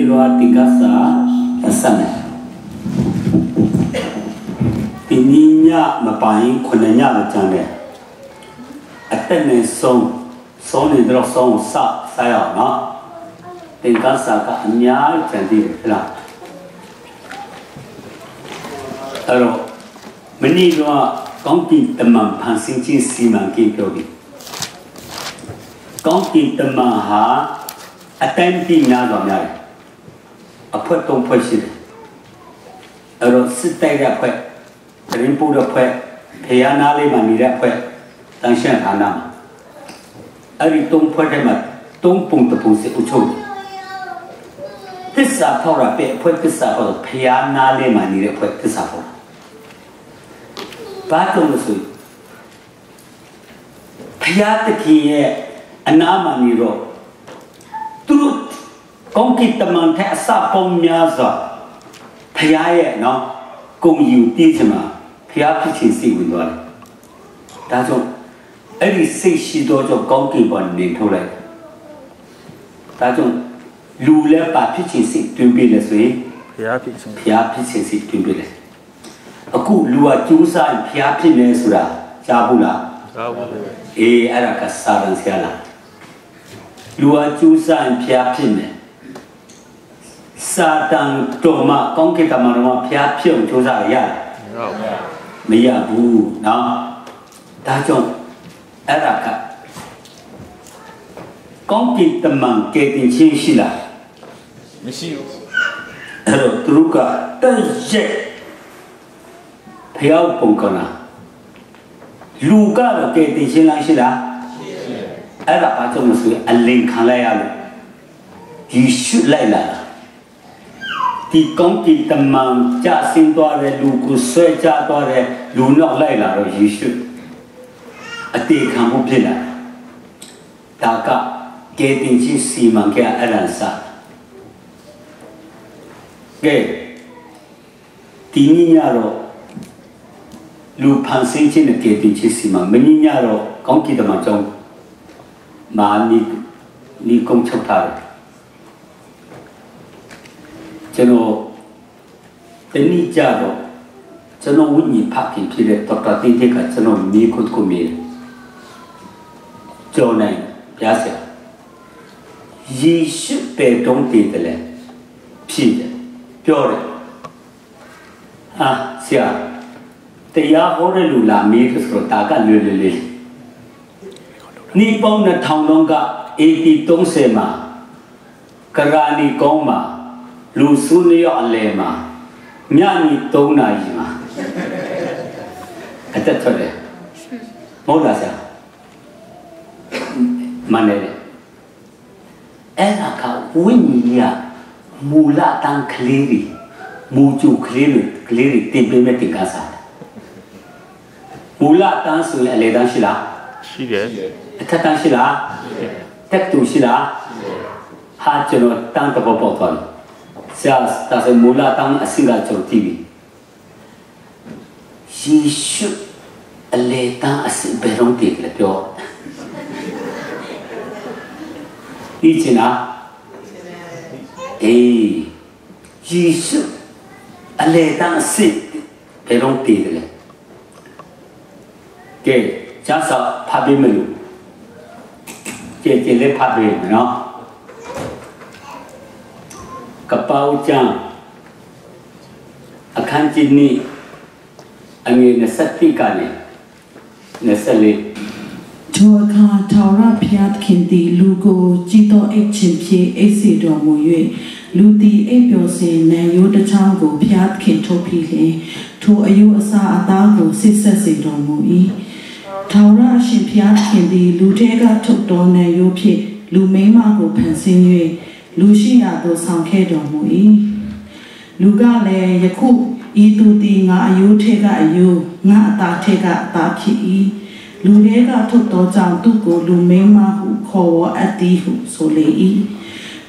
loa tingkasa sana. Ininya mapain konanya macam ni. Atene song ni terus song saya na. Tingkasa ka anya jadi lah. Aro meni loa kongki teman pansing cing siman kikogi. Kongki teman ha atenti nyado nyari. Apa tong posisi. Aro setai apa? Rimpu apa? Pihana le mani apa? Tangsian tanam. Ari tong posisi mat tong pung tepung se ucap. Kisah pora pe apa kisah pora pihana le mani apa kisah pora. Batung musuh. Pihak kiye anama niro. Turut kongki teman tak sapong nyasa. Pihak ye no kong yu di cuma pihak kecil si wudwar. Tapi eri sesi dojo kongki bon ni thulai. Tapi lule pa kecil si tumbi le sui. Pihak kecil si tumbi le. Aku luar jurusan pihak ni sudah cabula. Ada kesaran sekali. Luar jurusan pihak ni. Sadang doma kong kita mana pihak pihak jurusan ya. Maya bu, nah. Tajung ada kat. Kong kita mang ketin cincin lah. Mesti. Terus terjadi. Pihak pun kena. Luka lo ke di sini sih lah. Ada apa tu mesti aling khalai alu. Yesus lai lah. Di kongki teman jasin tua le luku suja tua le lunak lai lah lo Yesus. Ati kamu bila. Taka ke di sini si mangkaya alansa. Ke. Tininya lo. Lu pansing cina ketin cisi mang meninya ro kongki dah macam ma ni kong cepat. Jeno teni jaro jeno wuni pakai pilih doktor tinggi kat jeno ni kut kumil. Jonai biasa. Yesus bedong tiada le pilih pure. Ah siapa? Tiada orang lula mereka serta lulu. Ni pun nak tahu nongga eti tong sema, kerani koma, lusun ya lema, nyani tong naji ma. Ada tu le, mau dah sah? Mana le? Enak winya mula tang keliri, muju keliri tiba me tinggal sah. Mula tang sulit ledang sila. Tang sila. Tak tu sila. Ha jono tang terbawa-bawa. Saya tak semula tang singgah jauh TV. Yesus ledang asyik berong tiga lepas. Ini cina. Yesus ledang asyik berong tiga lepas. Ke jasa pabi melu, ke le pabi mana? Kapau jang, akan jini, angin nesati kane, nesali. Tua kah taura piat kinti lugo jito ekcimpie esido moye, ludi epiose ne yoda chango piat kintopi le, tu ayu asa atago sisasido moye. Taura shin piat kindi lutega tuk done yopi lumema go pensinye lucia do sanke do mui luga le yaku itu di nga ayu tega ayu nga ta tega ta ki lulega tuk do jang tu go lumema hu ko ati hu so le i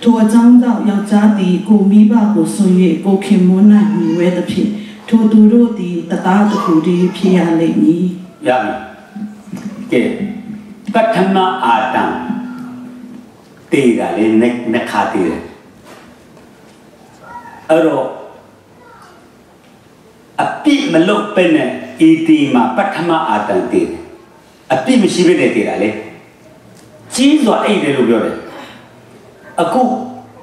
to jang da yak ja di ko mi ba go so ye ko khin mo na mi we da phi to tu ro di ta ta tu di phi ya le ni ya ke katama atang tega le nek khati le a bit melok pene iti ma patama atan te a bit mesibe de te ale chi so ai de lo pyo de aku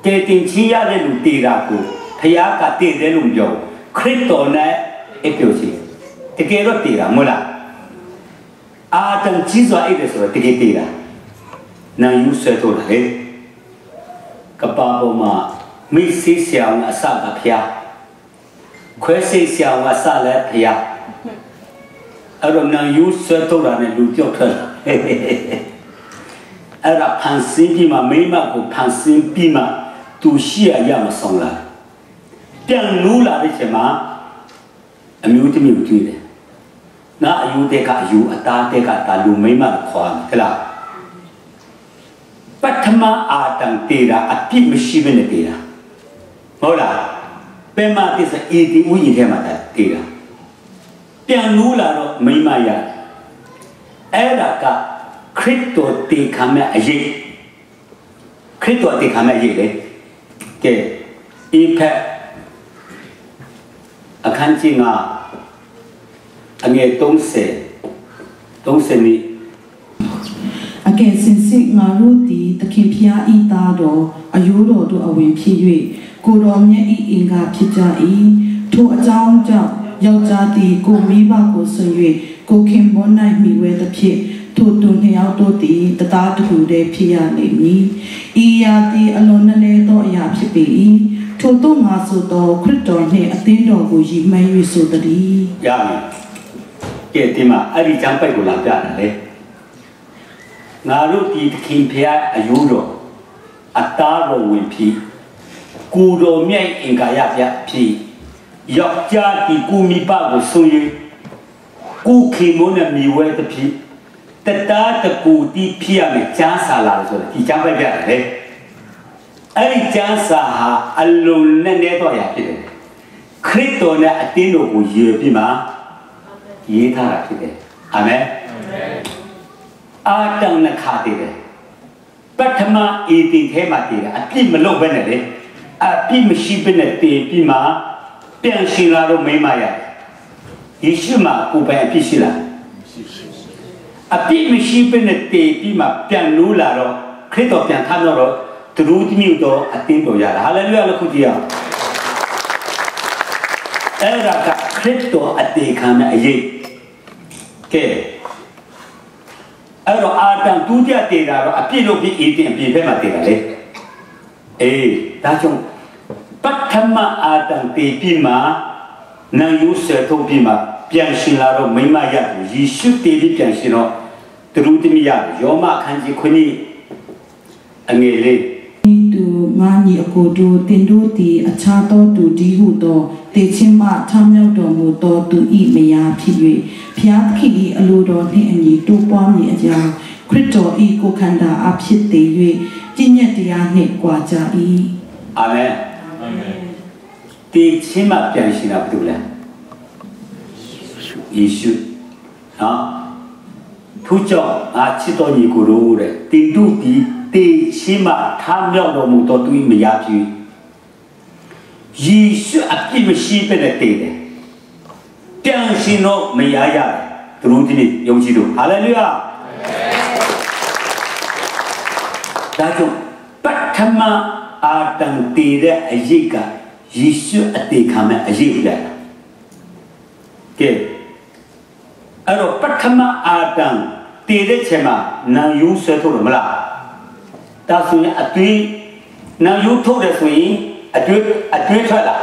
ke tin chi ya de lu te ra ko phaya ka te de lu pyo Kristo na e pyo chi te ke ro te ra mo la atan chi so ai de so te ke te ra na yu se to la le ka pa bo ma mi si xiao na sa ka phya khwe si xiao na sa le phya a ro na yu se to la ne lu tyo thwa a ra phan sin pi ma mai ma ko phan sin pi ma tu xi ya ya ma song la pian lu la de che ma a myu ti myu ti de na a yu de ka a yu a ta de ka ta lu mai ma khwa thế là Patama atang tera ati mesibe ne tera hola pema tisa iti uyi the ma ta tera pian lu la ro mai ma ya era ka Kristo te khame ayi Kristo te khame ayi le ke i phe akhan chi nga ange 30 niအကယ်စင်စစ်ငါတို့သည်သခင်ဖျားဤသားတော်အယိုးတော်တို့အဝင်ဖြစ်၍ကိုတော်မြတ်ဤအင်္ဂါဖြစ်ကြ၏ထိုအကြောင်းကြောင့်ယောက်ျားသည်ကိုမိဘကိုဆွ၍ကိုခင်မွန်၌မိဝဲသဖြင့်ထိုသူနှစ်ယောက်တို့သည်တသားတစ်ခုတည်းဖြစ်ရလိမ့်မည်ဤရာသည်အလွန်နည်းနည်းသောအရာဖြစ်ပေ၏ထိုသို့ငါဆိုသောခရစ်တော်နှင့်အသင်းတော်ကိုရည်မှန်း၍ဆိုသည်ရမယ်ကဲဒီမှာအဲ့ဒီကျမ်းပိုက်ကိုလာပြတာလေငါတို့ဒီသခင်ဖျားအယိုးတော်အသားတော်ဝင်ဖြစ်ကိုယ်တော်မြတ်အင်္ဂါရပြဖြစ်ယောက်ျားဒီကိုမိဘကိုဆုံး၍ကိုခင်မုန်းနဲ့မိဝဲတဖြစ်တတားတကူတီးဖြစ်ရမယ်ကျမ်းစာလာလို့ဆိုတယ်ဒီကျမ်းပိုက်ပြတယ်လေအဲ့ဒီကျမ်းစာဟာအလုံးနဲ့နေတော့ရဖြစ်တယ်ခရစ်တော်နဲ့အတင်းတော်ကိုရည်ပြီးမှရေးထားတာဖြစ်တယ်အာမင်အာတန်နခါတည်တယ်ပထမအေတီထဲမှာတည်တယ်အပြစ်မလုပ်ဘဲနဲ့လေအပြစ်မရှိဘဲနဲ့တည်ပြီးမှပြန်ရှင်လာတော့မိမရတယ်ယေရှုမှာကိုယ်ပိုင်အပြစ်ရှိလားအပြစ်မရှိဘဲနဲ့တည်ပြီးမှပြန်လို့လာတော့ခရစ်တော်ပြန်ထမ်းတော့သူတို့တမျိုးတော့အတင်းတော်ရတာဟာလေလုယာလို့ခုကြည့်အောင်အဲ့ဒါကခရစ်တော်အတေခံတဲ့အရေးကဲအဲ့တော့အာတန်ဒုတိယတည်တာတော့အပြစ်လို့ပြီးအေးတင်အပြစ်ပဲမှာတည်တာလေအေးဒါကြောင့်ပထမအာတန်တည်ပြီးမှနန်ယူဆယ်ထုတ်ပြီးမှပြန်ရှင်လာတော့မိမရတယ်ယေရှုတည်ပြီးပြန်ရှင်တော့သူတို့တမရယောမအခန်းကြီး9အငယ်လေးသူငါညီအကိုတို့တင်တို့သည်အခြားသောသူဒီဟုသောတေချင်းမှထမြောက်တော်မူသောသူဤမယားဖြစ်၍ဖျားသခင်၏အလိုတော်နှင့်အညီတိုးပွားမည်အကြောင်းခရစ်တော်၏ကိုခန္ဓာအဖြစ်တည်၍ကျင့်ညတ်တရားနှင့်ကြွားကြ၏အာမင်အာမင်တေချင်းမှပြန်ရှင်တာဘယ်လိုလဲယေရှုနော်သူကြောင့်ငါချစ်တော်ညီကိုတို့တဲ့တင်တို့ဒီတေချင်းမှထမြောက်တော်မူသောသူ၏မယားဖြစ်ယေရှုအပြစ်မရှိဘဲနဲ့တည်တယ်ပြန်ရှင်တော့မယားရတယ်သူတို့ဒီနေ့ယုံကြည်လို့ဟာလေလုယာဒါကြောင့်ပထမအာတန်တည်တဲ့အရေးကယေရှုအတေခံမဲ့အရေးပြတယ်ကဲအဲ့တော့ပထမအာတန်တည်တဲ့ချိန်မှာနံယူဆွဲထုတ်လို့မလားဒါဆိုရင်အတွေ့နံယူထုတ်တယ်ဆိုရင်အတွေ့ထွက်လာ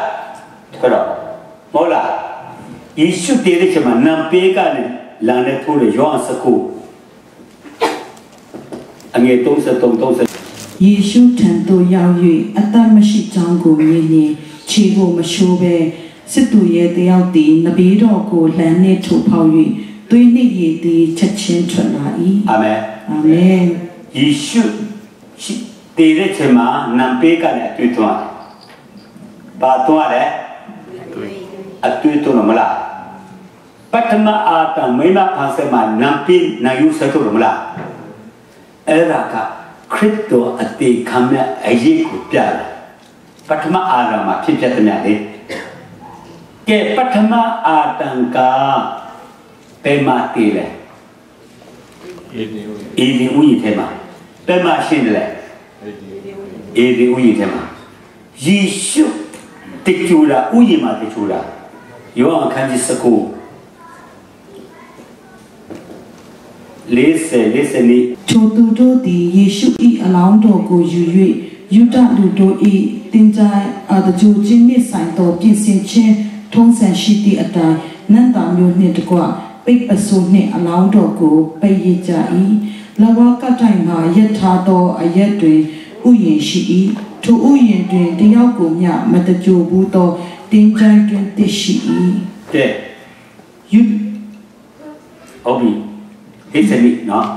ထွက်တော့မဟုတ်လားယေရှုတည်တဲ့ချိန်မှာနံပေးကနေလမ်းနဲ့ထိုးတယ်ယောဟန်19အငယ်33ယေရှုထံသို့ရောက်၍အသက်မရှိကြောင်းကိုမြင်ရင်ခြေကိုမရှိုးဘဲစစ်သူရဲ့တယောက်သည်နဘေးတော်ကိုလှမ်းနှင့်ထိုးဖောက်၍သွေးနှင့်ရည်သည်ချက်ချင်းထွက်လာ၏အာမင်အာမင်ယေရှုတည်တဲ့ချိန်မှာနံပေးကလည်းအတွေ့သွားတယ်ဘာသွားလဲအတွေ့တော့မလားပထမအာတံမိမဖန်ဆဲမှာနံပေးနံယူဆက်တော့မလားအဲ့ဒါကခရစ်တော်အတေခံမဲ့အရေးကိုပြတယ် ปัทมาอาดัมมาพิจารณาเลยแกปัทมาอาดัมกาเป็นมาตีเลยอีดีอุยเทมาเป็นมาชินเลยอีดีอุยเทมายิสุติจูระอุยมาติจูระโยอังคันจิสกูเลเซนี่โชตุโตติเยซูอีอลองโตကိုယူ၍ယူဒလူတို့ဤတင်ကြတကြိုချင်းနှင့်ဆိုင်သောပြင်ဆင်ခြင်းထုံးစံရှိသည့်အတိုင်းနန္တာမျိုးနှင့်တကွပိတ်ပစိုးနှင့်အလောင်းတော်ကိုပိတ်ရကြ၏လဝကတိုင်မှာယထာသောအရက်တွင်ဥယျာဉ်ရှိ၏ထိုဥယျာဉ်တွင်တယောက်ကိုမျှမတကြိုဘူးသောတင်ကြတွင်တရှိ၏တဲ့ယူဟုတ်ပြီဒီစနစ်နော်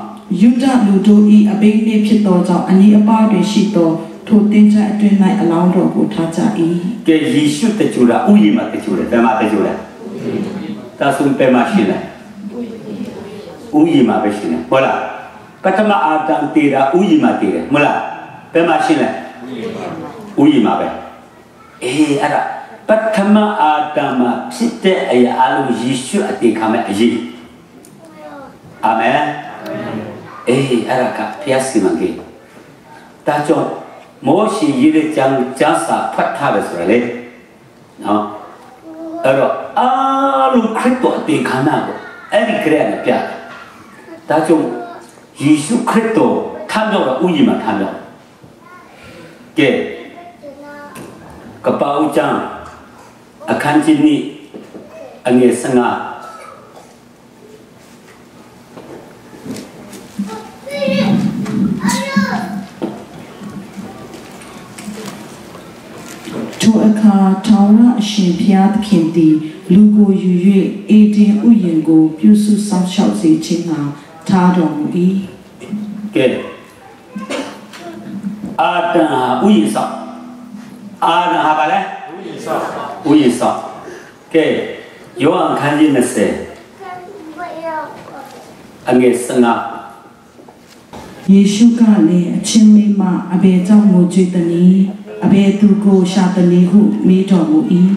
ယူဒလူတို့ဤအဘိနှင့်ဖြစ်သောကြောင့်အနီးအပါးတွင်ရှိသောထိုတင်ကြအတွင်၌အလောင်းတော်ကိုထားကြ၏ကဲယေရှုတကြူလာဥယျာဉ်မှာတကြူတယ်ဘယ်မှာတကြူလဲဒါဆိုဘယ်မှာရှိလဲဥယျာဉ်မှာပဲရှိတယ်ဟုတ်လားပထမအာဒံတည်တာဥယျာဉ်မှာတည်တယ်မဟုတ်လားဘယ်မှာရှိလဲဥယျာဉ်မှာပဲအဲ့ဒါပထမအာဒံမှာဖြစ်တဲ့အရာအလုံးယေရှုအတည်ခံမဲ့အရေးအာမင်အဲ့ဒါကဖျားစီမံကိန်းဒါကြောင့်မောရှိရေးတဲ့ကျမ်းစာဖတ်ထားတယ်ဆိုရလေနော်အဲ့တော့အားလုံးခရစ်တော်အတင်ခံနာကိုအဲ့ဒီကြရနဲ့ပြဒါကြောင့်ယေရှုခရစ်တော်ထမ်းတော့ဥယျာဉ်မှာထမ်းတော့ကဲကပ္ပဦးကျမ်းအခန်းကြီး2အငယ်15ထိုအခါထာဝရအရှင်ဘုရားသခင်သည်လူကိုယူ၍အေဒင်ဥယျာဉ်ကိုပြုစုစောင့်ရှောက်စေခြင်းငှာထားတော်မူ၏ကဲအာဒံဥယျာဉ်ဆောင်အာဒံဟာပါလဲဥယျာဉ်ဆောင်ကဲယောဟန်ခန်းကြီး20အငယ်15ယေရှုကလည်းအချင်းမိမအဘယ်ကြောင့်ငိုကြွေးသနည်းအဘယ်သူကိုရှာသနည်းဟုမေးတော်မူ၏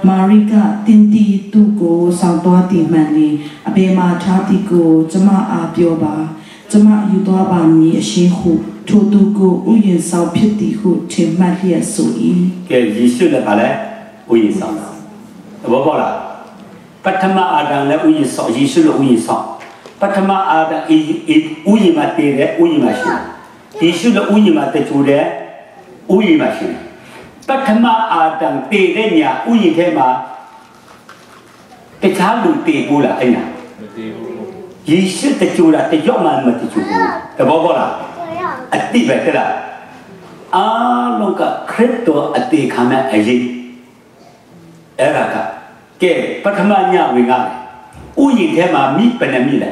မာရိကတင်တီသူကိုဆောင်သွားသည်မှန်လေအဘယ်မှာထားသည်ကိုကျမအားပြောပါကျမယူသွားပါမည်အရှင်ဟုထိုသူကိုဥယျာဉ်ဆောင်ဖြစ်သည်ဟုထင်မှတ်လျက်ဆို၏ကဲယေရှုလည်းပါလဲဥယျာဉ်ဆောင်ဘောပေါ်လားပထမအာဒံလည်းဥယျာဉ်ဆောင်ယေရှုလည်းဥယျာဉ်ဆောင်ပထမအာဒံဥယျာဉ်မှာတည်တယ်ဥယျာဉ်မှာရှိတယ်ယေရှုလည်းဥယျာဉ်မှာတည်ကြတယ်ဥယျာဉ်မှာရှိတယ်ပထမအာဒံတည်တဲ့ညာဥယျာဉ်ထဲမှာတခြားလူတည်ဘူးလားအဲ့ညာမတည်ဘူးယေရှုတကြူတာတယောက်မှမတကြူဘူးတဘောပေါ်လားအတိပဲတဲ့လားအားလုံးကခရစ်တော်အတေခံမဲ့အရေးအဲ့ဒါကကဲပထမညဝင်ကဥယျာဉ်ထဲမှာမိပနမိလဲ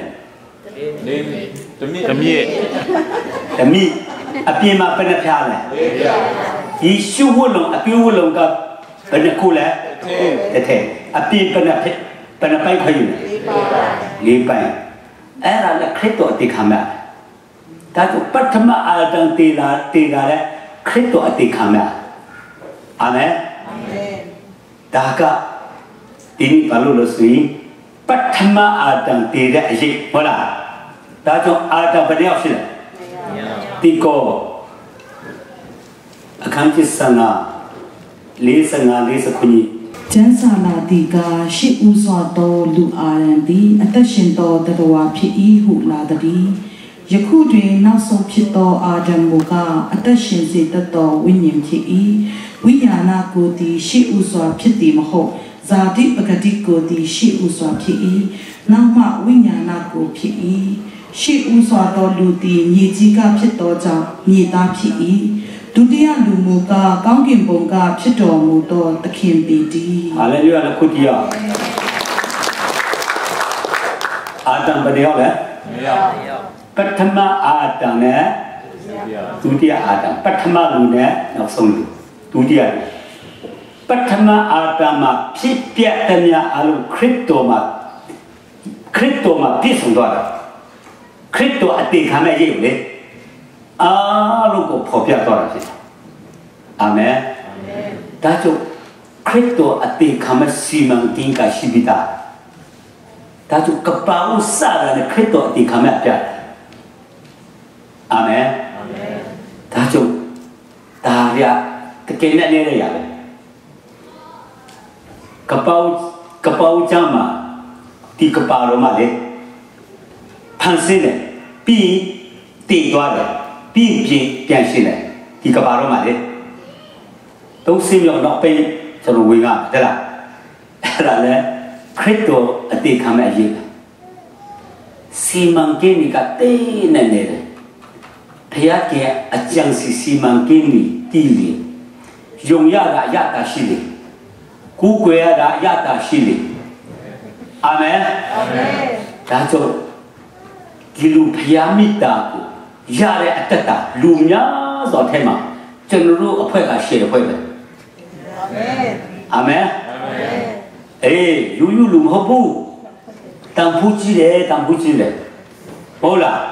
တမိအပြင်မှာပနဖျားလဲယေရှုဝလုံးအပြည့်ဝလုံးကဘယ်နှခုလဲတစ်ထည့်အပြည့်ပနပိုက်ခွင့်လေးပိုင်အဲ့ဒါလည်းခရစ်တော်အတေခံမဲ့ဒါကပထမအာဒံတေလာလဲခရစ်တော်အတေခံမဲ့အာမင်ဒါကဒီနေ့ဘာလို့လဲဆိုရင်ပထမအာဒံတည်တဲ့အရေးဟုတ်လားဒါကြောင့်အာဒံဘယ်ရောက်ရှိလဲဒီကိုအခန်းကြီး45ကျမ်းစာလာတိကရှိဥစွာသောလူအာရန်သည်အသက်ရှင်သောတတဝါဖြစ်၏ဟုလာသည်ယခုတွင်နောက်ဆုံးဖြစ်သောအာဒံမူကအသက်ရှင်စေတတ်သောဝိညာဉ်ဖြစ်၏ဝိညာဏကိုယ်သည်ရှိဥစွာဖြစ်သည်မဟုတ်ဇာတိပဂတိကိုယ်သည်ရှိဥစွာဖြစ်၏နောက်မှဝိညာဏကိုဖြစ်၏ရှိဥစွာသောလူသည်မြေကြီးကဖြစ်သောကြောင့်မြေသားဖြစ်၏ဒုတိယလူမူကကောင်းကင်ဘုံကဖြစ်တော်မူသောသခင်ပေတည်းဟာလေလုယာလက်ခုတီယာအာဒံဘယ်ရောက်လဲပထမအာဒံနဲ့ဒုတိယအာဒံပထမလူနဲ့နောက်ဆုံးလူဒုတိယပထမအာဒံမှာဖြစ်ပြတဲ့များအလုံးခရစ်တော်မှာပြည့်စုံသွားတာခရစ်တော်အတေခံမဲ့ရေးလေအားလုံးကိုဖော်ပြသွားတာဖြစ်တယ်အာမင် ဒါကြောင့်ခရစ်တော်အသေးခံမဲ့စီမံကိန်းကရှိပြီးသားဒါကြောင့်ကပ္ပဦးစတာနဲ့ခရစ်တော်အသေးခံမဲ့အပြတ်အာမင်ဒါကြောင့်ဒါရတကယ်နဲ့နေရရတယ်ကပ္ပဦးကျမ်းမှာဒီကပ္ပတော်မှာလေဖန်ဆင်းတယ်ပြီးတည်သွားတယ်ပြီးပြန်ရှင်းတယ်ဒီကပ္ပတော်မှာလေသုံးစင်းမြောက်တော့ပဲကျွန်တော်ဝင်ကတဲ့လားအဲ့ဒါလေခရစ်တော်အသေးခံမဲ့အရေးစီမံကိန်းကတေးနေတယ်ဘုရားကအကြံစီမံကိန်းကြီးတည်တယ်ယုံရတာရတာရှိတယ်ကူးကွယ်ရတာရတာရှိတယ်အာမင်အာမင်ဒါကြောင့်ဒီလူဘုရားမိတာကိုရတဲ့အတ္တလူများစွာထဲမှာကျွန်တော်တို့အဖွဲ့ကရှယ်အဖွဲ့ပဲအာမင်အာမင်အေးယူလူမဟုတ်ဘူးတန်ဖိုးကြီးတယ်ဟုတ်လား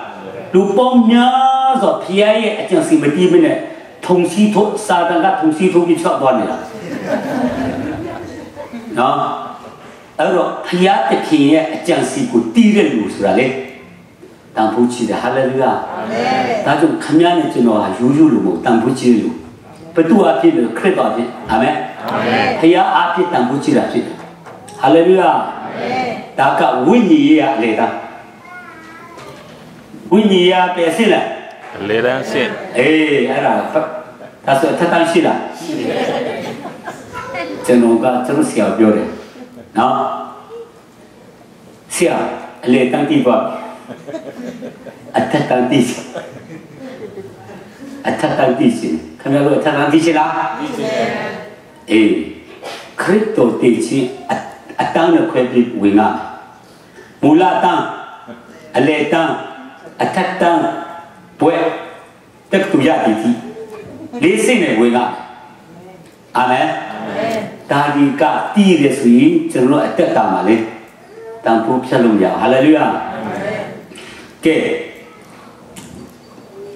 လူပေါင်းများစွာဖျားရဲ့အကျင့်စီမတီးမနဲ့ထုံစီထုတ်စာတန်ကထုံစီထုတ်ပြီးချောက်သွားနေတာနော်အဲ့တော့ဖျားတခင်ရဲ့အကျင့်စီကိုတီးတဲ့လူဆိုတာလေတန်ဖိုးကြီးတယ်ဟာလေလုယာအာမင်ဒါကြောင့်ခမည်းနဲ့ကျွန်တော်ဟာယူလူမဟုတ်တန်ဖိုးကြီးလူဘယ်သူအဖြစ်လဲခရစ်တော်ဖြစ်အာမင်အာမင်ဖျားအဖြစ်တန်ဖိုးကြီးတာဖြစ်ဟာလေလုယာအာမင်ဒါကဝိညာဉ်ရေးရလေတာဝိညာဉ်ရေးပဲစစ်လားလေတန်းစစ်အေးအဲ့ဒါဒါဆိုထပ်တန်းရှိလားရှိတယ်ကျွန်တော်ဆရာပြောတယ်နော်ဆရာအလေတန်းတီးပါအထက်တန်းတီးခင်ဗျားတို့အထက်တန်းတီးလားတီးတယ်အေးခရစ်တော်တည်ခြင်းအတန်းနဲ့ခွဲပြီးဝင်လာမူလတန်းအလေတန်းအထက်တန်းပွဲတက်တူရတီတီလေးစိတ်နဲ့ဝင်လာအာမင်ဒါဒီကတီးရဆိုရင်ကျွန်တော်အတက်တာမှာလေတန်ဖိုးဖြတ်လို့ရဟာလေလုယာကဲ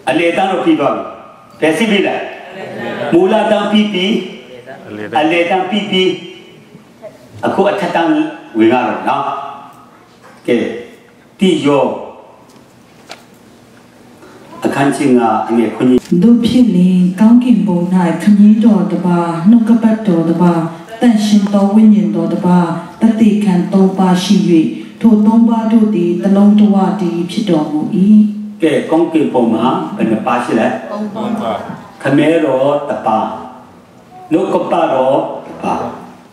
အလေတန်းတော့ပြီးပါပြီဘယ်စီပြီလဲမူလတန်းပြီးအလေတန်းပြီးအခုအထက်တန်းဝင်လာတော့နော်ကဲတီရောအခန်းချင်းကအငယ်ခွန်ကြီးတို့ဖြစ်လေကောင်းကင်ဘုံ၌ခမည်းတော်တပါနှုတ်ကပတ်တော်တပါတန်ရှင်တော်ဝိညာဉ်တော်တပါတတိခံသုံးပါရှိ၍ထိုသုံးပါတို့သည်တလုံးတဝတည်းဖြစ်တော်မူ၏ကဲကောင်းကင်ဘုံမှာဘယ်နှပါရှိလဲသုံးပါခမည်းတော်တပါနှုတ်ကပတ်တော်တပါ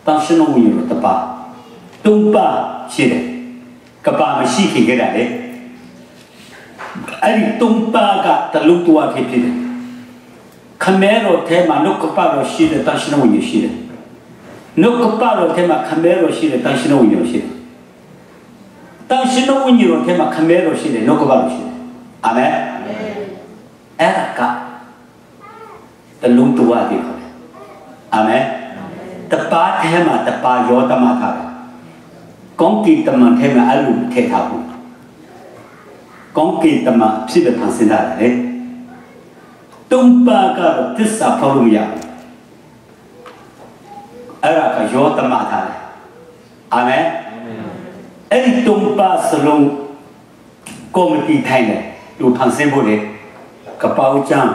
တန်ရှင်တော်ဝိညာဉ်တော်တပါသုံးပါရှိတယ်ကပါမရှိခင်ကြတာလေအဲ့ဒီသုံးပါးကတလုံးတဝဖြစ်တယ်ခမဲတော်ထဲမှာနှုတ်ကပတ်တော်ရှိတယ်တန်ရှင်တော်ဝိညာဉ်ရှိတယ်နှုတ်ကပတ်တော်ထဲမှာခမဲတော်ရှိတယ်တန်ရှင်တော်ဝိညာဉ်ရှိတယ်တန်ရှင်တော်ဝိညာဉ်တော်ထဲမှာခမဲတော်ရှိတယ်နှုတ်ကပတ်တော်ရှိတယ်အာမင်အဲ့ဒါကတလုံးတဝဖြစ်တယ်အာမင်တပါးထဲမှာတပါးရောတမထားတယ်ကောင်းကင်တမန်ထဲမှာအလိုထည့်ထားဘူးကောင်းကင်တမန်ဖြစ်တဲ့ဖန်ဆင်းတာလေသုံးပါးကတော့သစ္စာဖော်လို့မရဘူးအဲ့ဒါကရောတမထားတယ်အာမင်အဲ့ဒီသုံးပါးစလုံးကောမတီထိုင်တယ်လူဖန်ဆင်းဖို့လေကပောက်ချမ်း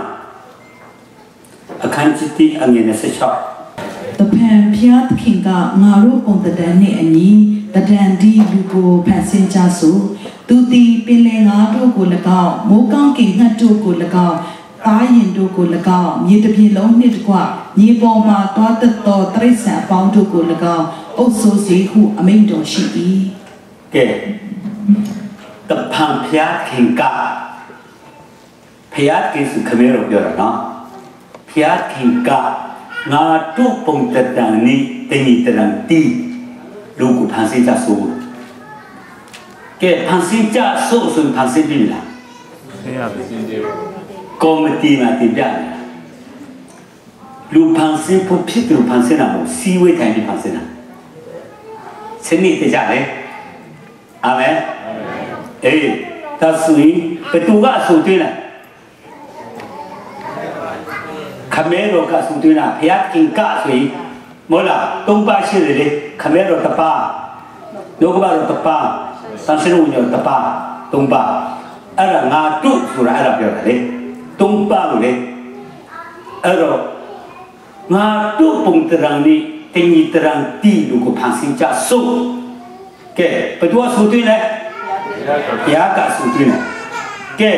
အခန်းကြီးတီအငယ်26တပံဖျားသခင်ကငါတို့ပုံတဒံနှင့်အညီတဒံဒီလူကိုဖန်ဆင်းကြစို့သူသည်ပင်လယ်ငါတို့ကို၎င်းမိုးကောင်းကင်ငှက်တို့ကို၎င်းသားရင်တို့ကို၎င်းမြေတစ်ပြင်လုံးနှင့်တကွမြေပေါ်မှတွားသက်သောတရိษံအပေါင်းတို့ကို၎င်းအုပ်ဆိုးစေဟုအမိန့်တော်ရှိ၏ကဲတပံဖျားခင်ကဖျားကိစ္စခမဲလို့ပြောတာနော်ဖျားခင်ကငါတို့ပုံတတန်နိတဏိတရံတီလူကိုဖန်ဆင်းကြဆိုကဲဖန်ဆင်းကြဆိုဆိုဖန်ဆင်းပြီလားဆင်းရပြီကောမတီမှာတင်ပြတယ်လူဖန်ဆင်းဖို့ဖြစ်တယ်ဖန်ဆင်းတာကိုစီဝေးထိုင်ပြီးဖန်ဆင်းတာစနစ်တကျလေအာမင်အေးဒါဆိုရင်ဘယ်သူကအဆိုသွင်းလဲခ Kamero ka sutuna pihak kingka sui mola tumpa sirele kamero tapa nokba tapa tansinu nyo tapa tumpa ara ngatu sura ara pyo le tumpa le aro ngatu pung terang ni tingi terang ti lu ko phangsin cha su ke pedua sutuna pihak ka sutuna ke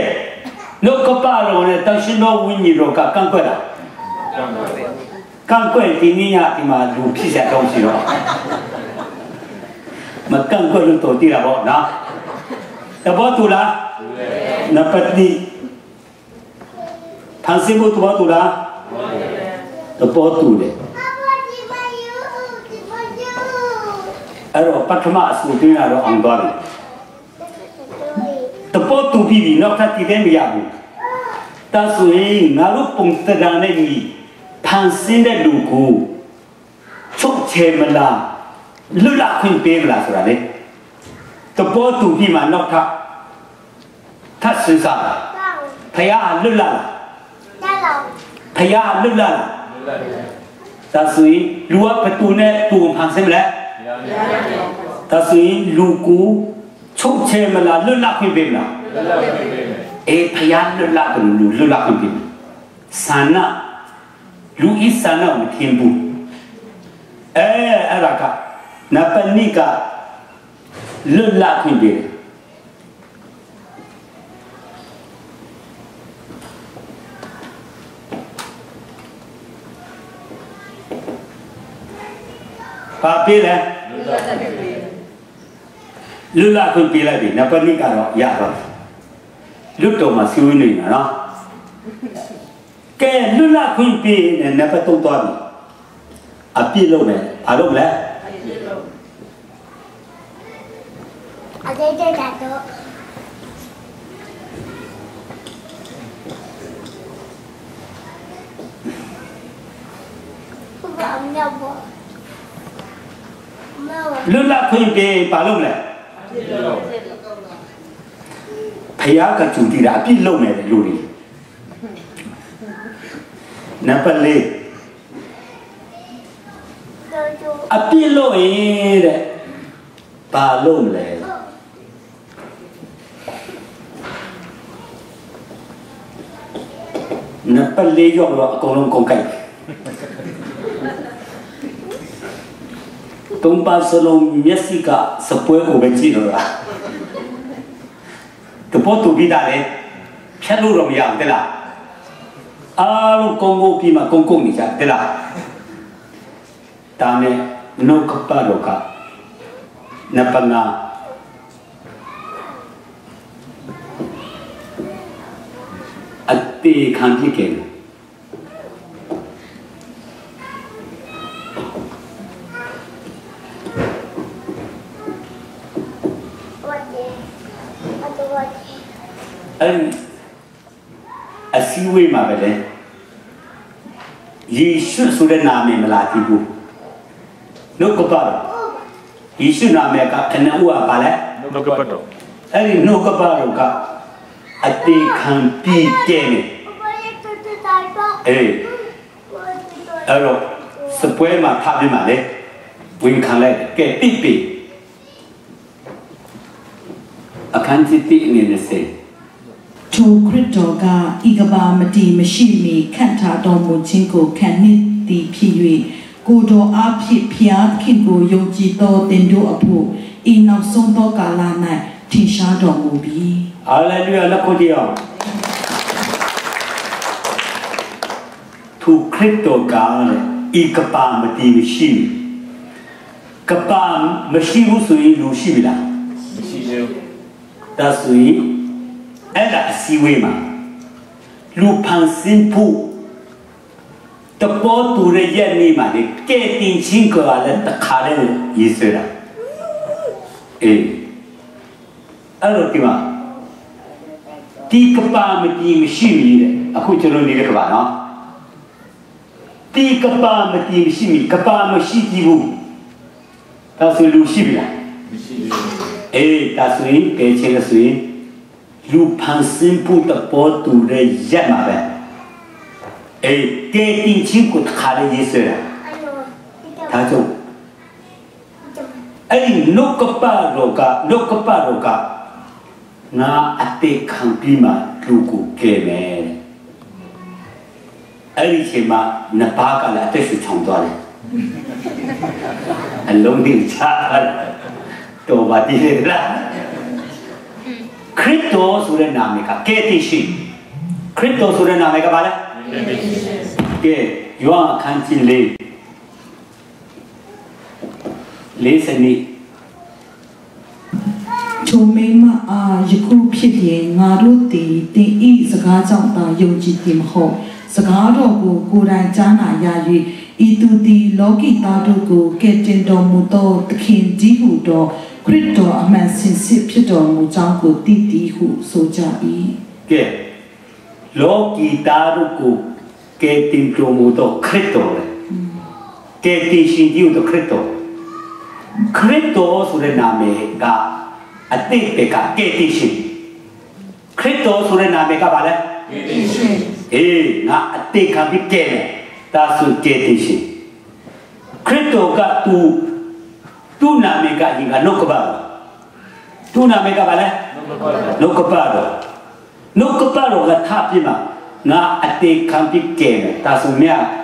nokba ro ne tansinu winyi ro ka kangkwa la刚过今年呀，他妈路皮下东西了，嘛刚过路到底了不？那，要不多啦？那不你，唐师傅多啦？都不多嘞。而把他妈苏对那个安多的，都不多比比那他几点没呀？但是那路碰得上那你。潘新的路古，出钱么啦？路拉坤别啦是吧嘞？都不肚皮嘛，那他身上，他呀路拉，他呀路拉，但是路啊不多呢，多潘新嘞，但是路古出钱么啦？路拉坤别啦，哎，他呀路拉个路拉坤别，三呐。lu isana mtimbu araka napanika lulla kimbe papila lulla kimbe la bi napanika ro ya ro lutto ma siwi ni na no cái lúc nào cũng bị nên nó phải tung toan à bị lâu này à lúc này ở đây đây là đó lúc nào cũng bị bà lúc này thầy á cả chủ thì đã bị lâu này rồi Napale apilo de palom le Napale yo lo con con kai tumpa solo Mexica se puede obedecer la tu puedo tu vida le chalu ro ya de la alo Congo pima Congo ni cha de la tame no kaparo ka napanga ati khan thi ke asiwe ma bele Yesu sudah nama melati bu no kaparo Yesu nama ka kena uwa pala no kaparo ari no kaparo ka ati khan pi ke aro sepoi ma tha bi ma le win khan le ke pi pi akan ti ti ni ne se ထိုခရစ်တော်ကဤကဘာမတီမရှိမီခန့်ထားတော်မူခြင်းကိုခံနှစ်သည်ဖြစ်၍ကိုတော်အားဖြင့်ဖျားခင်ကိုယုံကြည်သောတင်တို့အဖို့ဤနောက်ဆုံးသောကာလ၌ထင်ရှားတော်မူပြီ Hallelujah လက်ကိုတရားထိုခရစ်တော်ကဤကဘာမတီမရှိကဘာမရှိဘူးဆိုရင်လူရှိပြီလားမရှိဘူးဒါဆိုရင်အဲ့ဒါအစည်းအဝေးမှာလူဖန်ဆင်းဖို့တပေါ်သူရဲ့နေမှာလေကဲတင်ချင်းကလည်းတခါလေရေးဆွဲတာအဲ့တော့ဒီမှာဒီကပါမတီမရှိဘူးတဲ့အခုကျွန်တော်နေတဲ့ကပါနော်ဒီကပါမတီမရှိဘူးကပါမရှိကြည့်ဘူးဒါဆိုလူရှိပြီလားမရှိဘူးဒါဆိုရင်ကဲချင်းလို့ဆိုရင်လူဖန်ဆင်းဖို့တပေါ်သူရဲ့ရက်မှာပဲ给定亲骨他的意思了，他就，诺个巴罗嘎，那阿得看比嘛，如果给没，且嘛，那八个来都是创造的，龙定差了，多把地的啦。Krito sudah nama ketishin. Krito sudah nama apa dah? Ke, yuang kanci le seni. 从美马啊，一股偏偏俺路的第一自家长大有几点好，自家照顾固然艰难压抑，一度的老给大多个给见到木到看几乎到。Krito aman sensi pito mo jangko titi hu soja I. Ke, lo kita ruku ke timplo mo to Krito le. Ke tishin diu to Krito. Krito sure name ka ate pe ka ke tishin. Krito sure name ka ba le? Ke tishin. Na ate ka bi ke le. Ta su ke tishin. Krito ka tu nama ka hingga nukbaro. Tu nama ka bala? Nukbaro ka tapi ma nga ate kampi kene. Tasumia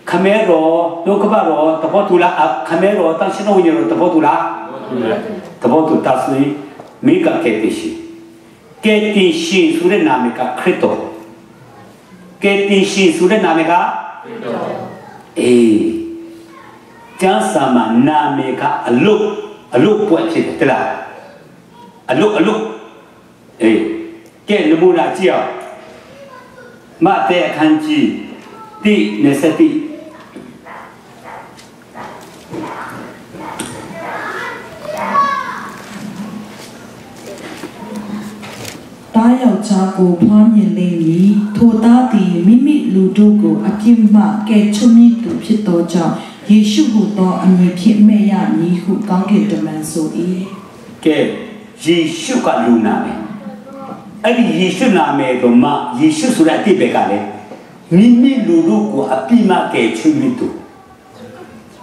kamero nukbaro tapotula kamero tansino unyo tapotula. Tapotu tasui mika ketishi. Ketishi sure nama ka Krito. Ketishi sure nama ka Krito. Jangan sama nama ka aluk buat cerita telah aluk ke nemu nak cia mate kanji di nesati ta yau cha ko phwa myin le ni tho ta ti mimi lu do ko akim ma ke chumi tu phit to cha Yesu hu to ami phit me ya ni hu kaung ke taman so I ke Yesu ka lu name ai Yesu name ko ma Yesu sura ti be ka le mimi lu lu ko api ma ke chumi tu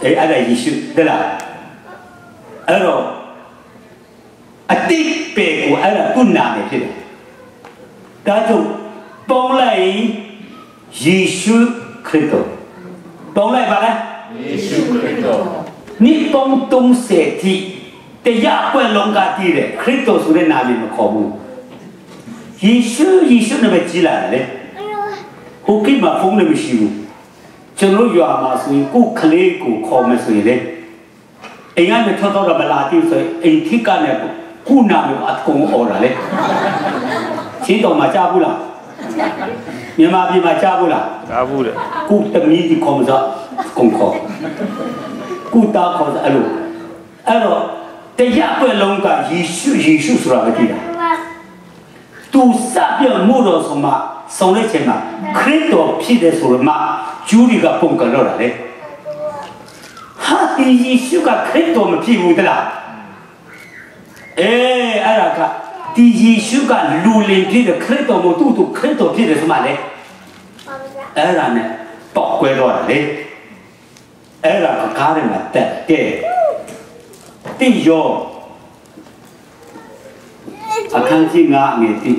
ada Yesu dela aro ati pe ko ada tu name phit ta jo pong lai Yesu Krito pong lai ba la ni pong tung se ti te ya kwen long ka ti le Krito su le na mi ma kho bu Yesu na ba ji la le ho ki ma phong le ma shi bu chon lo ywa ma so yin ko kle ko kho ma so yin le ai nga me tho tho da ma la ti so ai thi ka ne ku na mi at kong o la le chi to ma cha bu laမြန်မာပြည်မှာကြားဘူးလားကြားဘူးတယ်ကုတမီးဒီခေါ်မစားကုန်ခေါ်ကုတာခေါ်စားအဲ့တော့တရားပွဲလုံးကယေရှုဆိုတာမကြည့်တာသူစပြမှုတော်ဆိုမှဆောင်တဲ့ချိန်မှာခရစ်တော်ဖြစ်တယ်ဆိုမှဂျူးတွေကပုံကန်တော့တာလေဟာဒီယေရှုကခရစ်တော်မဖြစ်ဘူးတလားအဲ့ဒါကဒီယေရှုကလူလင်ဖြစ်တဲ့ခရစ်တော်မို့သူ့ခရစ်တော်ဖြစ်တယ်ဆိုမှလေအဲ့ဒါနဲ့ပေါက်ကွဲတော့တယ်လေအဲ့ဒါကကားရမှာတက်တဲ့တိယောအခန်းကြီး9ငယ်တိ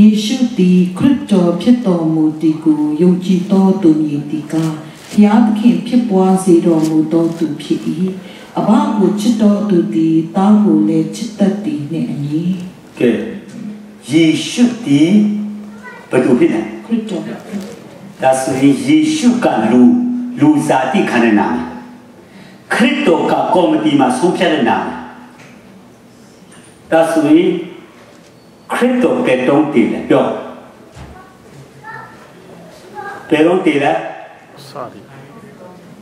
ယေရှုသည်ခရစ်တော်ဖြစ်တော်မူသည်ကိုယုံကြည်သောသူမည်သည်ကဘုရားသခင်ဖြစ်ပွားစေတော်မူသောသူဖြစ်၏အဘကိုချစ်တော်သူသည်တားကိုလည်းချစ်တတ်သည်နှင့်အညီကဲယေရှုသည်ဘယ်သူဖြစ်လဲခရစ်တော်ဒါဆိုရင်ယေရှုကလူဇာတိခံတဲ့နာမည်ခရစ်တော်ကကော်မတီမှာဆုံးဖြတ်တဲ့နာမည်ဒါဆိုရင်ခရစ်တော်ပဲတုံးတည်တယ်ပြောပဲတုံးတည်တယ်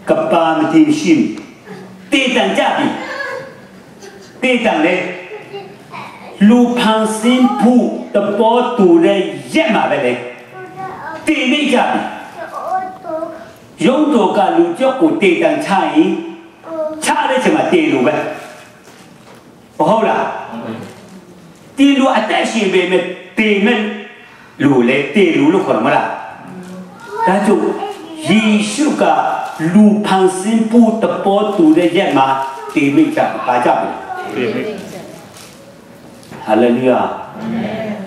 ကပါမတိရှိတည်တံကြပြီတည်တံလေလူဖန်ဆင်းဖို့တပေါ်တူတဲ့ရက်မှာပဲလေတည်နေကြပြီရုံးတော်ကလူကြောက်ကိုတည်တံချရင်ချ差的什么电路呗？不好啦，电路啊，但是别没对面路嘞，电路路看么啦？但就耶稣个路旁新布的波度的人嘛，对面讲大家呗。哈利路亚。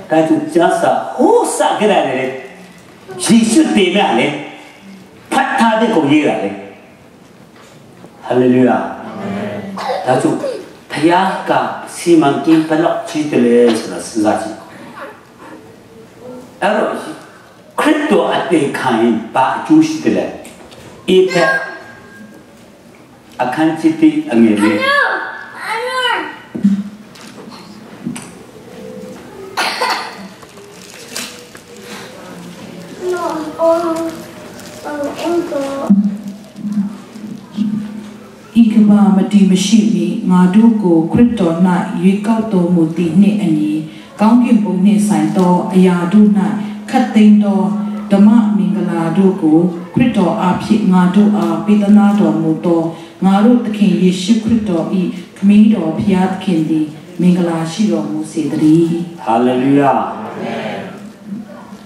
但就讲啥，好啥个来嘞？耶稣对面嘞，怕他的工业来嘞。哈利路亚。但就他呀个西门经不落去的嘞，是那是啥子？而克里多阿对看把就是的嘞，一天阿看起的阿咩嘞。伊个巴马蒂马西米，我都过克里多那约高多目的呢安尼，讲件部呢散多，哎呀都那คัด定多，ธรรมะมิงกลาดูกูคริสต์อาภิงาดูอาปิตนาดอมุโตงารุตะเคนเยซูคริสต์อีขมิดอพยาตะเคนดีมิงกลาชิดอมุเสดรีฮาเลลูยา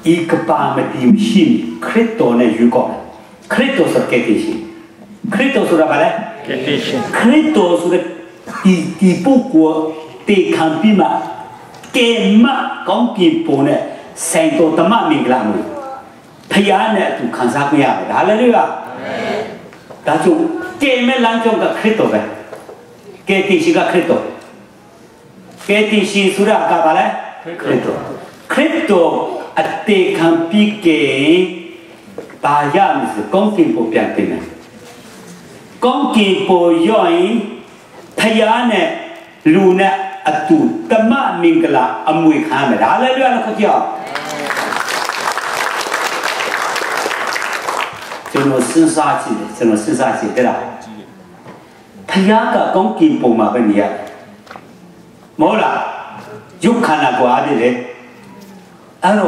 อีกปามติมชินคริสต์เนี่ยอยู่ก่อนคริสต์สุดเกติชินคริสต์สุดอะไรเกติชินคริสต์สุดที่ผู้กูตีคัมภีร์มาเกมะของกินปูเนี่ยเซนโตธรรมะมิงกลามุพยานเนี่ยถูกขันสักไม่ยากเลยฮาเลลูยาแต่จู่เกมไม่ลังจงกับคริสต์ไปเกติชินกับคริสต์เกติชินสุดกับอะไรคริสต์คริสต์อัตเตคัมภีร์เกปายามิสกองกินปูเปียกตินะกองกินปูย่อยพยานเนี่ยลูเนี่ยอตุธรรมะมิงกลาอมวยข้ามเลยฮาเลลูยานะคุณเจ้า这种生杀气的，这种生杀气对啦。他呀个讲金ปู嘛，跟你呀，冇啦，有看那个阿的嘞，阿罗，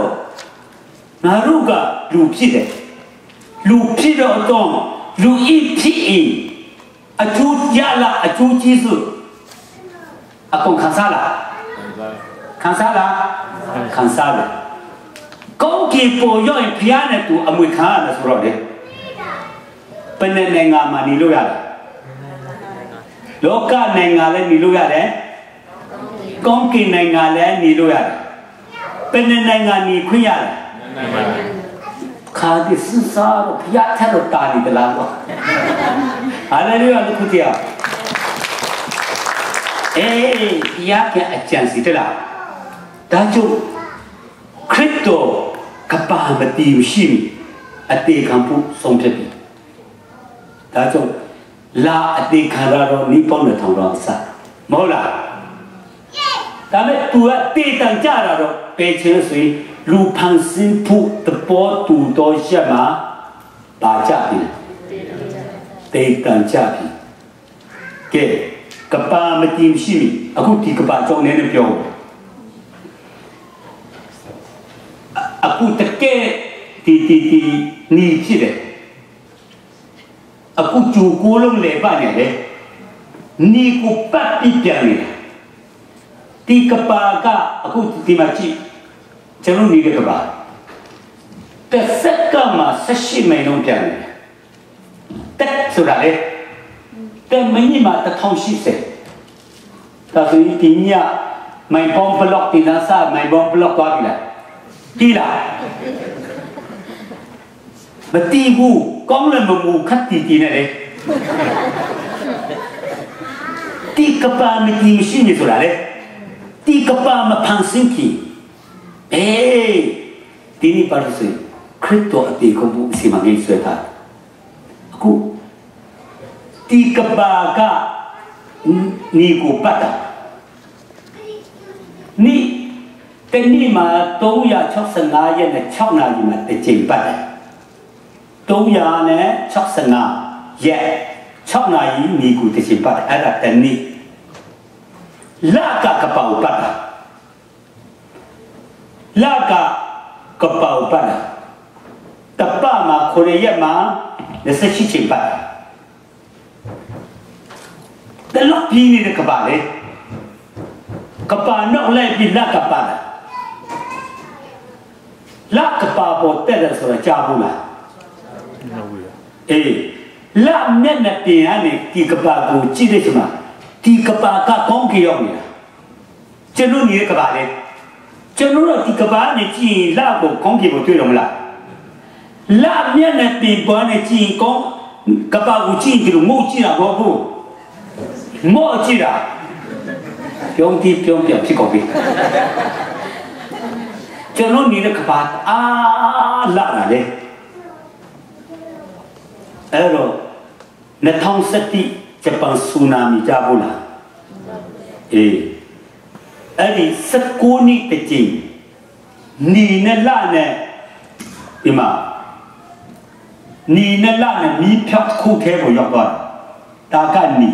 那如果路皮的，路皮的东，路一皮一，啊做呀啦，啊做技术，啊讲看啥啦？看啥啦？看啥的？讲金ปู要一皮呢，都阿没看那说了的。เป็นในงานมานี่รู้ยังโลกาในงานแล้วนี่รู้ยังกองกินในงานแล้วนี่รู้ยังเป็นในงานนี่คุยยังข้าที่สื่อสารพยาแท้เราตานี่ตลอดวะอะไรรู้ยังลูกเดียวพยาแค่อาจารย์สิตลอดแต่จู่คริสต์กับปามาตีมชิมอติคัมพูทรงเพียรแต่จงลาอติคาราโรนิพนธ์ทองรองสักมอละแต่ไม่ตัวตีตังจาราโรเป็นเชื้อสายรูพังสินผู้ตะปอตูโตเชื่อมาปาจ่าพีตีตังจาพีเก๋กับปาไม่ทีมชิมีอากูที่กับปาจงเนี่ยเพียวอากูตะเก๋ที่นี่ที่เด็aku cukup lebarnya deh, ni ku pati piang ni, ti kepaga aku ti macam, jangan ni ke kepaga, tersekam sesi mainan piang ni, tak sudah deh, tak menyimak tak thongsi se, tapi tinya main bom blok di NASA, main bom blok apa bila, tidak. Berarti bu, kau nak membuka titi ni deh. Ti kepala mesti mesin ni sudah deh. Ti kepala mapangsin ki. Tini baru sih. Kereta ati kau bu si manggil sudah. Aku ti kepala ka ni ku pada. Ni, teni ma tahu ya cok sengaja nak cok nak ni ma terjembat. 300နဲ့65ရက်6နာရီမိကူတစ်ချိန်ပတ်အဲ့ဒါတနည်းလကကပောက်ပတ်လကကပောက်ပတ်တပမှာ9ရက်မှာ28ချိန်ပတ် lot pini de kapale kapa nok le pi la kapala la kapa bo te da so la cha bu la la met na pi ane ti kapa ko chi de chuma ti kapa ka kong ki yok ni chenu ni de kapale chenu ro ti kapa ni chi la ko kong ki bo tui lo la la met na pi bo ne chi kong kapa ko chi ki lo mo chi la bo bu mo chi la pyong ti pyong pyong chi ko bi chenu ni de kapa la na le ero na thong sati Japan tsunami jabula ari sakuni te chin ni na la ne ima ni na la ne mi phyak khu the bo yok ba ta ka ni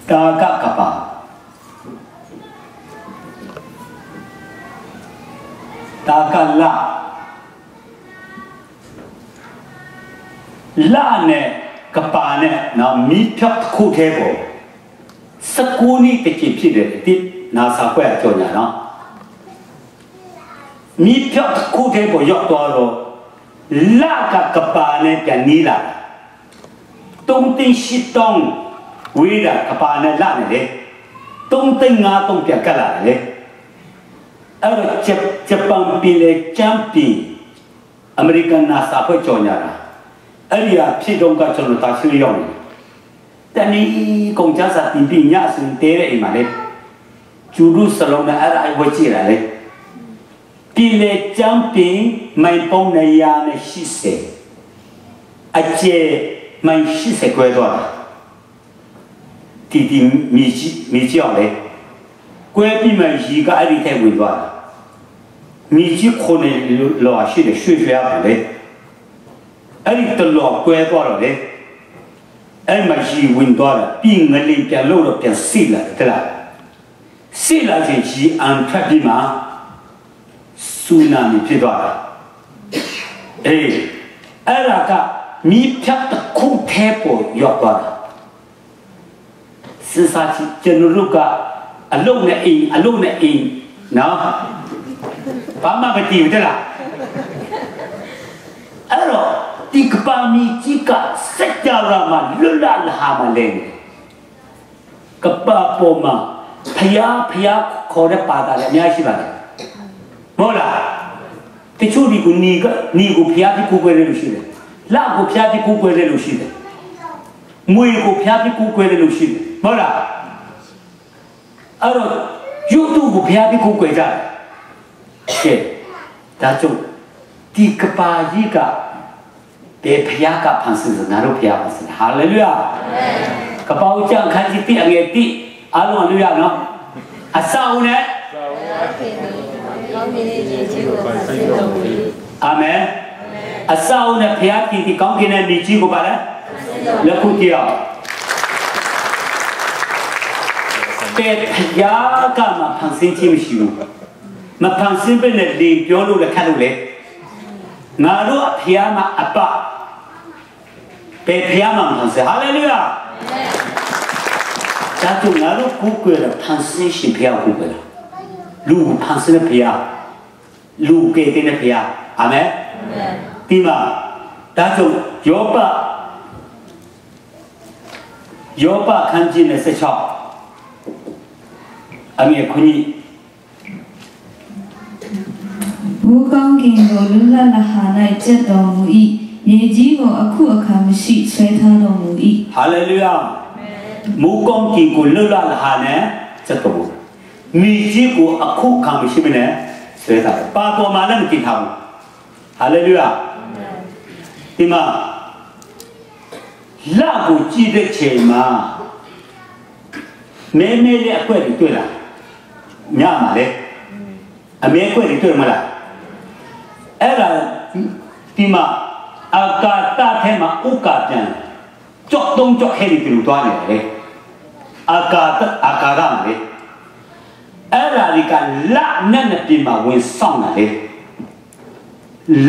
ta ka kapa ta ka la ne kapa ne na mi phyak khu the bo sakuni te chin phit de ti na sa kwa cho nya no mi phyak khu the bo yok to ro la ka kapa ne pyan ni la tong tin shi tong wi da kapa ne la ne le tong tin nga tong pyan ka la le aro Japan pi le champion American na sa kwa cho nya la Aria pidong ka chono ta sui yong tani kong cha sa tin pi nya sun te re ma le churu salong na ara ai wo chi la le pi le champion mai pong na ya ne shi se a che mai shi se kwe do ti ti mi ji yong le kwe pi mai ji ka ari te wi do mi ji kho ne lo shi de shui shui a le ai tờ lọ quê qua rồi đấy ai mà chỉ win đó là pin người lên cái lô được cái xí là thì chỉ ăn thép đi mà tsunami phía đó ai là cả mi phép tất không thép bộ dọc đó sự sa chỉ chân lúc cả lúc này in nó bám mà cái gì thế là ai rồi ti kapa mi jika secara ma lula lah ma leng kapa poma phaya kho de pa ta le amya shi ba le mo la ti chu ni ku phaya ti ku kwe le lu shi le la ku phaya ti ku kwe le lu shi le mui ku phaya ti ku kwe le lu shi le mo la aro yu tu ku phaya ti ku kwe ja ke ta chu ti kapa ji ka be phaya ka phansin na ro phaya phansin hallelujah ka pau chang khan ji ti ange ti alo hallelujah no asau ne amen asau ne phaya ki ti kaung kin ne ni ji ko ba la la khu ti a be phaya ka ma phansin chi mi shi bu ma phansin be ne le pyo lo le khat lo le ngà ru phia ma apa pe phia ma phansin hallelujah cha tu ngà ru ku kwe la phansin shi phia ku kwe la lu phansin ne phia lu ke te ne phia amen ti ma ta chu yopa khan ji ne se chok ame khuni Bố con kìm đồ lưu la là hà này chết đồ mù y nhé dí gồ á khu ở khá mù xị xoay tha đồ mù y hallelujah mù con kìm của lưu la là hà này chết đồ mù mì dí của á khu khá mù xị mì này xoay tha ba bộ mà lên kìm thầm hallelujah thì mà là của chi được chế mà mẹ lẽ quay đi tuổi là nhà mà đấy mẹ quay đi tuổi mà là era tima akata thema ukajan chok dong chok heri tiru twa ne le akara ne era ri ka la na na tima win song na le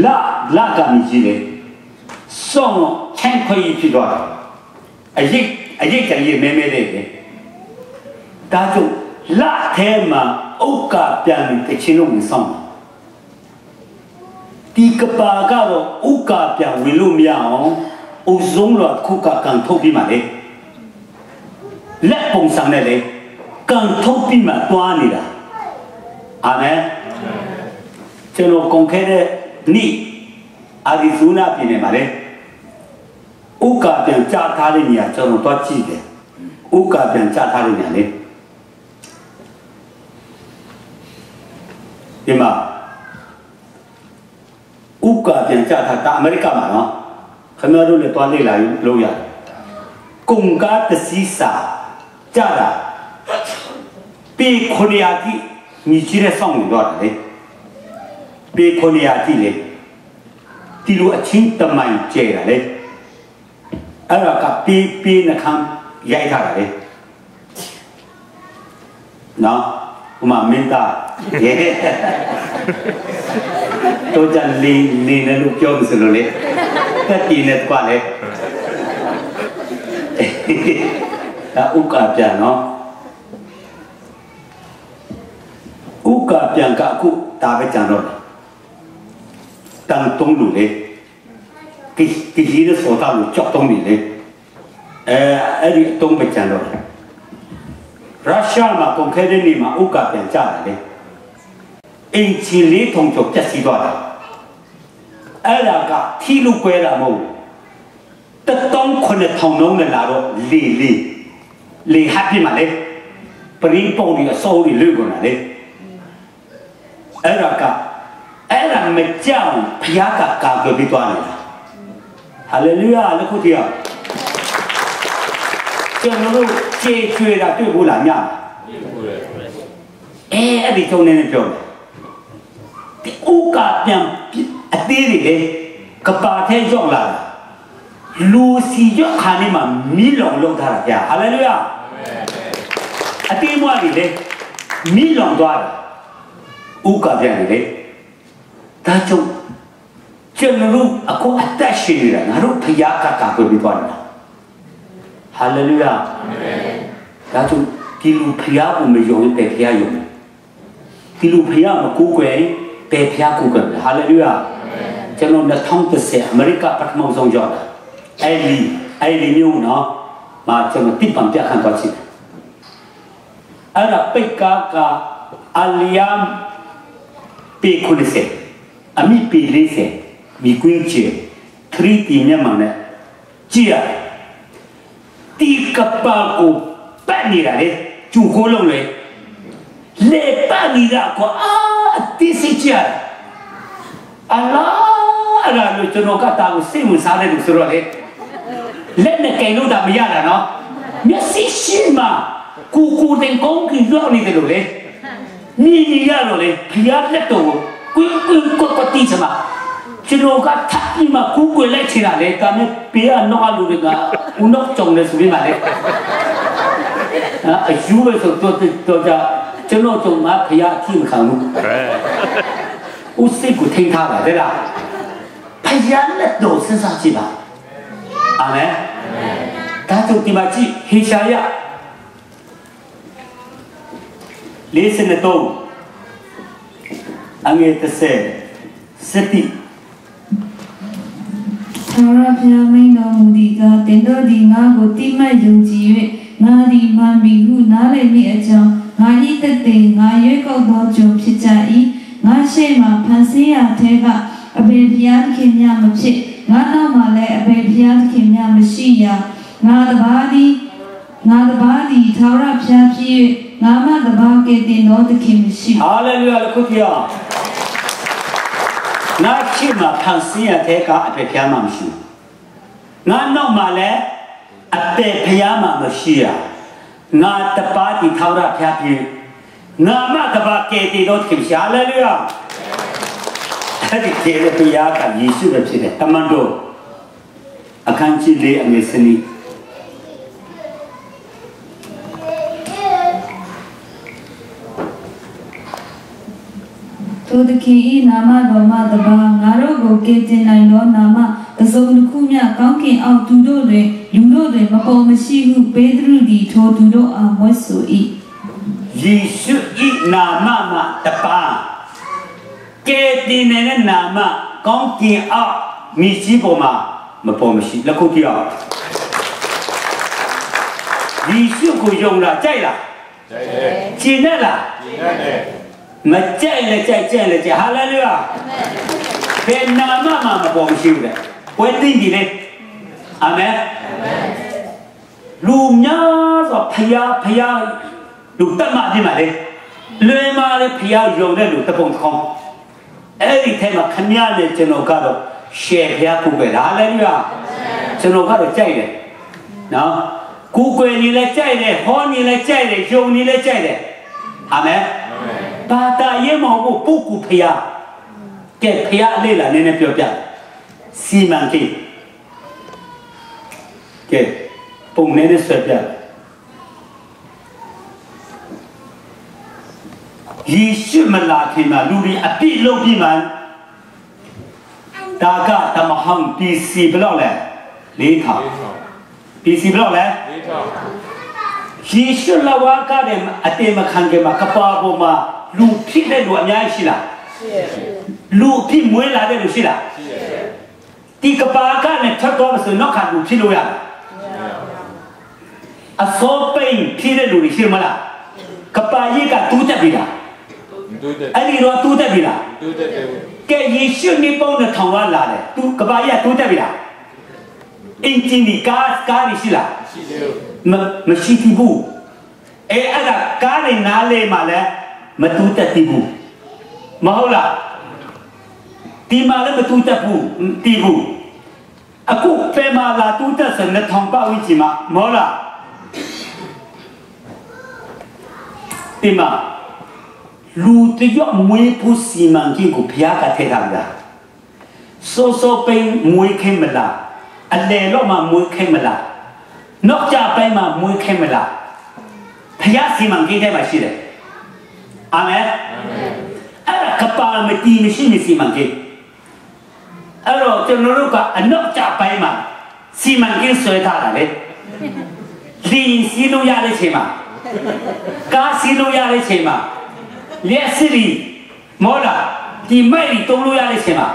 la ka mi ji le song 10ခွေဖြစ်သွားတယ်အရေးကြရေးမဲမဲတဲ့ဒါကြောင့်လာထဲမှာဥက္ကပြန်တဲ့ချင်းလုံးဝင်ဆောင်ဒီကပါကတော့ဥက္ကပြန်ဝင်လို့မရအောင်ဥဆုံးတော့ခုကကန်ထုတ်ပြီးမှလေလက်ပုံစံနဲ့လေကန်ထုတ်ပြီးမှတွားနေတာအာမင်ကျွန်တော်ကုန်ခဲ့တဲ့နေ့အာရီဇိုနာပြည်နယ်မှာလေဥက္ကပြန်ကြားထားတဲ့နေရာကျွန်တော်တွားကြည့်တယ်ဥက္ကပြန်ကြားထားတဲ့နေရာလေဒီမှာဥက္ကပြန်ကြားထားတာအမေရိကမှာနော်ခင်ဗျားတို့လည်းတွားလေ့လာလို့ရတယ်ကုန်ကားတစီစာကြားတာပေခွန်ရာကြီးမြည်ကြီးတဲ့ဆောင်ဝင်တော့တယ်ပေခွန်ရာကြီးလေဒီလိုအချင်းတမိုင်ကျဲတာလေအဲ့ဒါကပေနှခမ်းရိုက်ထားတာလေနော်ဥမာမင်းသားရဲ့တော့ကြလင်းနေလို့ပြောမစလို့လေတက်တီနဲ့ကွာလေဒါဥက္ကပြန်နော်ဥက္ကပြန်ကအခုဒါပဲကြံတော့တန်တုံးလို့လေဒီကြီးနဲ့ဆိုတာလို့ကြောက်တုံးနေလေအဲ့ဒီတုံးပဲကြံတော့ရုရှားမှာကုန်ခဲတဲ့နေမှာဥက္ကပြန်ကြတယ်လေအင်ချီလေးထုံချုပ်ပြက်စီးသွားတာအဲ့ဒါကထီလို့ကွဲတာမဟုတ်1,900လုံးနဲ့လာတော့လေဟပ်ပြမှာလေပရင်းပုံဒီအစိုးရလွတ်ကုန်တာလေအဲ့ဒါမကြောက်ဖျားကကာကွယ်ပြီးသွားနေတာဟာလေလုယာလက်ခုတည်းကျွန်တော်တို့ကျေကျွေတာတွေ့ဘူးလားညအဲ့ဒီတုံးနေပြောတယ်ဒီဥက္ကပြန်အသေးတွေလေကပါထဲရောက်လာတာလူစီရောက်ခါနေမှာမီးလောင်လောက်ထားတာဗျာဟာလေလုယာအသေးမွားတွေလေမီးလောင်သွားတာဥက္ကပြန်တွေလေဒါကြောင့်ကျွန်တော်တို့အခုအသက်ရှင်နေတာငါတို့ဖျားကကာကွယ်ပြီးသွားတယ်ဟာလေလုယာဒါကြောင့်ဒီလူဖျားကိုမယုံတဲ့ဖျားယုံဒီလူဖျားမကူကွယ်တဲ့ဖျားကူကွယ်ဟာလေလုယာကျွန်တော်2010အမေရိကပထမဆုံးရောက်တာအဲ့ဒီမျိုးနော်မာကျွန်တော်တိပံပြခန့်သွားချင်အဲ့ဒါပိတ်ကအလျမ်ပေခုနစေအမိပေလေးစေမိကွင်းချေခရီးတီမြန်မာနဲ့ကြည့်ရတီကပါကိုပတ်နေတာလေကျူကိုလုံးလေပတ်နေတာကွာတိစီချာအလားအဲ့ဒါလို့ကျွန်တော်ကတာကိုစိတ်ဝင်စားတယ်လို့ဆိုတော့လေလက်နဲ့ကင်လို့တာမရတာနော်မျက်စိရှိမှကိုတင်ကောင်းကြီးရောက်နေတယ်လို့လေနီရတော့လေဖျားလက်တော့ကွင်းတီစမှာကျွန်တော်ကထပ်ပြီးမှကူကွယ်လိုက်ချင်တာလေဒါနဲ့ပေးရတော့လူတွေကဦးနောက်ကြုံနေဆိုပြီးမှလေအယူပဲဆိုတော့ကျွန်တော်ကြုံမှာဖျားအထိမခံဘူးဦးစိတ်ကိုထိန်းထားတာတဲ့လားဖျားလက်တော့စဉ်းစားကြည့်ပါအာမင်ဒါကြောင့်ဒီမှာကြည့်ဟေရှာယ53အငယ်30စတိထာဝရဘုရားမိန့်တော်မူသည်ကတင်တို့သည်ငါကိုတိမှတ်ယုံကြည်၍ငါသည်မှန်ပြီဟုနားလည်မည်အကြောင်းငါ၏တသက်ငါရွေးကောက်သောကျွန်ဖြစ်ကြ၏ငါရှေ့မှဖန်ဆင်းရာထဲကအဘယ်ဘုရားသခင်များမဖြစ်ငါနောက်မှလည်းအဘယ်ဘုရားသခင်များမရှိရာငါတပါးသည်ထာဝရဘုရားဖြစ်၍ငါမှတပါးကဲ့တင်သောသခင်မရှိဟာလေလုယာကုတိယငါရှေ့မှဖန်ဆင်းရာထဲကအဘယ်ဘုရားမှမရှိငါနောက်မှလည်းအဘယ်ဘုရားမှမရှိရာငါတပါးဒီထာဝရဘုရားဖြစ်ငါမှတပါးကဲ့တင်သောသခင်မရှိဟာလေလုယာအဲ့ဒီကျေဘုရားကယေရှုပဲဖြစ်တယ်တမန်တော်အခန်းကြီး၄အငယ်စနီထိုသခင်၏နာမတော်မှတပါးငါတို့ကိုကယ်တင်နိုင်သောနာမတ စုံတစ်ခုမျှကောင်းကင်အောင်သူတို့တွင်လူတို့တွင်မပေါ်မရှိဟုပေတရုသည်ထိုသူတို့အားမွဲ့ဆို၏ ယေရှုဤနာမမှာတပါကဲတင်တဲ့နာမကောင်းကင်အောင်မြည်ကြီးပေါ်မှာမပေါ်မရှိလက်ခုပ်ကြည့်အောင်ယေရှုကိုယုံလားကြိုက်လားကြိုက်တယ်ကျင်နဲ့လားကျင်တယ်မကြိုက်လည်းကြိုက်ကြိုက်လည်းကြိုက်ဟာလေလုယာဘယ်နာမမှာမပေါ်မရှိဘူးလေပွဲသိကြည့်လေအာမင်လူများဆိုဖျားလူတတ်မှပြင်ပါလေလွယ်မာလေဖျားယုံတဲ့လူတပုံခေါင်းအဲ့ဒီထဲမှာခမရနဲ့ကျွန်တော်ကတော့ရှယ်ဖျားကိုပဲဟာလေလုယာကျွန်တော်ကတော့ကြိုက်တယ်နော်ကိုယ်ကိုယ်နေလဲကြိုက်တယ်ဟောနေလဲကြိုက်တယ်ယုံနေလဲကြိုက်တယ်အာမင်ဘာသာရေးမဟုတ်ဘူးပုဂ္ဂိုလ်ဖျားကဲဖျားလေးလာနည်းနည်းပြောပြစီမံကိန်းကဲပုံနည်းနည်းဆွဲပြယေရှုမလာခင်မှာလူတွေအပြစ်လုပ်ပြီးမှဒါကတမဟောင်း PC ဘယ်လောက်လဲ4,000 PC ဘယ်လောက်လဲ4,000ယေရှုလာဝါကတဲ့အတေမခံကြမှာကပါပေါ်မှာလူဖြစ်တဲ့လူအများကြီးရှိလားရှိတယ်လူဖြစ်မွေးလာတဲ့လူရှိလားရှိတယ်ဒီကပါကနဲ့ထပ်တော့ဆိုတော့ခံလူဖြစ်လို့ရအစောပိန်ဖြစ်တဲ့လူရှိမလားကပါကြီးကတူးတက်ပြီလားအဲ့ဒီတော့တူးတက်ပြီလားတူးတက်တယ်ကဲယေရှုနေပုံနဲ့ထောင်လာတယ်သူကပါကြီးကတူးတက်ပြီလားအင်ဂျင်ဒီကားရှိလားရှိတယ်မရှိဘူးအဲ့ဒါကားနဲ့နားလေမှလည်းမတူးတက်ဘူးမဟုတ်လားဒီမှာလည်းမတူးတက်ဘူးတီးဘူးအခုဖဲမှာလာတူးတက်စနဲ့ထောင်ပါဝိချီမှာမဟုတ်လားဒီမှာလူတယောက်မွေးဖို့စီမံကိန်းကိုဘုရားကထည့်ထားတာစောပိန်မွေးခင်မလားအလေတော့မှမွေးခင်မလားနောက်ကြပိုင်းမှာမွေးခင်မလားဘုရားစီမံကိန်းထဲမှာရှိတယ်အာမင်အဲ့ဒါကပါမတီမရှိစီမံကိန်းအဲ့တော့ကျွန်တော်တို့ကအနောက်ကြပိုင်းမှာစီမံကိန်းဆွဲထားတာလေလင်းစီလို့ရတဲ့ချိန်မှာကားစီလို့ရတဲ့ချိန်မှာလက်စီလီမောလာဒီမဲ့ဒီတုံးလို့ရတဲ့ချိန်မှာ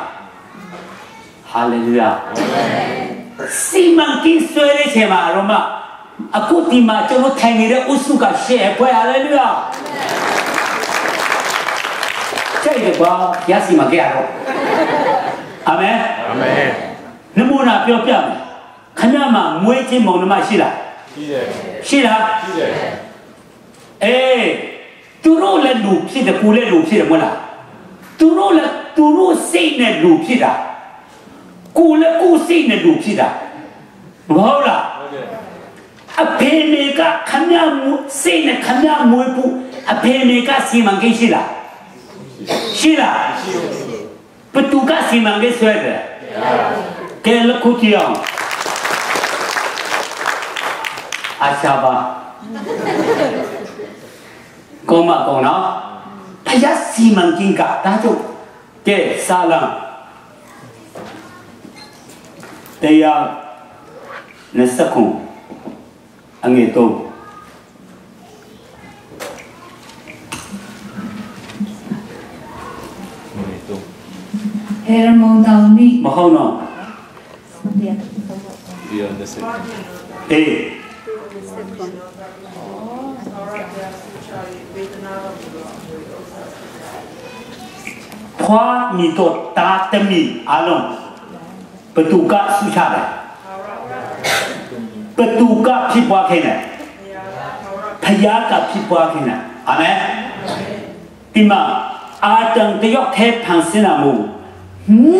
ဟာလေလုယာစီမံကိန်းဆွဲတဲ့ချိန်မှာတော့မှအခုဒီမှာကျွန်တော်ထိုင်နေတဲ့အုပ်စုကရှေ့ပွဲဟာလေလုယာကြိုက်တယ်ကွာရစီမံကိန်းရတော့အာမင်အာမင်နမူနာပြောပြမယ်ခင်ဗျားမှာမွေးချင်းမောင်နှမရှိလားရှိလားရှိတယ်အေးသူတို့လည်းလူဖြစ်တယ်ကိုလည်းလူဖြစ်တယ်မဟုတ်လားသူတို့စိတ်နဲ့လူဖြစ်တာကိုလည်းကိုစိတ်နဲ့လူဖြစ်တာမဟုတ်လားအဖေမေကခင်ဗျားစိတ်နဲ့ခင်ဗျားမွေးဖို့အဖေမေကစီမံကိန်းရှိလားရှိလားဘသူကစီမံကိန်းဆွဲတယ်ကဲလက်ခုကြည့်အောင်อาชาบาကောင်းနော်ဖယားစီမံကိန်းကဒါကြောင့်ကဲစာလံတရား20ခုအငယ်တော့ဟေရမုန်တောင်နီမဟုတ်နော်အေးခွာမီတော့တာတမီအလုံးဘသူကဆူချတယ်ဘသူကဖြစ်ပွားခဲ့တယ်ဖယားကဖြစ်ပွားခဲ့တယ်အာမင်ဒီမှာအာတန်တယောက်ထဲဖန်ဆင်းလာမှု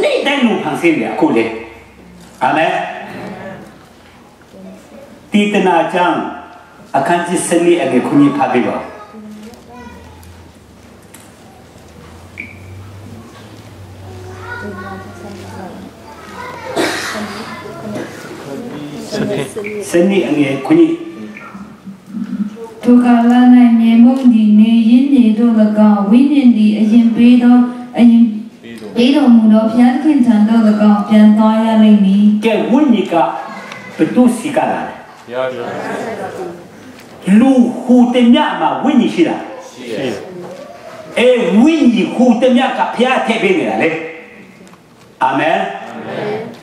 နေ့တိုင်းလူဖန်ဆင်းတယ်အခုလေအာမင်တိတနာကျမ်းအခန်းကြီး7အငယ်9ဖတ်ပြီးပါစနေအငယ်9ဒုက္ခလာ၌မြေမုန်ဒီနေရင်းနေတို့၎င်းဝိညာဉ်သည်အရင်ပေးသောအရင် ပေးတော်မူသောဘုရားသခင်ထံသို့၎င်းပြန်သွားရလိမ့်မည် ကဲဝိညာဉ်ကဘယ်သူစီကလာလဲလူဟူတမြမှာဝိညာဉ်ရှိတာဝိညာဉ်ဟူတမြကဘုရားထည့်ပေးနေတာလေအာမင်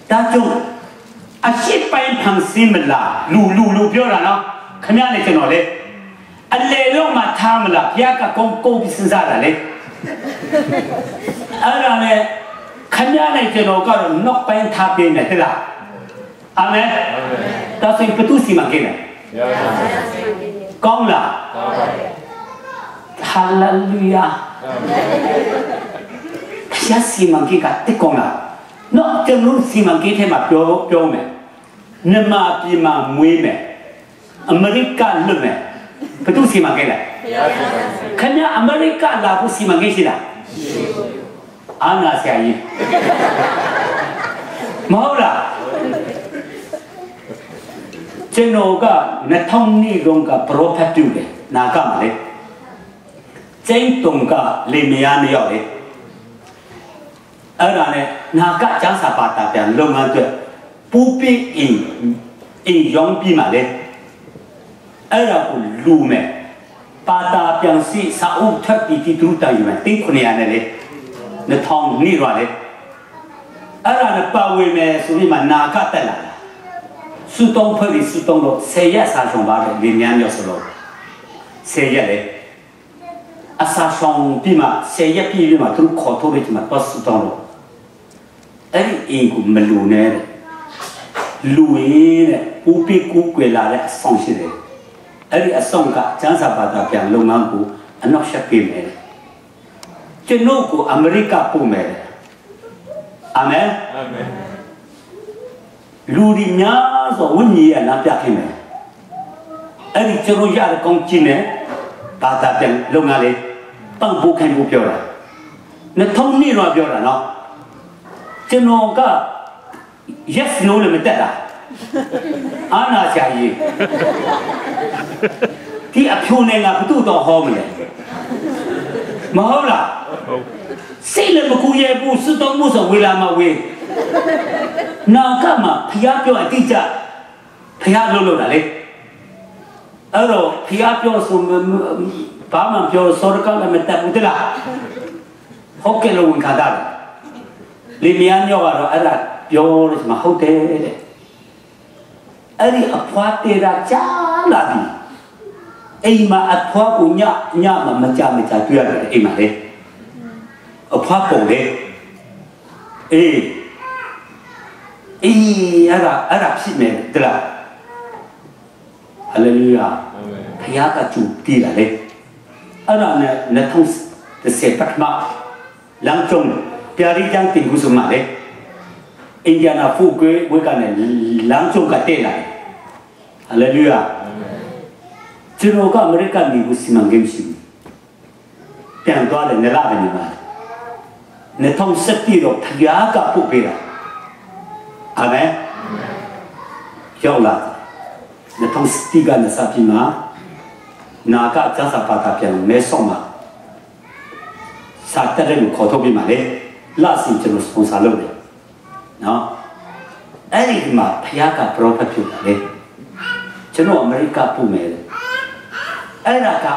ဒါကြောင့်အရှိပိုင်းဖန်ဆင်းမလားလူပြောတာနော်ခင်ဗျားလည်းကျွန်တော်လေအလေလုံးမှာထားမလားဘုရားကကုန်းပြီးစဉ်းစားတာလေအဲ့ဒါနဲ့ခင်ဗျားနဲ့ကျွန်တော်ကတော့နောက်ပိုင်းထားပေးနေတယ်လားအာမင်ဒါဆိုရင်ဘယ်သူစီမံကိန်းလဲကောင်းလားဟာလေလုယာဘုရားစီမံကိန်းကတက်ကောင်းလားနော်ကျွန်တော်စီမံကိန်းထဲမှာပြောမယ်နမပြည်မှာမွေးမယ်အမေရိကလွတ်မယ်ဘယ်သူစီမံကိန်းလဲခင်ဗျာအမေရိကလာဖို့စီမံကိန်းရှိလားအာနာဆရာကြီးမဟုတ်လားကျွန်တော်က2000နှစ်တုန်းကပရိုဖက်ပြုတယ်နာကမှာလေကျင်းတုံကလေမယားမရောက်လေအဲ့ဒါနဲ့နာကကျန်းစာပါတာပြန်လုပ်ငန်းအတွက်ပူပင်းအင်းရောင်းပြီးမှလေအဲ့ဒါကိုလူမဲ့ပါတာပြန်စီစာအုပ်ထပ်ပြီးတူတိုင်မယ်တင်းခွန်ရနဲ့လေ2000နှစ်ရွာလေအဲ့ဒါနဲ့ပါဝင်မယ်ဆိုပြီးမှနာကတက်လာစူတောင်းဖွဲ့ပြီးစူတောင်းတော့10ရက်စာဆောင်ပါတယ်လင်းမြန်ရောက်ဆိုတော့10ရက်လေအစာဆောင်ပြီးမှ10ရက်ပြီးမှသူခေါ်ထုတ်ပြီးမှတော့စူတောင်းတော့အဲ့ဒီအင်ကိုမလူနဲ့လူရင်းတဲ့ဥပိကူကွယ်လာတဲ့အဆောင်ရှိတယ်အဲ့ဒီအဆောင်ကကျန်းစာပါတာပြန်လုပ်ငန်းကိုအနောက်ရှက်ပေးမယ်ကျွန်တော်ကိုအမေရိကပို့မယ်အာမင်အာမင်လူဒီများဆိုဝိညာဉ်ရနာပြခင်မယ်အဲ့ဒီကျွန်တော်ရတဲ့ကောင်းချင်းနဲ့ဘာသာပြန်လုပ်ငန်းလေးပန့်ဖို့ခိုင်းဖို့ပြောတာ2000နှစ်တော့ပြောတာနော်ကျွန်တော်က yes no လည်းမတက်တာအာနာဆရာကြီးဒီအဖြိုးနဲ့ငါဘုသူ့တော်ဟောမလဲမဟုတ်လားစိတ်လည်းမကူရဲဘူးစတော့မှုဆိုဝေလာမဝေးနာကမှာဖျားပြောအတိတ်ကြဖျားလို့တာလေအဲ့တော့ဖျားပြောဆိုဘာမှပြောစောရကလည်းမတက်ဘူးတလားဟုတ်ကဲ့လို့ဝင်ခါတာလေလီမြန်ရောကတော့အဲ့ဒါပြောလို့မဟုတ်တယ်တဲ့အဲ့ဒီအဖွားတေရာချာလာပြီအိမ်မှာအဖွားကိုညမှာမကြတွေ့ရတယ်အိမ်မှာလေအဖွားပုံလေအေးအဲ့ဒါဖြစ်နေတလားဟာလေလုယာဘုရားကကျူတည်လာလေအဲ့ဒါနဲ့2010ပတ်မှာလမ်းကျုံပြရိကျန်တင်ကူစမလေအင်ဒီယာနာဖူကွေဝေကနေလမ်းကျုံကတဲ့လာဟာလေလုယာကျွန်တော်ကအမေရိကန်ပြည်ကိုစီမံကိန်းရှိပြန်သွားတယ်နလာတယ်မှာ2017တော့ဘုရားကပို့ပေးတာအာမင်ရောက်လာ2017ကနေစပြီးမှနာကကျန်းစာပါတာပြန်မဲဆောင်မှာစာတက်တဲ့ကိုခေါ်ထုတ်ပြီးမှလေလာစီကျွန်တော်စပွန်ဆာလုပ်တယ်နော်အဲ့ဒီမှာဘုရားကပရိုဖက်ပြုတာလေကျွန်တော်အမေရိကပို့မယ်အဲ့ဒါက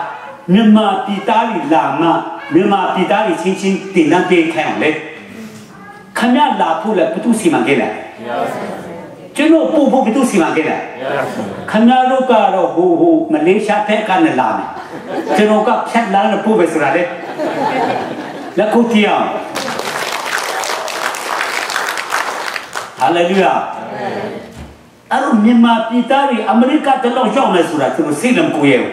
မြန်မာပြည်သားတွေလာမှမြန်မာပြည်သားတွေချင်းတင်တန်းပေးခိုင်းအောင်လေခမရလာဖို့လည်းဘယ်သူစီမံခဲ့လဲကျွန်တော်ပို့ဖို့ဘယ်သူစီမံခဲ့လဲခမရတို့ကတော့ဟိုမလေးရှားဘက်ကနေလာမယ်ကျွန်တော်ကဖြတ်လာလို့ပို့ပဲဆိုတာလေလက်ခုတီအောင်ဟာလေလုယာအဲ့တော့မြန်မာပြည်သားတွေအမေရိကတလို့ရောက်မယ်ဆိုတာကျွန်တော်စိတ်လည်းမကိုရဲဘူး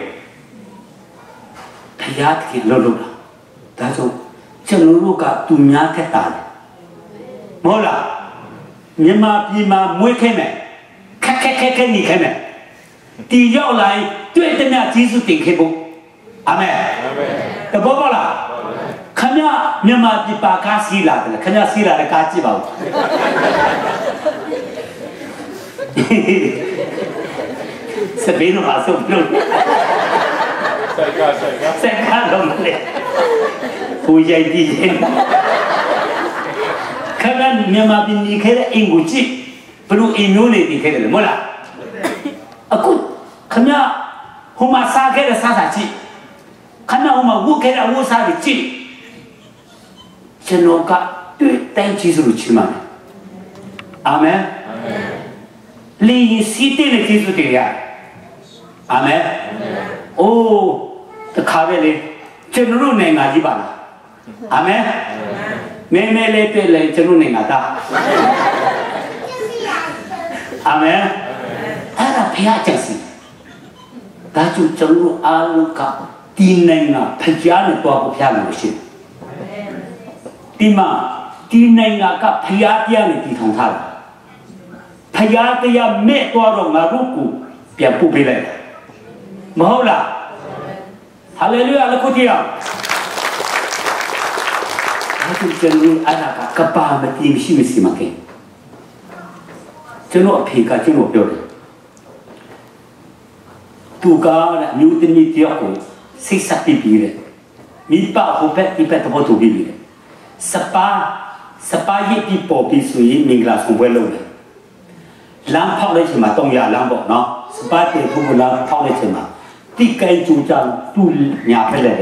ဘုရားခင်လို့လို့ဒါဆိုကျွန်တော်တို့ကသူများထက်တာလေမဟုတ်လားမြန်မာပြည်မှာမွေးခဲမယ်ခက်နေခဲမယ်တီရောက်လာရင်တွေ့တဲ့မြတ်ဂျေစုတင်ခဲ့ဖို့အာမင်တဘောပါလားခမရမြန်မာပြည်ပါကားစီးလာတယ်ခမရစီးလာတဲ့ကားကြည့်ပါဦးစပင်းတော့အဆုပ်လို့စက်ကားတော့မလဲဟိုရိုက်ကြည့်ရင်看မြန်မာ ပြည် နေခဲ့တဲ့ အိမ် ကို ကြည့် ဘယ်လို အိမ် မျိုး နေ နေခဲ့တယ် မဟုတ်လား အခု ခင်ဗျာ ဟိုမှာ စားခဲ့တဲ့ စားစာ ကြည့် ခင်ဗျာ ဟိုမှာ ဝတ်ခဲ့တဲ့ ဝတ်စားတွေ ကြည့် ကျွန်တော် က တွေ့တိုင်း ကျေးဇူး ချီးမွမ်းတယ် အာမင် လီစီးတဲ့ ကျေးဇူးတင်ရ အာမင် အိုး တခါပဲလေ ကျွန်တော်တို့ နိုင်ငံကြီးပါလား အာမင် မဲမဲလေးတွေ့လဲ ကျွန်တော်နိုင်ငံသား အာမင် အဲ့ဒါ ဘုရား ကြံစီ ဒါကြောင့် ကျွန်တော်တို့ အားလုံး က ဒီနိုင်ငံ ဖျား နဲ့ သွားဖို့ ဘုရား လို့ ရှိတယ် ဒီမှာ ဒီနိုင်ငံ က ဘုရား တရား နဲ့ တည်ထောင်ထားတယ် ဘုရား တရား မဲ့ သွားတော့ ငါတို့ ကို ပြန်ပို့ပေးလိုက် မဟုတ်လား ဟာလေလုယာ လက်ခုပ်တီးအောင် အခုကျွန်တော်အဲ့ဒါကကပါမတီးမရှိမရှိမကဲကျွန်တော်အဖေကကျွန်တော်ပြောတယ်သူကမျိုးသမီးတယောက်ကိုစိတ်ဆက်ပြီးပြီလေမိဘဟိုဘက်ဒီဘက်တော့တူပြီးပြီစပါရစ်ဒီပေါ်ပြီးဆိုရင်မင်္ဂလာဆောင်ပွဲလုပ်တယ်လမ်းဖောက်လိုက်ချင်မှာတော့ရလမ်းပေါ့နော်စပါတေဖူးကလမ်းဖောက်လိုက်ချင်မှာတိကဲကျူချောင်းသူ့ညာဖက်လေ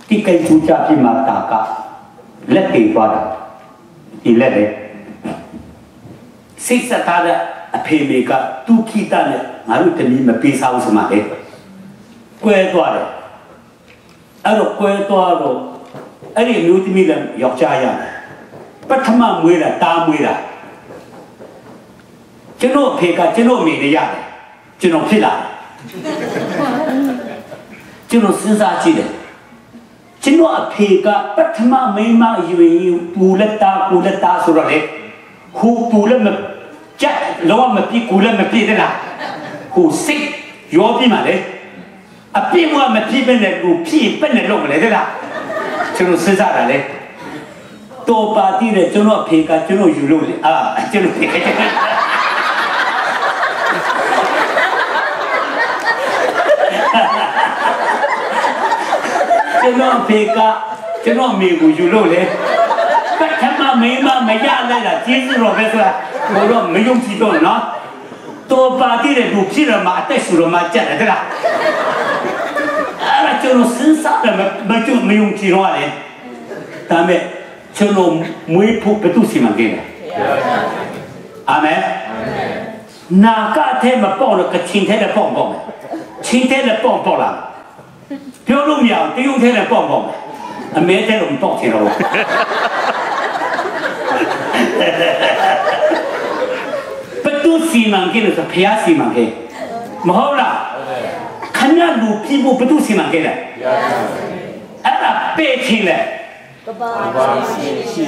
တိကဲကျူချပြီးမှာတာကလက်ပြေသွားတာဒီလက်လေစိတ်ဆက်ထားတဲ့အဖေမေကသူခိတနဲ့ငါတို့တမီးမပေးစားဘူးဆိုမှလေကွဲသွားတယ်အဲ့တော့ကွဲသွားတော့အဲ့ဒီမျိုးသမီးလည်းယောက်ျားရတယ်ပထမမွေးတာတားမွေးတာကျွန်တော်အဖေကကျွန်တော်မိနေရတယ်ကျွန်တော်ဖြစ်လာကျွန်တော်စဉ်းစားကြည့်တယ်ကျွန်တော်အဖေကပထမမိန်းမအရွယ်ပူလက်တာဆိုတော့လေဟိုပူလက်မကြက်လောမပြကူလက်မပြတဲ့လားဟိုစိတ်ရောပြီးမှလေအပြည့်မမပြပဲနဲ့ကိုပြည့်ပဲနဲ့လုပ်မလဲတဲ့လားကျွန်တော်စဉ်းစားတာလေတော်ပါတိတဲ့ကျွန်တော်အဖေကကျွန်တော်ယူလို့လေကျွန်တော်ဖေကကျွန်တော်ဖေကကျွန်တော်မိကိုယူလို့လေပထမမိမမရလိုက်တာကျေးဇူးတော်ပဲဆိုတာဘို့တော့မယုံကြည်တော့နော်တော်ပါတိတဲ့လူဖြစ်ရမှာအသက်ရှူရမှာကြက်တယ်လားအဲ့ဒါကျွန်တော်စဉ်းစားတယ်မယုံကြည်တော့လေဒါမဲ့ကျွန်တော်မွေးဖို့ဘယ်သူစီမံကိန်းလဲအာမင်နာကတဲ့မပေါ့လို့ကချင်းတဲ့ပေါ့ပေါ့မယ်ချင်းတဲ့ပေါ့ပေါ့လားပြောလို့မရဘူးတရုတ်ထဲနဲ့ပေါ့ပေါ့အမဲထဲတော့မပေါ့ချင်တော့ဘယ်သူစီမံကိန်းလဲဆိုဖျားစီမံကိန်းမဟုတ်လားခဏလူပြည်ဖို့ဘယ်သူစီမံကိန်းလဲအဲ့ဒါပေချင်လဲကပါမရှိ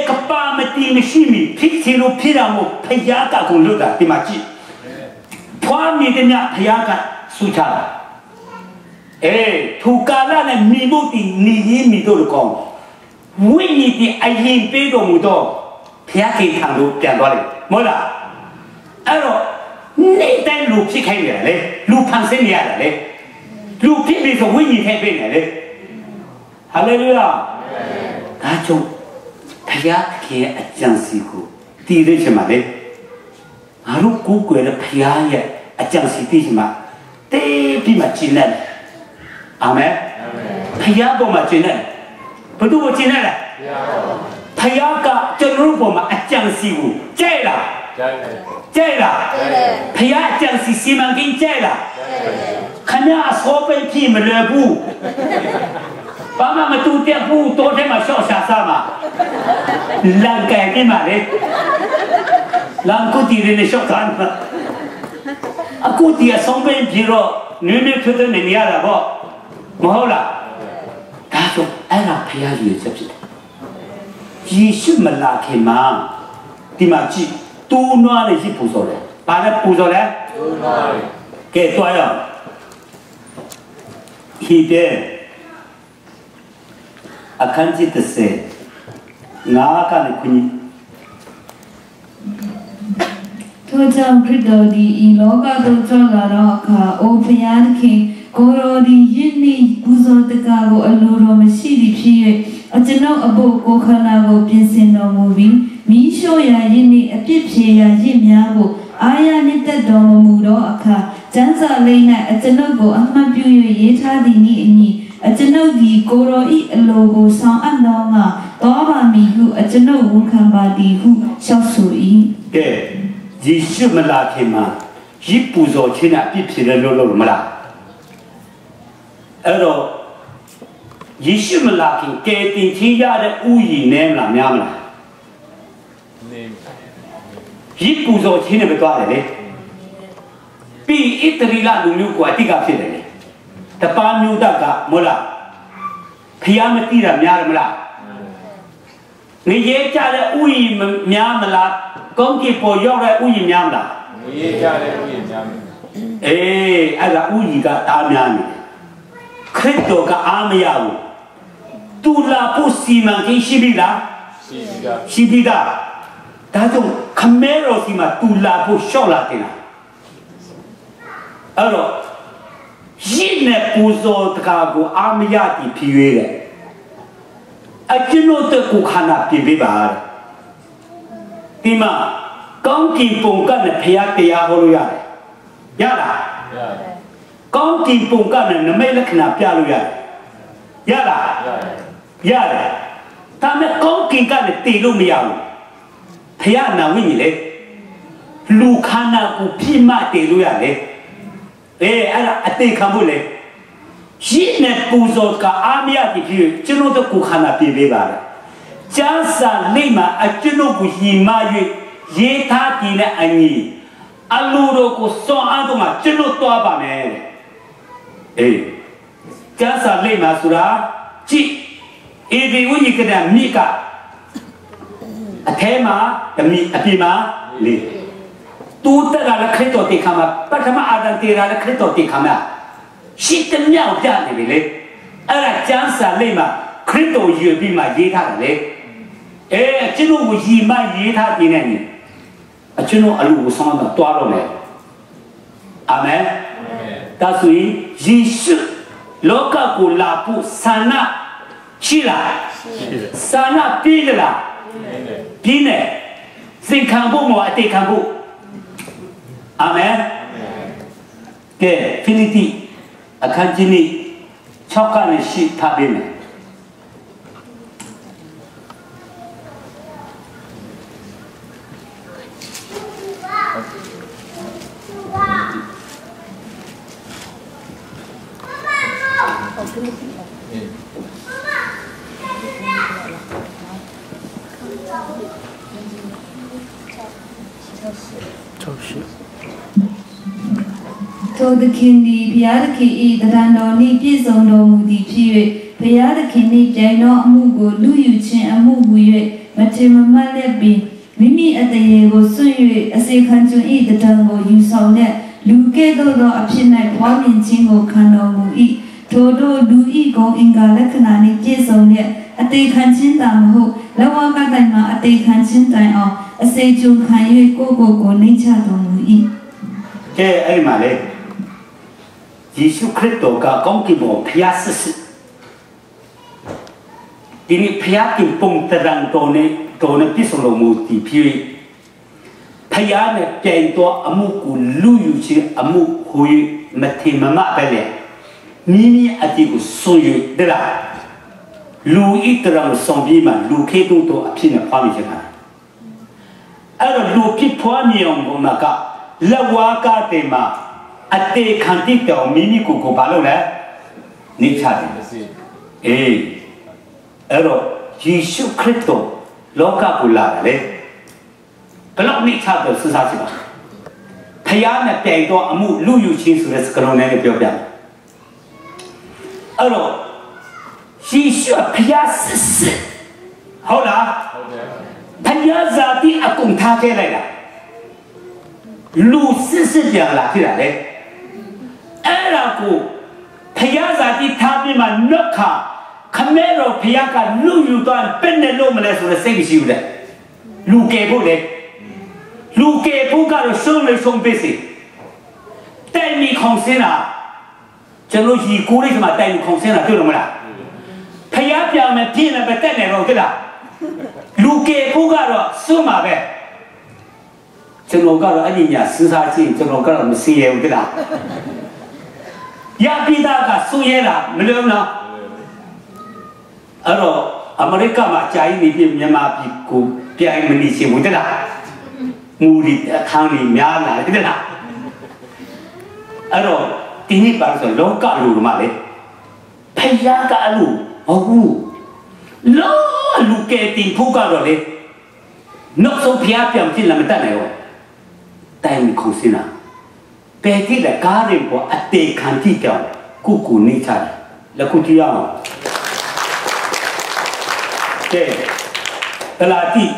ကပါမတီမရှိမီဖြစ်ချင်လို့ဖြစ်တာမို့ဖျားကကိုလွတ်တာဒီမှာကြည့်ဖွားမြည်တဲ့ညဖျားကဆူချတာထိုကာလနဲ့မိဖို့တီနေရင်းမိတို့လကောင်းဝိညာဉ်တီအရင်ပေးတော်မူတော့ဘုရားခင်ထံလို့ပြန်သွားတယ်မဟုတ်လားအဲ့တော့နေ့တိုင်းလူဖြစ်ခိုင်းရတယ်လေလူဖန်ဆင်းနေရတယ်လေလူဖြစ်ပြီးဆိုဝိညာဉ်ထဲပေးနေလေဟာလေလုယာဒါကြောင့်ဘုရားခင်အကြံစီကိုတည်ရချင်ပါလေငါတို့ကိုယ်ကွယ်တဲ့ဘုရားရဲ့အကြံစီတည်ချင်ပါတေးပြီးမှကျင့်တယ်အာမင်ဘုရားပေါ်မှာကျင့်တယ်ဘယ်သူကိုကျင့်တယ်လဲဘုရားကကျွန်တော်ပေါ်မှာအကြံစီကိုကြိုက်လားကြိုက်လားဘုရားအကြံစီစီမံကိန်းကြိုက်လားခဏအစောပဲဖြစ်မလွယ်ဘူးဘာမှမတူတဲ့ဘူးတော့ထဲမှာရှော့ရှာစားမှာလန်ကဲပြီးမှလေလန်ကိုတီရနေရှော့ခံအခုတီအဆုံးပဲပြီးတော့နည်းနည်းဖြစ်နေရတာပေါ့မဟုတ်လားဒါဆိုအဲ့ဒါဖျားကြီးချက်ဖြစ်တယ်ယေရှုမလာခင်မှာဒီမှာကြည့်တူနွားလေးရှိပူဇော်တယ်ဘာလဲပူဇော်လဲတူနွားလေးကဲတွားရအောင်ဟိတဲ့အခန်းကြီး30ငါးကနေခွင့်ထိုကြောင့်ခရစ်တော်သည်ဤလောကသို့ကြွလာသောအခါအိုဘုရားသခင်ကိုယ်တော်သည်ယင်းနှင့်ပူဇော်တကားကိုအလိုတော်မရှိသည်ဖြစ်၍ အကျွန်ုပ်အဖို့ကိုခန္ဓာကိုပြင်ဆင်တော်မူပြီးမိရှောရာရင်းနှင့်အပြစ်ဖြေရာရင်းများကိုအာရနှင့်တက်တော်မူသောအခါကျမ်းစာလိမ့်၌အကျွန်ုပ်ကိုအမှတ်ပြု၍ရေးထားသည်နှင့်အညီအကျွန်ုပ်သည်ကိုရောဤအလိုကိုဆောင်အပ်တော်ငါတော်ပါမည်ဟုအကျွန်ုပ်ဝန်ခံပါသည်ဟုလျှောက်ဆို၏ကဲယေရှုမလာခင်မှာရစ်ပူဇော်ခြင်းအပြစ်ဖြေတယ်လို့မလားအဲ့တော့ယေရှုမလာခင်ကဲတင်ချင်းရတဲ့ဥယျာဉ်နဲ့မလားများမလားရစ်ပူဇော်ခြင်းနဲ့ပဲသွားတယ်လေပြီးဣတရီလာလူမျိုးကအတိကဖြစ်တယ်လေတပားမျိုးတတ်ကမဟုတ်လားဖျားမတိတာများတယ်မလားငရေကြတဲ့ဥယျာဉ်များမလားကောင်းကင်ပေါ်ရောက်တဲ့ဥယျာဉ်များမလားငရေကြတဲ့ဥယျာဉ်များမယ်အေးအဲ့ဒါဥယျာဉ်ကအားများနေခရစ်တော်ကအားမရဘူးတူလာဖို့စီမံကိန်းရှိပြီလားရှိပြီဒါကြောင့်ခမဲတော်စီမှာတူလာဖို့ရှော့လာတင်တာအဲ့တော့ရင်းနဲ့ပူဇော်တကားကိုအားမရတည်ဖြစ်၍အကျွန်ုပ်တို့ကိုခန္ဓာပြပေးပါဒီမှာကောင်းကင်ပုံကနဲ့ဖျားတရားဟောလို့ရတယ်ရလားရတယ်ကောင်းကင်ပုံကနဲ့နမိတ်လက္ခဏာပြလို့ရတယ်ရလားရတယ်ဒါမဲ့ကောင်းကင်ကနဲ့တည်လို့မရဘူးဖျားနာဝိညာဉ်လေလူခန္ဓာကိုပြိမတည်လို့ရတယ်အဲ့ဒါအတိတ်ခံဖို့လေရင်းနဲ့ပူဇော်ကအာမရတည်ဖြစ်ကျွန်တော်တို့ကိုခန္ဓာပြပေးပါလေကျမ်းစာလိမ့်မှာအကျွန်ုပ်ကိုယဉ်မ၍ရေးထားတည်တဲ့အညီအလိုတော်ကိုစွန့်အားတော့မှကျွန်တော်သွားပါမယ်အေးကျမ်းစာလိမ့်မှာဆိုတာကြည့်ဧဒီဝိညာဉ်ကတဲ့မိကအထဲမှာဓမိအပြင်မှာလေတူတက်လာခရစ်တော်တေခါမှာပထမအာဒံတေလာခရစ်တော်တေခါမှာရှိတမြောက်ပြနေပြီလေအဲ့ဒါကျမ်းစာလိမ့်မှာခရစ်တော်ရွေပြီးမှရေးထားတယ်လေအကျွန်ုပ်ကိုရီမရေးထားခြင်းနဲ့အကျွန်ုပ်အလိုကိုဆောင်တော့တွားတော့မယ်အာမင်ဒါဆိုရင်ယေရှုလောကကိုလာဖို့ဆန္ဒရှိလားဆန္ဒပြည့်လားပြည့်နေစင်ခံဖို့မအတိတ်ခံဖို့အာမင်ကဲဖိလိတိအခန်းကြီးနေ့6ကနေ8ထားပေးမယ်ထိုသခင်သည်ဘုရားသခင်၏တရံတော်နှင့်ပြည့်စုံတော်မူသည်ဖြစ်၍ဘုရားသခင်နှင့်ပြိုင်သောအမှုကိုလူယူခြင်းအမှုဟူ၍မထင်မမှတ်လက်ပြီးမိမိအတရေကိုစွန့်၍အစေခံကျွန်၏တရံကိုယူဆောင်တဲ့လူကဲ့သို့သောအဖြစ်၌ဖွားမြင်ခြင်းကိုခံတော်မူ၏ထိုတို့လူ၏ဂုဏ်အင်္ဂါလက္ခဏာနှင့်ပြည့်စုံတဲ့အတေခံခြင်းတာမဟုတ်လဝကတိုင်မှာအတေခံခြင်းတိုင်အောင်အစေကျုံခံ၍ကိုနှိမ့်ချတော်မူ၏ကဲအဲ့မှာလေယေရှုခရစ်တော်ကကောင်းကင်ဘုံဖျားစစ်ဒီနေ့ဖျားကင်ပုံတရံတော်နဲ့ပြည့်စုံတော်မူတည်ဖြစ်ဖျားနဲ့ပြိုင်တော်အမှုကိုလူယူခြင်းအမှုဟူ၍မထင်မမှတ်ပဲလေမိမိအတိကိုဆုံး၍တလားလူဤတရံဆောင်ပြီးမှလူခေတုတော်အဖြစ်နဲ့ဖွားမြင်ခြင်းကအဲ့တော့လူဖြစ်ဖွားမြင်အောင်ဘုံကလဝါကတဲ့မှာအတေခံတိတော်မိမိကိုဘာလုပ်လဲနေချတယ်အဲ့တော့ယေရှုခရစ်တော်လောကကိုလာတယ်လေဘယ်လောက်နေချတယ်စဉ်းစားကြည့်ပါဖျားနဲ့ပြိုင်တော့အမှုလူယူချင်းဆိုတဲ့စကားလုံးနဲ့ပြောပြအဲ့တော့ယေရှုဖျားစစ်ဟုတ်လားဟုတ်တယ်ဖျားဇာတိအကုန်ထားခဲ့လိုက်တာလူစစ်ပြန်လာဖြစ်တာလေအဲ့ဒါကိုဖျားဇာတိထားပြီးမှနှုတ်ခါခမဲတော်ဖျားကလူယူတော့ပြည့်နေလို့မလဲဆိုတဲ့စိတ်မရှိဘူးလေလူကယ်ဖို့လေလူကယ်ဖို့ကတော့ဆုံးလေဆုံးပေးစီတိုင်မီခေါင်းစင်းတာကျွန်တော်ကြီးကိုလေးကမှတိုင်မီခေါင်းစင်းတာတွေ့လို့မလားဖ พยายามไม่พิจารณาไปแต่ไหนเราก็ได้ลูกเก็บพวกเราสู้มาไปจนเราก็เราอันนี้เนี่ยสื่อสารจริงจนเราก็เราไม่เสียก็ได้ยาพิดาก็สู้เยอะละไม่เรื่องนะalors Amerika mah cai ni pi Myanmar pi ku piai mani si mu da muri thang ni mya na da la alors tini par so lo ka lu ma le phaya ka lu ho bu lo lu ke tin phu ka ro le nok so phya pyam chin la ma ta nai ho tai mi khong sin na pe ti da ka rin po ate khan ti kyaw ku ku ni cha la ku ti yaตลาดที่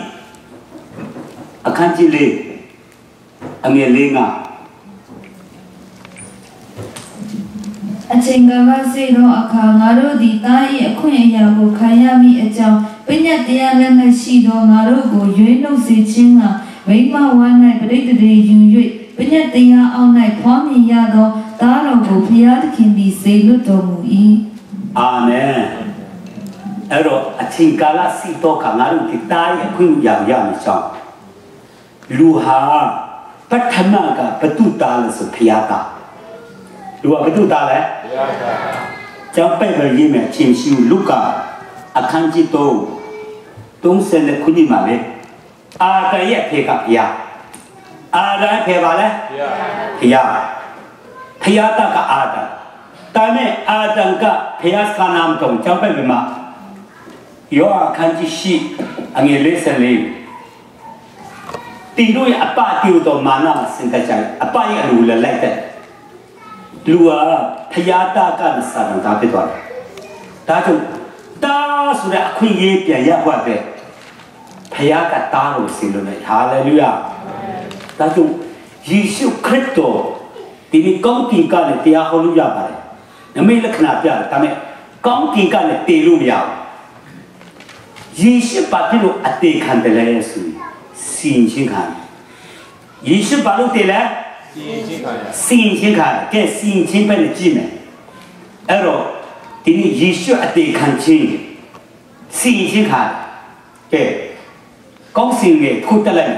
อาคารจิเลอเมริกาအချိန်ကာလစေသောအခါငါတို့သည်တာ၏အခွင့်အရာကိုခံရမည့်အကြောင်းပညတ်တရားလက်၌ရှိသောငါတို့ကိုရွေးနှုတ်စေခြင်းကမိမဝါ၌ပရိသေတွေယူ၍ပညတ်တရားအောက်၌ဖွားမြင်ရသောသားတော်ကိုဘုရားသခင်သည်စေလွှတ်တော်မူ၏အာမင်အဲ့တော့အချိန်ကာလစီတော့ကငါတို့ဒီတားရဲ့အခွင့်အရာရမယ်ဆောင်လူဟာပထမကဘတုတားလို့ဆိုဖျားတာလူကဘတုတားလဲဖျားတာကျောင်းပဲ့ပဲရေးမယ်အချိန်ရှိလူကအခန်းကြီး30ခုနှစ်မှာလေအာကရဲ့ဖေကဖျားအာရဖေပါလဲဖျားဖျားတာကအာတဒါနဲ့အာတန်ကဖျားစခနာမတုံကျောင်းပဲ့မှာယောအခန်းကြီးရှိအငယ်လေးစလေးတင်တို့အပတိတော်မာနစင်တကြအပရဲ့အလူလည်းလိုက်တဲ့လူဟာဖယားတာကစာတန်တာဖြစ်သွားတယ်ဒါကြောင့်တာဆိုတဲ့အခွင့်အရေးပြန်ရဖို့ပဲဖယားကတာလို့ဆင်လို့လေဟာလေလုယာဒါကြောင့်ယေရှုခရစ်တော်ဒီနေ့ကောင်းကင်ကလည်းတရားဟောလို့ရပါတယ်နမိတ်လက္ခဏာပြတယ်ဒါပေမဲ့ကောင်းကင်ကလည်းတည်လို့မရဘူးယေရှုဘာဖြစ်လို့အသေးခံတယ်လဲဆိုစီရင်ချင်းခံယေရှုဘာလို့တည်လဲစီရင်ချင်းခံကဲစီရင်ချင်းပဲကြည့်မယ်အဲ့တော့ဒီနေ့ယေရှုအသေးခံချင်းစီရင်ချင်းခံကဲကောင်းစီရင်ခုတက်လိုက်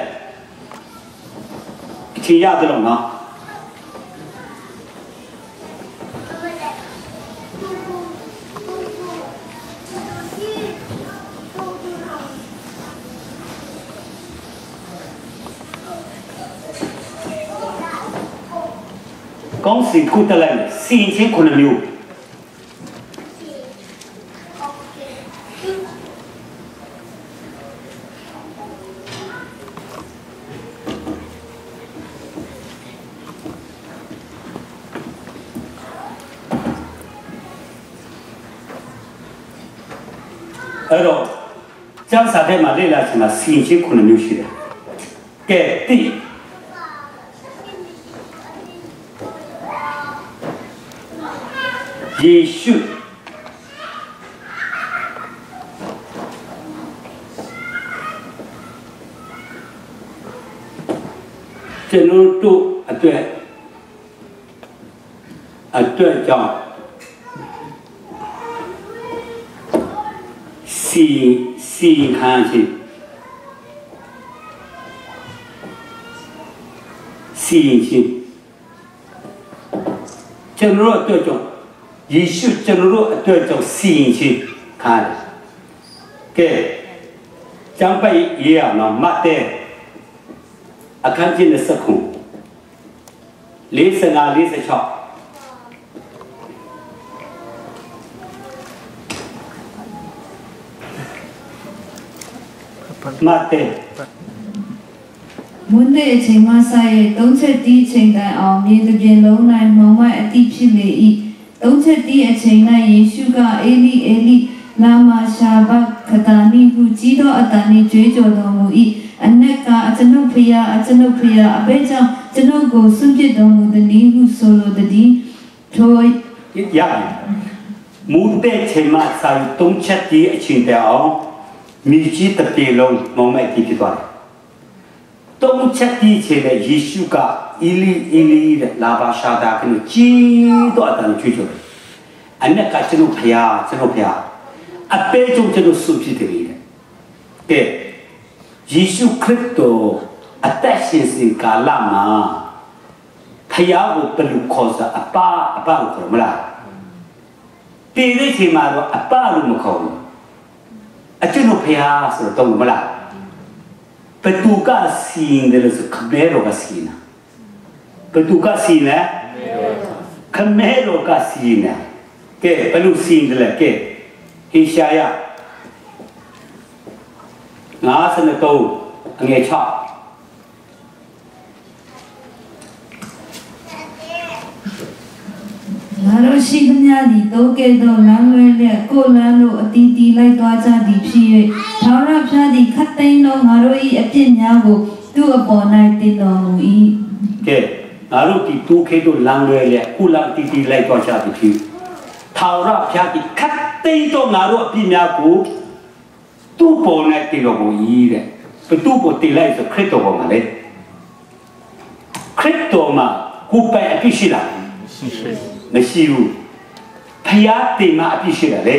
အချင်းရတယ်လို့နော်ကောင်းစီခုတက်လိုက်စီရင်ချင်းခုနှစ်မျိုးအဲ့တော့ကျမ်းစာထဲမှာလေ့လာချင်တာစီရင်ချင်းခုနှစ်မျိုးရှိတယ်ကဲတိယေရှုကျွန်တော်တို့အတွက်ကြောင့်စီခံခြင်းစီရင်ခြင်းကျွန်တော်တို့အတွက်ကြောင့်ယေရှုကျွန်တော်တို့အတွက်ကြောင့်စီရင်ခြင်းခံတယ်ကဲကျမ်းပိုက်ရေးရအောင်မတ်တဲ့အခန်းကြီး20ခု45 46မတ်တဲ့မွန်းတဲ့အချိန်မှစရဲ့3ချက်တီးချိန်တိုင်အောင်မြေတစ်ပြင်လုံး၌မှောင်မိုက်အတိဖြစ်လေ၏3ချက်တီးအချိန်၌ယေရှုကအေလိအေလိလာမာရှာဘခတာနီဟုကြီးသောအတန်နှင့်ကြွေးကြော်တော်မူ၏အနက်ကအကျွန်ုပ်ဖျားအဘဲကြောင့်ကျွန်ုပ်ကိုဆွန့်ပစ်တော်မူသည်ဟုဆိုလိုသည်ထိုရမူတဲ့ချိန်မှဆိုင်3ချက်တီးအချိန်တိုင်အောင်မြေကြီးတစ်ပြေလုံးမောင်မိုက်ဖြစ်သွားတယ်တုံးချက်ကြီးချေတဲ့ယေရှုကအီလီလာဘာရှာတာကကြီးတော့အတန်ချွေးချွေးအနက်ကကျွန်ုပ်ဖျား အပေကြုံကျွန်တော်ဆုဖြစ်တယ်ကဲယေရှုခရစ်တော်အသက်ရှင်စဉ်ကာလမှာဖယားကိုဘယ်လိုခေါ်စားအပလို့ခေါ်မလားတည်တဲ့ချိန်မှာတော့အပလို့မခေါ်ဘူးအကျွန်တော်ဖယားဆိုတော့မလားဘသူကစီရင်တယ်ဆိုခမဲတော်ကစီရင်ဘသူကစီရင်ခမဲတော်ကစီရင်ကဲဘယ်လိုစီရင်တယ်ကဲဟေရှာယ53အငယ်6ငါတို့ရှိသမျှသည်တိုးကဲ့သို့လမ်းလွဲလျက်ကိုလမ်းတို့အတီးတီးလိုက်သွားကြသည်ဖြစ်၍ထာဝရဘုရားသည်ခတ်သိမ်းသောငါတို့၏အပြစ်များကိုသူ့အပေါ်၌တင်တော်မူ၏ကဲငါတို့ဒီတိုးကဲ့သို့လမ်းလွဲလျက်ကိုလမ်းအတီးတီးလိုက်သွားကြသည်ဖြစ်ထာဝရဘုရားသည်ခတ်သိမ်းသောငါတို့အပြစ်များကိုသူ့ပေါ်၌တင်တော်မူ၏တဲ့ဘသူ့ပေါ်တင်လိုက်ဆိုခရစ်တော်ပေါ်မှာလေခရစ်တော်မှာကိုယ်ပိုင်အပြစ်ရှိလားမရှိဘူးဖယားတင်မှာအပြစ်ရှိတယ်လေ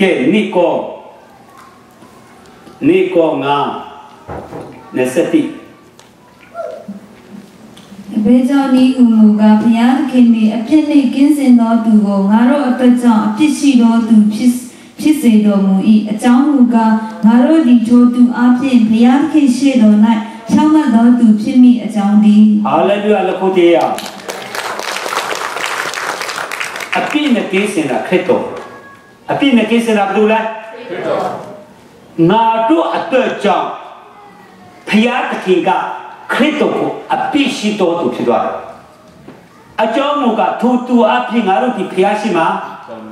ကဲနိကောငါနေစတိဘေးကြောင့်ဤဟုမူကားဘုရားသခင်သည်အပြစ်နှင့်ကင်းစင်သောသူကိုငါတို့အတွက်ကြောင့်အပြစ်ရှိသောသူဖြစ်စေတော်မူ၏အကြောင်းမူကားငါတို့သည်ထိုသူအပြင်ဘုရားသခင်ရှေ့တော်၌ချောင်းမတ်သောသူဖြစ်မိအကြောင်းသည်ဟာလေလုယာလကိုတေယအပြစ်နဲ့ကင်းစင်တာခရစ်တော်အပြစ်နဲ့ကင်းစင်တာဘယ်လိုလဲခရစ်တော်ငါတို့အတွက်ကြောင့်ဘုရားသခင်ကခရစ်တော်ကိုအပြစ်ရှိတော်သူဖြစ်သွားတယ်အကြောင်းမူကားထိုသူအပြင်ငါတို့ဒီဘုရားရှိမှာ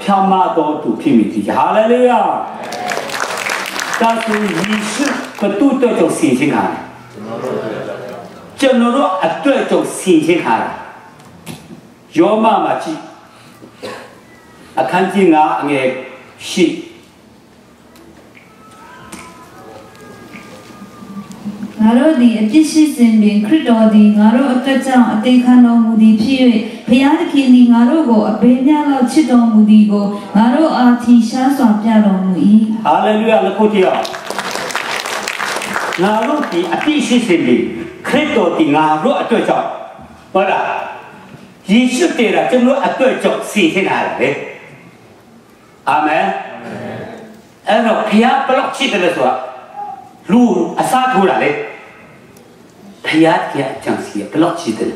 ဖြောင်းမတော်သူဖြစ်မိသည်ဟာလေလုယာဒါဆိုယေရှုဘသူ့အတွက်ကြောင့်ဆင်ခြင်းခါတယ်ကျွန်တော်တို့အတွက်ကြောင့်ဆင်ခြင်းခါတယ်ယောမမှာကြည့်အခန်းကြီး9အငယ်8ငါတို့သည်အပြစ်ရှိစဉ်တွင်ခရစ်တော်သည်ငါတို့အတွက်ကြောင့်အသေးခံတော်မူသည်ဖြစ်၍ဘုရားသခင်သည်ငါတို့ကိုအဘယ်မျှလောက်ချစ်တော်မူသည်ကိုငါတို့အားထင်ရှားစွာပြတော်မူ၏ဟာလေလုယာလကိုတီယာငါတို့ဒီအပြစ်ရှိစဉ်တွင်ခရစ်တော်သည်ငါတို့အတွက်ကြောင့်ဟုတ်လားယေရှုတည်တာကျွန်တော်အတွက်ကြောင့်ဆင်ခြင်းလာတယ်အာမင်အဲ့တော့ဘုရားဘယ်လောက်ချစ်တယ်လဲဆိုတာလူအစားထိုးတာလေဘုရားရဲ့အကြောင်းစီဘယ်လောက်ချစ်တယ်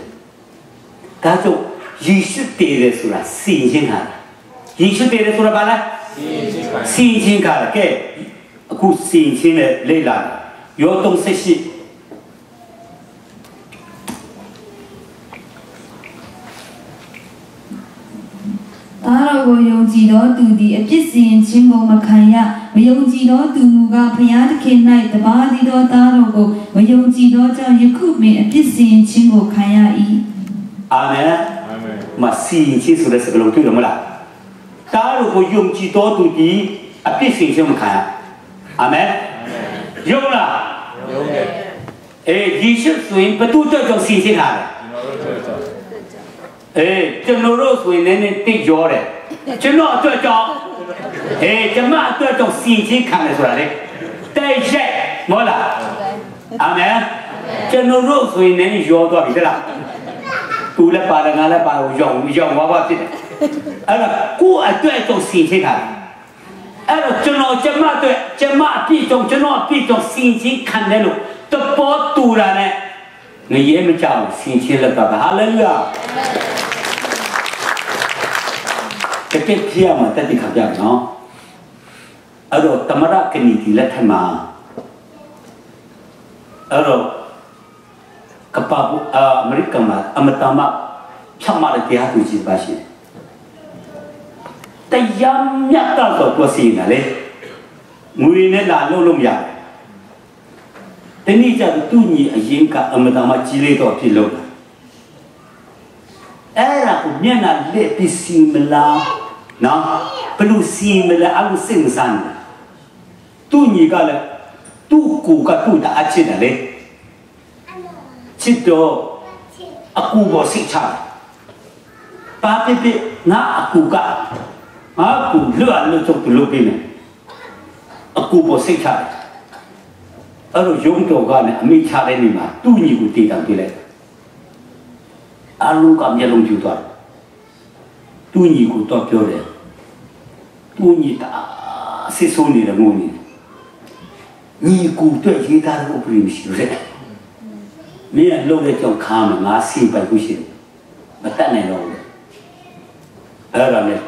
ဒါကြောင့်ယေရှုတည်တယ်ဆိုတာဆင်ခြင်းလာယေရှုတည်တယ်ဆိုတာဘာလဲဆင်ခြင်းကကဲအခုဆင်ခြင်းနဲ့လေ့လာယော38သားတော်ကိုယုံကြည်သောသူသည်အပြစ်စီရင်ခြင်းကိုမခံရမယုံကြည်သောသူမူကားဘုရားသခင်၌တပါးသီးသောသားတော်ကိုမယုံကြည်သောကြောင့်ယခုပင်အပြစ်စီရင်ခြင်းကိုခံရ၏အာမင်မစီရင်ခြင်းဆိုတဲ့စကားလုံးတွေ့လို့မလားသားတော်ကိုယုံကြည်သောသူသည်အပြစ်စီရင်ခြင်းမခံရအာမင်ယုံလားယုံတယ်ယေရှုဆိုရင်ဘယ်သူ့ကြောင့်စီရင်ခြင်းထားလဲကျွန်တော်တို့ဆိုရင်လည်းတိတ်ကြောတယ်ကျွန်တော်အတွက်ကြောင့်ကျွန်မအတွက်ကြောင့်စီချင်းခံရဆိုတာလေတိုက်ချက်မဟုတ်လားအာမင်ကျွန်တော်တို့ဆိုရင်လည်းရောသွားပြီတလားသူလည်းပါတယ်ငါလည်းပါရောဝါဖြစ်တယ်အဲ့ဒါကိုယ့်အတွက်ကြောင့်စီချင်းခံအဲ့တော့ကျွန်မအတွက်ကျွန်မအပြည့်ကြောင့်ကျွန်တော်အပြည့်ကြောင့်စီချင်းခံတယ်လို့တပေါ်တူတာနဲ့ငရဲမကြောက်စီချင်းလက်ပါဟာလေလုယာတကယ်ပြရမှာတက်တိခပြနော်အဲ့တော့တမရကနီဒီလက်ထမှာအဲ့တော့ကပ္ပအမေရိကန်မှာအမတမဖြတ်မတဲ့တရားသူကြီးပါရှိတယ်တရားမြတ်တော့ကိုစီနေလေငွေနဲ့လာလို့မရတနည်းကြသူညီအရင်ကအမတမကြီးလေးတော့ဖြစ်လို့အဲ့ဒါကိုမျက်နှာလက်ပြီးစီမလားနော်ဘလူစီမလားအလူစင်စမ်းသူညီကလည်းသူ့ကိုကသူ့တာအချစ်တယ်လေချစ်တော့အကူပေါ်စိတ်ချပါပြပြငါအကူကငါကူလွတ်လို့ချုပ်လို့ပြနေ အခုပေါ်စိတ်ချတယ်အဲ့လိုရုံးတော်ကလည်းအမိချတဲ့နေ့မှာသူ့ညီကိုတည်တောင်ပြလိုက်အလုံးကမျက်လုံးကျူသွားတယ်သူ့ညီကိုတော့ပြောတယ်သူ့ညီတာစစ်ဆိုးနေတယ်ငုံနေညီကိုတွေ့ရေးသားတဲ့ဥပဒေမရှိဘူးလေမင်းကလုံးတဲ့ကြောင့်ခါမှာငါစီပိုင်ခုရှိတယ်မတတ်နိုင်တော့ဘူးအဲ့ဒါနဲ့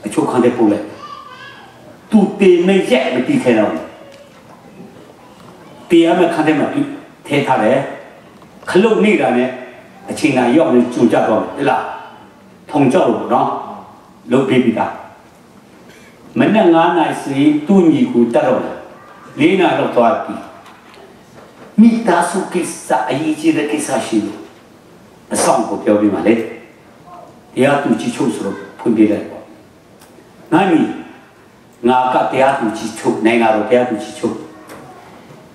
အချို့ခံတဲ့ပုံလိုက်သူတေမရက်မတီးခဲတော့တရားမဲ့ခံတဲ့မှာထဲထားတယ်ခလုတ်နေတာနဲ့အချိန်ကရောက်နေကြုံကြတော့ဟဲ့လားထုံကြောက်လို့နော်လုတ်ပြီးပြီသားမနေ့9နိုင်စီသူ့ညီကိုတက်တော့4နာတော့သွားပြီမိသားစုကိစ္စအရေးကြီးတဲ့ကိစ္စရှိလို့အဆောင်ကိုပြောပြပါလေတရားသူကြီးချုပ်ဆိုတော့ဖွင့်ပြလိုက်ပေါ့ငါမီငါကတရားသူကြီးချုပ်နိုင်ငံတော်တရားသူကြီးချုပ်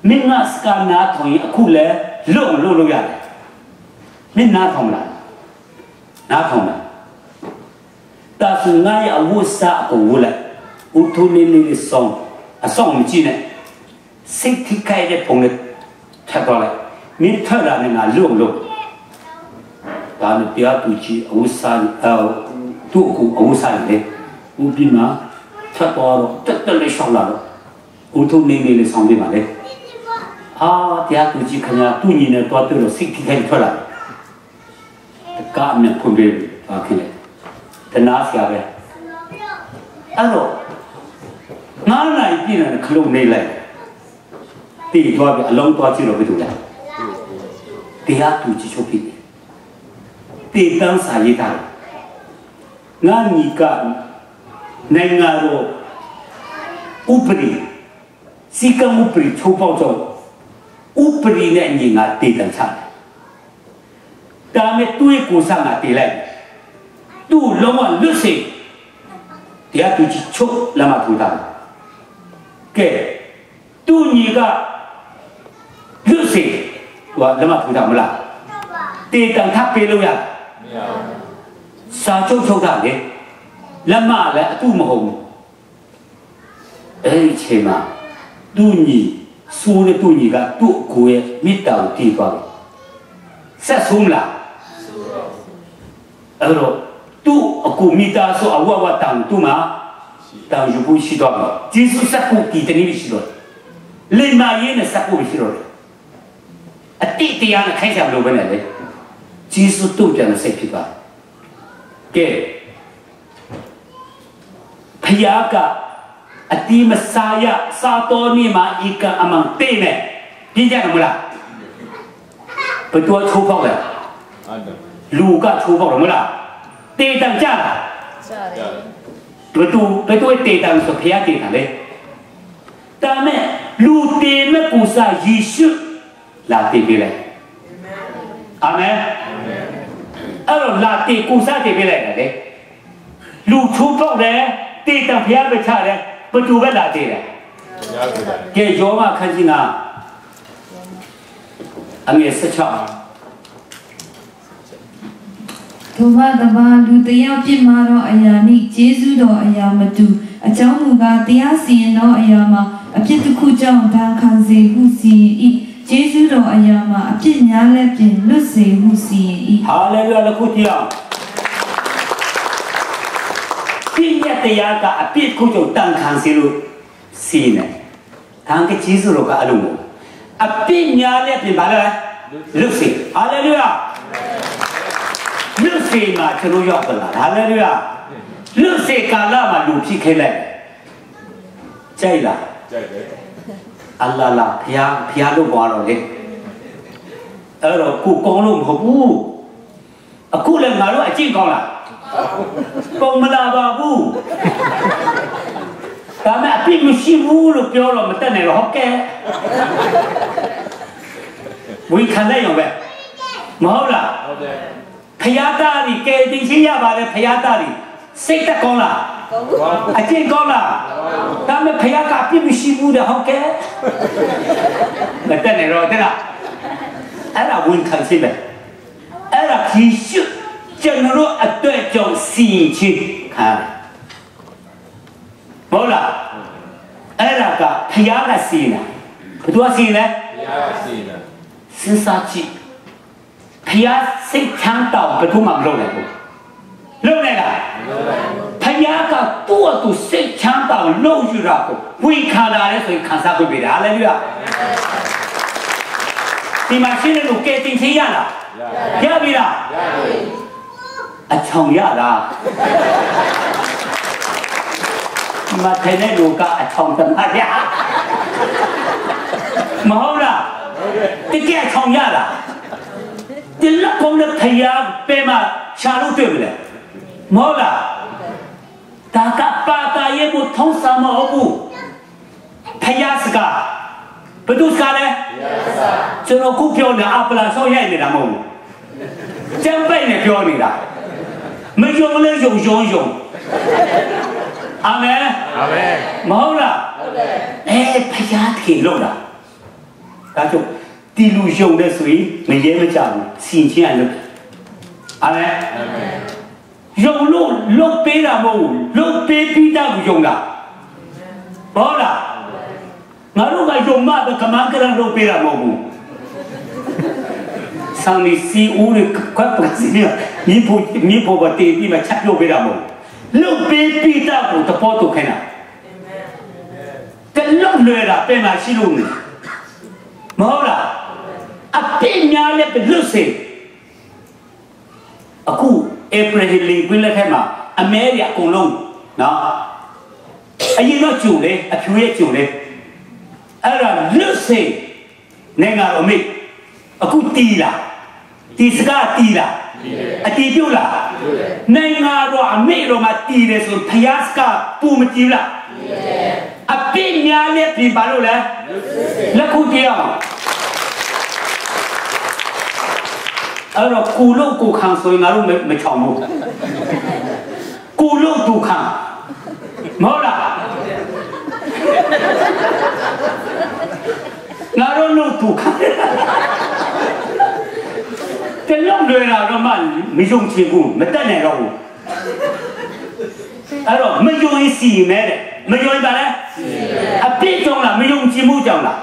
မင်းငါစကနာထုံးအခုလဲလို့ရတယ်မင်းနားထောင်လားနားထောင်လားတာစငါရဲ့အဝတ်စားအကုန်ဝတ်လိုက်ဦးထုံးနေနေဆောင်အဆောင်မကြည့်နဲ့စိတ်ထိခိုက်တဲ့ပုံနဲ့ထပ်သွားလိုက်မင်းထွက်လာနေငါလို့ဒါနဲ့တရားသူကြီးအဝတ်စားသူ့ကိုအဝတ်စားလေဦးပြီးမှထွက်သွားတော့တက်လေးရှောင်းလာတော့ဦးထုံးနေနေဆောင်ပြပါလေတရားသူကြီးခင်ဗျာသူ့ညီနဲ့တွားတွေ့တော့စိတ်ထိခိုက်ထွက်လာကားနဲ့ဖွင့်ပေးပါခင်ဗျတနာစရာပဲအဲ့တော့ငါးနိုင်ပြည်နဲ့ခလုံးနေလိုက်တည်သွားပြီအလုံးသွားကြည့်တော့ဘယ်လိုလဲတရားသူကြီးချုပ်ဖြစ်တည်တန်းစာရေးတာငါညီကနိုင်ငံတော်ဥပဒေစီကံဥပဒေချုပ်ပေါက်တော့ဥပဒေနဲ့ညီငါတည်တန်းချတယ်ဒါမဲ့သူ့ကိုစားငါတည်လိုက်သူ့လုံးဝလွတ်စေတရားသူကြီးချုပ်လာမှထူတာကဲသူ့ညီကလွတ်စေသူကလာမှထူတာမလားတည်တန်းထပ်ပေးလို့ရမရဘူးစာချုပ်ချုပ်တာလေလက်မလည်းအတူမဟုတ်ဘူးအဲ့ဒီချိန်မှာသူ့ညီဆိုးတဲ့သူ့ညီကသူ့ကိုယ်ရဲ့မိတ္တာကိုတည်သွားတယ်ဆက်ဆုံးလားအဲ့တော့သူ့အကူမိသားစုအဝဝတန်သူ့မှာတောင်ယူဖို့ရှိတော့တယ်ဂျေဆုစက်ကိုတည်တယ်ရှိတော့လိမ္မာရေးနဲ့စက်ကိုရှိတော့အတိတ်တရားနဲ့ခိုင်းချမလို့ပဲနဲ့လေဂျေဆုတို့ပြန်စိတ်ဖြစ်သွားကဲဖယားကအတိမစာရစာတော်နေမှာဤကအမှန်သိမယ်ပြင်းကြတယ်မလားဘယ်တော့ချိုးပေါက်လဲလူကချိုးပေါက်တယ်မလားတေတံကြလားဘယ်တော့တေတံဆိုဖယားတေတံလေဒါမဲ့လူတေမဲ့ကိုစားယေရှုလာတေပေးလိုက်အာမင်အဲ့တော့လာတေကိုစားတေပေးလိုက်တယ်လေလူချိုးပေါက်တယ်တေတံဖယားပဲချတယ်ဘယ်သူပဲလာတေတယ်ကဲယောမခန်းကြီးနာအငယ်16ထိုမှတပါလူတယောက်ပြစ်မှားသောအရာနှင့်ကျေးဇူးတော်အရာမတူအကြောင်းမူကားတရားစီရင်သောအရာမှာအပြစ်တစ်ခုကြောင့်ဒါခံစေဟုစီရင်၏ကျေးဇူးတော်အရာမှာအပြစ်များလည်းပြင်လွတ်စေဟုစီရင်၏ဟာလေလုယာလက်ခုတရားပြည့်ရတရားကအပြစ်ခုကြောင့်တန်ခံစေလို့စီနေဒါကကျေးဇူးတော်ကအလုံးအပြစ်များလည်းပြင်ပါလားလွတ်စေဟာလေလုယာလွတ်စေမှာကျွန်တော်ရောက်လာဟာလေလုယာလွတ်စေကာလမှာလူဖြစ်ခဲ့လိုက်ကြိုက်လားကြိုက်တယ်အလ္လာလာဖျားလို့ပြောတော့လေအဲ့တော့ကိုကောင်းလို့မဟုတ်ဘူးအခုလည်းငါတို့အကျင့်ကောင်းလားကောင်းမလားပါဘူးဒါမဲ့အပြစ်မရှိဘူးလို့ပြောတော့မတက်နိုင်တော့ဟုတ်ကဲ့ဝင်ခံလိုက်ရောပဲမဟုတ်လားဟုတ်တယ်ဖျားသားကြီးကဲတင်ချင်းရပါတယ်ဖျားသားကြီးစိတ်သက်ကောင်းလားအကျင့်ကောင်းလားဒါမဲ့ဖျားကအပြစ်မရှိဘူးတဲ့ဟုတ်ကဲ့မတက်နိုင်တော့တဲ့လားအဲ့ဒါဝင်ခံစီပဲအဲ့ဒါခီးရှုကျွန်တော်အတွေ့အကြုံစီချင်းခါဟုတ်လားအဲ့ ရားကစီးတာဘသူကစီးလဲ ဘုရားကစီးတာ စဉ်းစားကြည့်ဘုရားစိတ်ချမ်းတောင်ဘယ်သူမှမလုပ်နိုင်ဘူးလုပ်နိုင်လားဘုရားကသူ့အတူစိတ်ချမ်းတောင်လုပ်ယူတာကိုဝေခံလာလဲဆိုရင်ခံစားပေးတာဟာလေလုယာဒီမှာရှင်းတဲ့လူကဲတင်ချင်ရလားရပြီလားရပြီအချောင်ရလားမထိုင်တဲ့လူကအချောင်တမရမဟုတ်လားတကယ်အချောင်ရလားဒီလောက်ကောင်းတဲ့ဖယားပဲမှာရှာလို့တွေ့မလဲမဟုတ်လားဒါကပါတာရဲ့ဘုထုံးဆောင်မဟုတ်ဘူးဖယားစကားဘယ်သူစကားလဲကျွန်တော်ခုပြောနေအပလာဆောရိုက်နေတာမဟုတ်ဘူးကျမ်းပိုက်နဲ့ပြောနေတာမယုံလဲယုံအာမင်အာမင်မဟုတ်လားဟုတ်တယ်ဖယားထေလို့လားဒါကြောင့်ဒီလူယုံတဲ့ဆိုရင်မရဲမကြဘူးစင်ချင်းလို့အာမင်အာမင်ယုံလို့လုတ်ပေးတာမဟုတ်ဘူးလုတ်ပေးပြီးသားကိုယုံတာဟုတ်လားငါတို့ကယုံမှပဲကမန်းကရံလုတ်ပေးတာမဟုတ်ဘူးဆောင်နေစီဦးရကွက်ပစီမိဖို့ဘတေးပြီးမှချက်လုတ်ပေးတာမဟုတ်လုတ်ပေးပြီးသားကိုတပေါ်တော့ခိုင်းတာကလုံလွယ်တာပြန်လာရှိလို့မဟုတ်လားအပြင်းများလည်းပြလို့စေအခုဧပြီလလင်ကွင်းလက်ထက်မှာအမဲရအကုန်လုံးနော်အရင်တော့ကျုံလေအဖြူရဲ့ကျုံလေအဲ့ဒါလွတ်စေနိုင်ငံတော်မိအခုတီးလာတီစကားတီးလာအတီးပြုတ်လာနိုင်ငံတော်အမေတော်မှာတီးတယ်ဆိုဖယားစကားပူမတီးလားအပြင်းများလည်းပြင်ပါလို့လဲလက်ခုတီးအောင်အဲ့တော့ကိုလို့ကိုခံဆိုရင်ငါတို့မချောင်ဘူးကိုလို့ဒုက္ခမဟုတ်လားငါတို့လို့ဒုက္ခတလုံးလွယ်လာတော့မှမယုံချင်ဘူးမတက်နိုင်တော့ဘူးအဲ့တော့မယုံရင်စီမယ်တဲ့မယုံရင်ပါလဲအပြစ်ကြောင့်လားမယုံကြည်မှုကြောင့်လား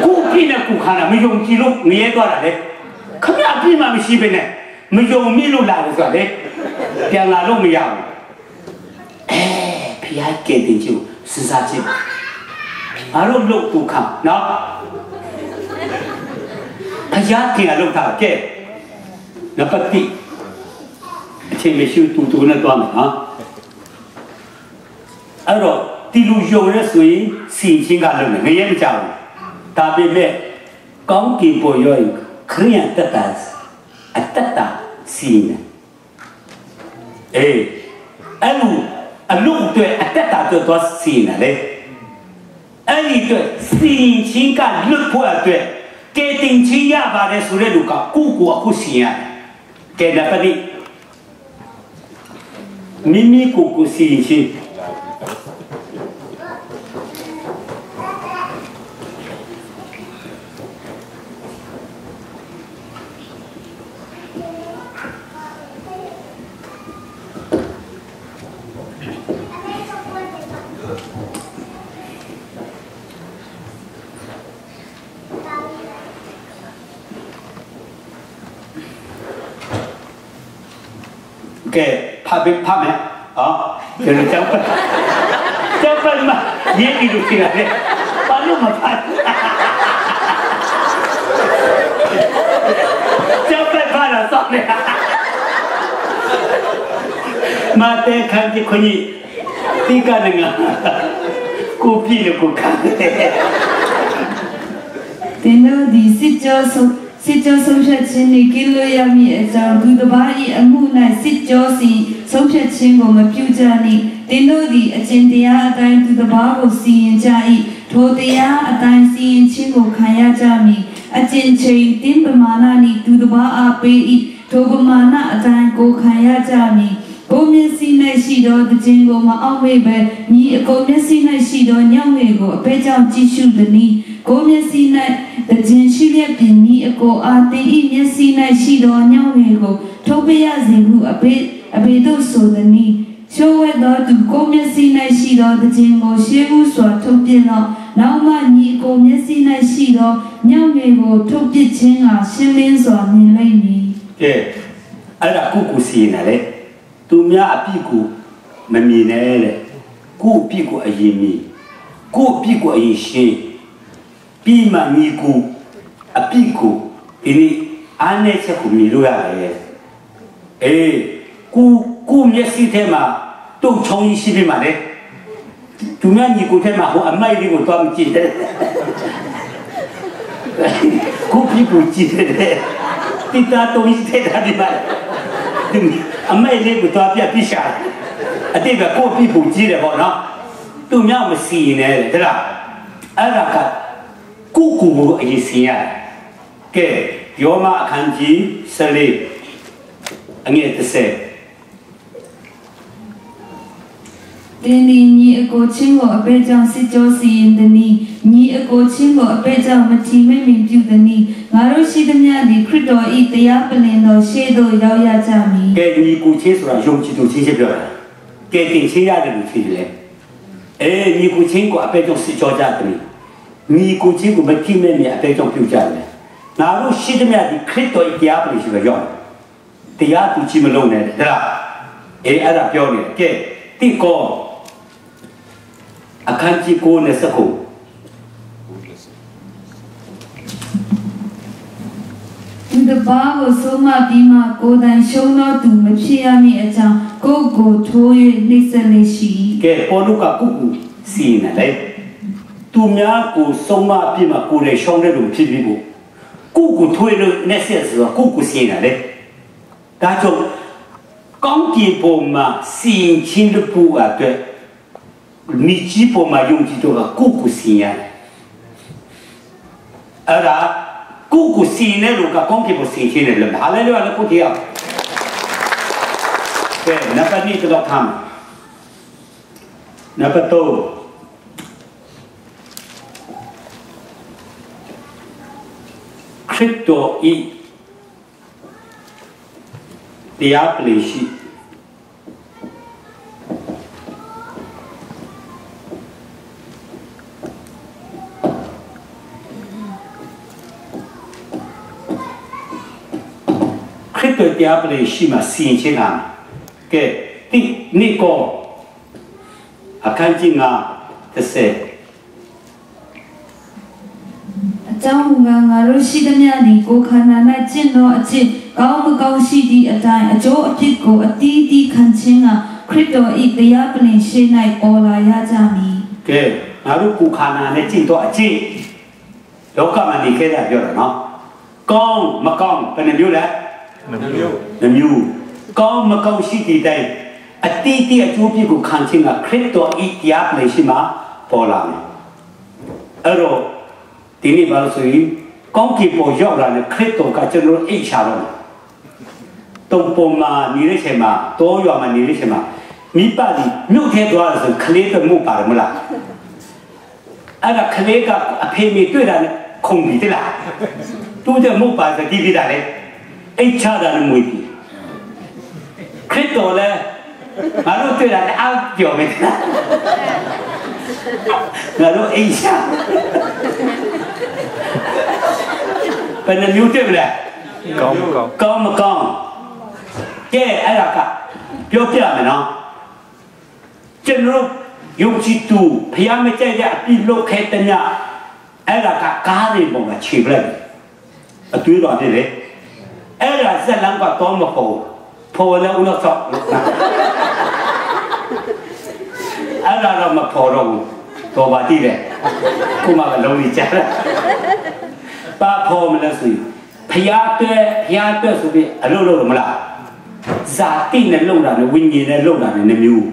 ကိုပြည့်နဲ့ကိုခါတာမယုံကြည်လို့ငရဲသွားတာလေခမအပြည့်မှမရှိပဲနဲ့မယုံမိလို့လာလို့ဆိုတာလေပြန်လာလို့မရဘူးဖျားကဲတင်ကျူစဉ်းစားကြည့်ငါတို့လို့ဒုက္ခနော်ဖျားကဲလို့ထားကဲနပတိအချိန်မရှိတူနဲ့သွားမယ်နော်အဲ့တော့ဒီလူယုံရဲဆိုရင်စီချင်းကလုံးငရဲမကြောက်ဘူးဒါပေမဲ့ကောင်းကင်ပေါ်ရောခရိယန်တတ်တာအတတ်တာစီနေအဲ့လိုအလုံးတွေအတတ်တာတော့စီနေလေအဲ့ဒီတော့စီချင်းကလွတ်ဖို့အတွက်ကဲတင်ချင်းရပါတယ်ဆိုတဲ့လူကကိုအခုစီရတယ်ကဲဒါပတိမိမိကိုစီချင်းကဲဖာမယ်ကျွန်တော်ကြောက်ပါမရေးပြီးလို့ရှိရတယ်ဘာလို့မဖတ်ကြောက်ပါလားစောင့်နေမတဲခံကြခွင့်ဒီကနေ့ငါကိုပြည့်လို့ကိုခံတင်တို့ဒီစစ်ကြောဆုံးဖြတ်ခြင်းနဲ့ကိလို့ရမည်အကြောင်းသူတစ်ပါး၏အမှု၌စစ်ကြောစီဆုံးဖြတ်ခြင်းကိုမပြုကြနှင့်တင်တို့သည်အကျင့်တရားအတိုင်းသူတစ်ပါးကိုစီရင်ကြ၏ထိုတရားအတိုင်းစီရင်ခြင်းကိုခံရကြမည်အကျင့်ချိန်တင်ပမာဏနှင့်သူတစ်ပါးအားပေး၏ထိုပမာဏအတိုင်းကိုခံရကြမည်ကိုမျက်စိ၌ရှိသောတခြင်းကိုမအောင်မေ့ပဲညီအကိုမျက်စိ၌ရှိသောညောင်ငယ်ကိုအဖေကြောင့်ကြည့်ရှုသည်ကိုမျက်စိ၌တခြင်းရှိလျက်ပင်ဤအကိုအားတင်ဤမျက်စိ၌ရှိသောညောင်ငယ်ကိုထုတ်ပြရစေဟုအဖေတို့ဆိုသည်ချိုးဝဲသောသူကိုမျက်စိ၌ရှိသောတခြင်းကိုရှေးဟုစွာထုတ်ပြသော နောက်မှညီအကိုမျက်စိ၌ရှိသောညောင်တွေကိုထုတ်ပစ်ခြင်းကရှင်းလင်းစွာမြင်လိမ့်မည်ကဲအဲ့ဒါကိုစီနေလေသူများအပြစ်ကိုမမြင်နဲ့တဲ့ကိုအပြစ်ကိုအရင်မြင်ကိုအပြစ်ကိုအရင်ရှင်းပြီးမှညီကိုအပြစ်ကိုဒီနေ့အားနဲ့ချက်ကိုမြင်လို့ရတယ်အေးကိုမျက်စိထဲမှာတုံချုံရှိပြီမှာလေသူများညီကိုထဲမှာဟိုအမိုက်လေးကိုသွားမကြည့်တဲ့ကိုပြစ်ကိုကြည့်တဲ့တိတာတုံးရှိတဲ့ဒီမှာအမိုက်လေးကိုသွားပြပြရှာအတိတ်ကကိုပြစ်ကိုကြည့်တယ်ပေါ့နော်သူများမစီနဲ့တဲ့လားအဲ့ဒါကကိုအရင်စီရတယ်ကဲယောမအခန်းကြီး14အငယ်30တင်းဒီညီအကိုချင်းကိုအပေကြောင့်စစ်ကြောစီရင်သည်နီညီအကိုချင်းကိုအပေကြောင့်မထီမဲ့မြင်ပြုသည်နီငါတို့ရှိသမျှသည်ခရစ်တော်၏တရားပလင်တော်ရှေ့သို့ရောက်ရကြမည်ကဲညီကိုချင်းဆိုတာယုံကြည်သူချင်းပြောတာကဲတင်ချင်းရတယ်လို့ဖြစ်တယ်ညီကိုချင်းကိုအပေကြောင့်စစ်ကြောကြသည်ညီကိုချင်းကိုမထီမဲ့မြင်အပေကြောင့်ပြုကြတယ်ငါတို့ရှိသမျှသည်ခရစ်တော်၏တရားပလင်ရှိရောက်တရားသူချင်းမလုံးနဲ့တဲ့လားအဲ့ဒါပြောနေကဲတိကောအခန်းကြီး9နဲ့19ဒီတပါးကိုဆုံးမပြီးမှကိုယ်တိုင်ရှုံးသောသူမဖြစ်ရမည်အကြောင်းကိုယ်ကိုထိုး၍နှိမ့်ဆက်လေရှိကဲပေါ်လူကကုစီနေလေသူများကိုဆုံးမပြီးမှကိုယ်လည်းရှုံးတဲ့လူဖြစ်ပြီးကိုထိုးလို့နှိမ့်ဆက်ဆိုတော့ကိုစီနေလေဒါကြောင့်ကောင်းကင်ဘုံမှာစီရင်ခြင်းလို့ပူအတွက်မိကြီးပေါ်မှာယုံကြည်တော့ကိုစီရင်အဲ့ဒါကိုစီနေလို့ကကောင်းကင်ဘုံစီရင်ခြင်းလေဟာလေလို့ကိုတရားကဲနံပါတ်2တော့ခံနံပါတ်3ခရစ်တော်ဤတရားပလင်ရှိခရစ်တော်တရားပလင်ရှိမှာစီရင်ခြင်းကကဲဒီနိကောအခန်းကြီး9အကြောင်းငါတို့ရှိသမျှသည်ကိုယ်ခန္ဓာ၌ကျင့်သောအကျင့်ကောင်းမကောင်းရှိသည့်အတိုင်းအကျိုးအဖြစ်ကိုအတီးတီးခံခြင်းကခရစ်တော်၏တရားပလင်ရှေ့၌ပေါ်လာရကြမည်ကဲငါတို့ကိုယ်ခန္ဓာနဲ့ကျင့်သောအကျင့်လောကမှာနေခဲ့တာပြောတာနော်ကောင်းမကောင်းဘယ်နှမျိုးလဲနှမျိုးကောင်းမကောင်းရှိသည့်တိုင်းအတီးတီးအကျိုးဖြစ်ကိုခံခြင်းကခရစ်တော်၏တရားပလင်ရှေ့မှာပေါ်လာမယ်အဲ့တော့ဒီနေ့ဘာလို့ဆိုရင်ကောင်းကင်ပေါ်ရောက်လာတဲ့ခရစ်တော်ကကျွန်တော်အိတ်ချတော့တုံပုံမှာနေတဲ့ချိန်မှာတောရွာမှာနေတဲ့ချိန်မှာမိဘဒီမြို့ထဲသွားတယ်ဆိုခလေးပဲမှုပါတယ်မလားအဲ့ဒါခလေးကအဖေမေတွေ့တာနဲ့ခုန်ပြီတလားသူတဲ့မှုပါတယ်ဒီပြတာလေအိတ်ချတာနဲ့မွေးပြီခရစ်တော်လည်းငါတို့တွေ့တာလည်းအောက်ပြောမယ်ငါတို့အိတ်ချဘယ်နှမျိုးတွေ့မလဲကောင်းမကောင်းကဲအဲ့ဒါကပြောပြမယ်နော်ကျွန်တော်ယုံကြည်သူဖျားမကြိုက်တဲ့အပြစ်လုပ်ခဲ့တဲ့ညအဲ့ဒါကကားတွေပေါ်မှာခြေပလိုက်အတွေးတော်တယ်လေအဲ့ဒါဇက်လန်းကတော့မဟုတ်ပေါ်လည်းဦးတော့ဆောက်အဲ့ဒါတော့မပေါ်တော့ဘူးတော်ပါတိတယ်ခုမှလည်းလုံးနေကြတယ်ပါပေါ်မလားဆိုဖျားတဲ့ဆိုပြီးအလုပ်လုပ်လို့မလားဇာတိနဲ့လုံတာနဲ့ဝိညာဉ်နဲ့လုံတာနဲ့နှမျိုး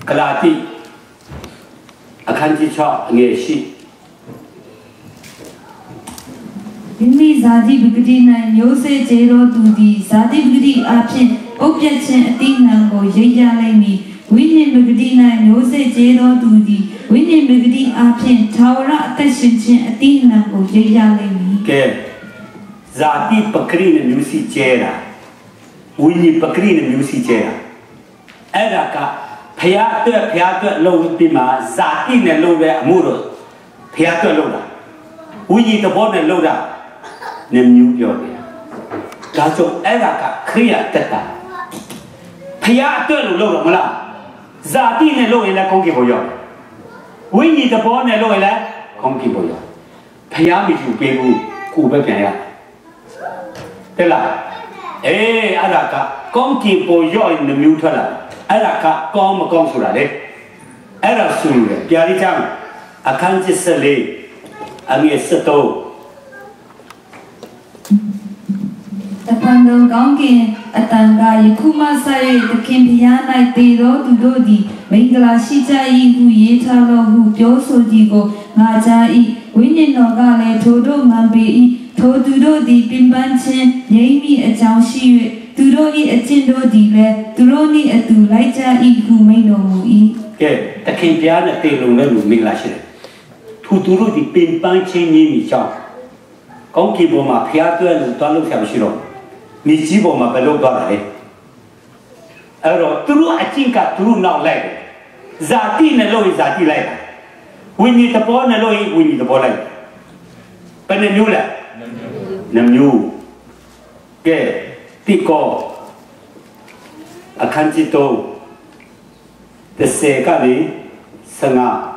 ကလာတိအခန်းကြီး6အငယ်ရှိမိမိဇာတိပဂတိ၌မျိုးစေ့ကျေတော်သူသည်ဇာတိပဂတိအဖြစ်ပုတ်ပြတ်ခြင်းအတိအနှံကိုရိပ်ရလိမ့်မည်ဝိညာဉ်ပဂတိ၌မျိုးစေ့ကျေတော်သူသည်ဝိညာဉ်ပဂတိအဖြစ်သာဝရအသက်ရှင်ခြင်းအတိအနှံကိုရိပ်ရလိမ့်မည်ကဲဇာတိပဂတိနဲ့မျိုးစေ့ကျေတာဝိညာဉ်ပဂတိနဲ့မျိုးစေ့ကျေတာအဲ့ဒါကဖ ဖျားအတွက်လုံပြီးမှဇာတိနဲ့လုံတဲ့အမှုတော့ဖျားအတွက်လုံတာဝိညာဉ်သဘောနဲ့လုံတာနှမျိုးပြောတယ်ဒါကြောင့်အဲ့ဒါကခရိယာတက်တာဖျားအတွက်လုံတော့မလားဇာတိနဲ့လုံရင်လည်းကောင်းကင်ဘုံရောက်ဝိညာဉ်သဘောနဲ့လုံရင်လည်းကောင်းကင်ဘုံရောက်ဖျားမရှိပေးဘူးကိုပဲပြန်ရတဲ့လားအဲ့ဒါကကောင်းကင်ဘုံရောက်ရင်နှမျိုးထွက်လာအဲ့ဒါကကောင်းမကောင်းဆိုတာလေအဲ့ဒါဆိုရင်ပြာရိချမ်းအခန်းကြီး14အငယ်73တပံတော်ကောင်းကင်အတန်ကယခုမှစ၍သခင်ဘုရား၌တည်တော်သူတို့သည်မင်္ဂလာရှိကြ၏ဟုရေးထားတော်ဟုပြောဆိုသည်ကိုငါကြား၏ဝိညာဉ်တော်ကလည်းထိုတို့မှန်ပေ၏ထိုသူတို့သည်ပင်ပန်းခြင်းငြိမ်းမိအကြောင်းရှိ၍သူတို့၏အကျင့်တို့သည်လည်းသူတို့နှင့်အတူလိုက်ကြ၏ဟုမိန့်တော်မူ၏ကဲသခင်ဘုရားနဲ့တည်လုံတဲ့လူမင်္ဂလာရှိတယ်သူတို့ဒီပင်ပန်းခြင်းငြိမ်းမိကြောင်းကောင်းကင်ဘုံမှာဘုရားတွေ့လို့တွားလို့ဆရာမရှိတော့မြေကြီးပေါ်မှာဘယ်လိုသွားတာလဲအဲ့တော့သူတို့အကျင့်ကသူတို့နောက်လိုက်တယ်ဇာတိနဲ့လို့ဇာတိလိုက်တာဝိညာဉ်သဘောနဲ့လို့ဝိညာဉ်သဘောလိုက်ဘယ်နှမျိုးလဲနှမျိုးကဲတိကောအခန်းကြီးတော့30ကနေ15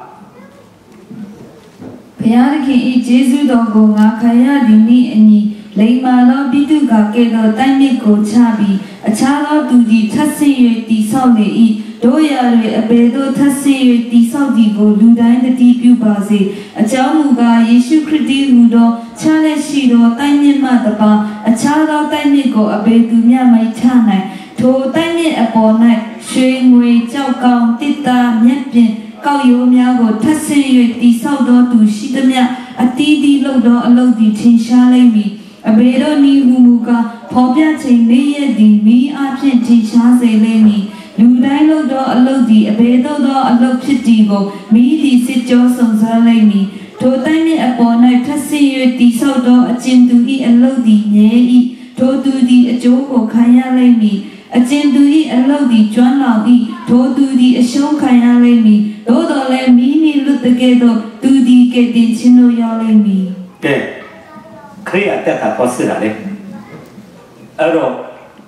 ဘုရားသခင်၏ကျေးဇူးတော်ကိုငါခံရသည်နှင့်အညီလိမ္မာသောပိတုကကဲ့သို့တိုက်မြစ်ကိုချပြီးအခြားသောသူသည်ထပ်ဆင့်၍တည်ဆောက်လေ၏တို့ရာတွင်အဘယ်သို့ထပ်ဆင့်၍တည်ဆောက်သည်ကိုလူတိုင်းတည်ပြုပါစေအကြောင်းမူကားယေရှုခရစ်သည်ဟူသောချလက်ရှိသောတိုက်မြစ်မှတပါအခြားသောတိုက်မြစ်ကိုအဘယ်သူမျှမချနိုင်ထိုတိုက်မြစ်အပေါ်၌ရွှေငွေကြောက်ကောင်တစ်တာမြက်ပြင်ကောက်ရိုးများကိုထပ်ဆင့်၍တည်ဆောက်သောသူရှိသမျှအတီးတီးလုပ်သောအလုပ်သည်ထင်ရှားလိမ့်မည်အဘေတို့နီဟူမူကားဖော်ပြခြင်းလေးရသည်မိအားဖြင့်ထင်ရှားစေလိမ့်မည်လူတိုင်းလုပ်သောအလုပ်သည်အဘေတို့သောအလုပ်ဖြစ်သည်ကိုမိသည်စစ်ကြောစုံစမ်းလိမ့်မည်ထိုတိုင်းနှင့်အပေါ်၌ထပ်ဆင့်၍တည်ဆောက်သောအကျဉ်သူ၏အလုပ်သည်မြဲ၏ထိုသူသည်အကျိုးကိုခံရလိမ့်မည်အကျဉ်သူ၏အလုပ်သည်ကျွမ်းလောင်၏ထိုသူသည်အရှုံးခံရလိမ့်မည်သို့တော်လည်းမိနှင့်လွတ်တကယ်သောသူသည်ကဲ့တင်ခြင်းတို့ရောက်လိမ့်မည်ကဲခရိယာတက်တာပေါ်စရာလေအဲ့တော့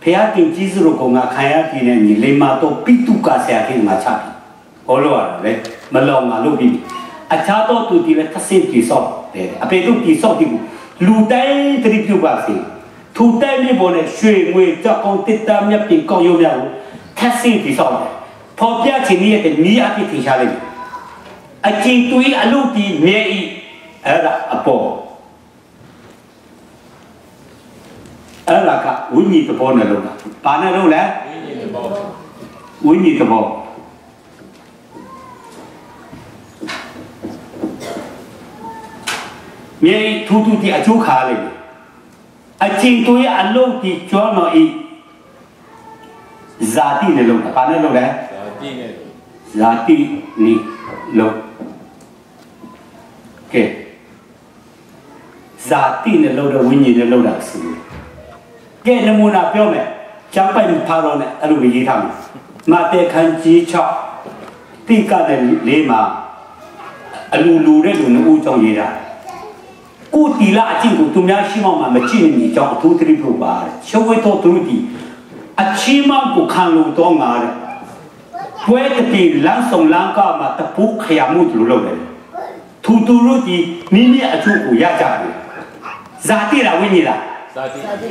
ဖျားတင်ကြီးစုကိုငါခံရပြည်နေညီလိမ္မာတော့ပိတုကဆရာကြီးငါချပြီဘောလို့ရတယ်မလောင်ငါလုပ်ပြီးအခြားတော့သူဒီလည်းသစင်ကြီးစော့တယ်အပေတို့ကြီးစော့ဒီလူတိုင်းတတိပြုပါစေသူတိုင်းမြေပေါ်နဲ့ရွှေငွေကြောက်ကောင်တစ်တာမြက်ပြင်ကောက်ရုံးများကိုသစင်ကြီးစော့တယ်ဖော်ပြခြင်းရဲ့နီးအပြည့်ထင်ရှားလိမ့်မယ်အကျဉ်တွေးအလုပ်ဒီမြဲဤအဲ့ဒါအပေါ်အဲ့ဒါကဝိညာဉ်သဘောနဲ့လုပ်တာဘာနဲ့လုပ်လဲဝိညာဉ်သဘောမြေထူးထူးဒီအကျိုးခါလေးအချင်းတွေးအလုပ်ဒီကျော်နော်ဤဇာတိနဲ့လုပ်တာဘာနဲ့လုပ်လဲဇာတိနဲ့လုပ်ကဲဇာတိနဲ့လုပ်တဲ့ဝိညာဉ်နဲ့လုပ်တာဆိုကဲနမူနာပြောမယ်ကျမ်းပိုင်ဖာရောနဲ့အဲ့လိုရေးထားမယ်မာတေခန်းကြီး6တိကတဲ့လေးမှာအလူလူတဲ့လူနှစ်ဦးကြောင့်ရေးတာကိုတီလာအချင်းကိုသူများရှိမှမကြည့်နေကြောင်းအထူးသတိပြုပါရှုံးဝဲတော်သူတီအချင်းမကိုခံလို့တော့ငါတဲ့ဘွဲတတိလမ်းဆောင်လမ်းကမှာတပုတ်ခရမှုလို့လုပ်တယ်သူတို့ဒီမိမိအချို့ကိုရကြတယ်ဇာတိလားဝိညာဉ်လားဇာတိ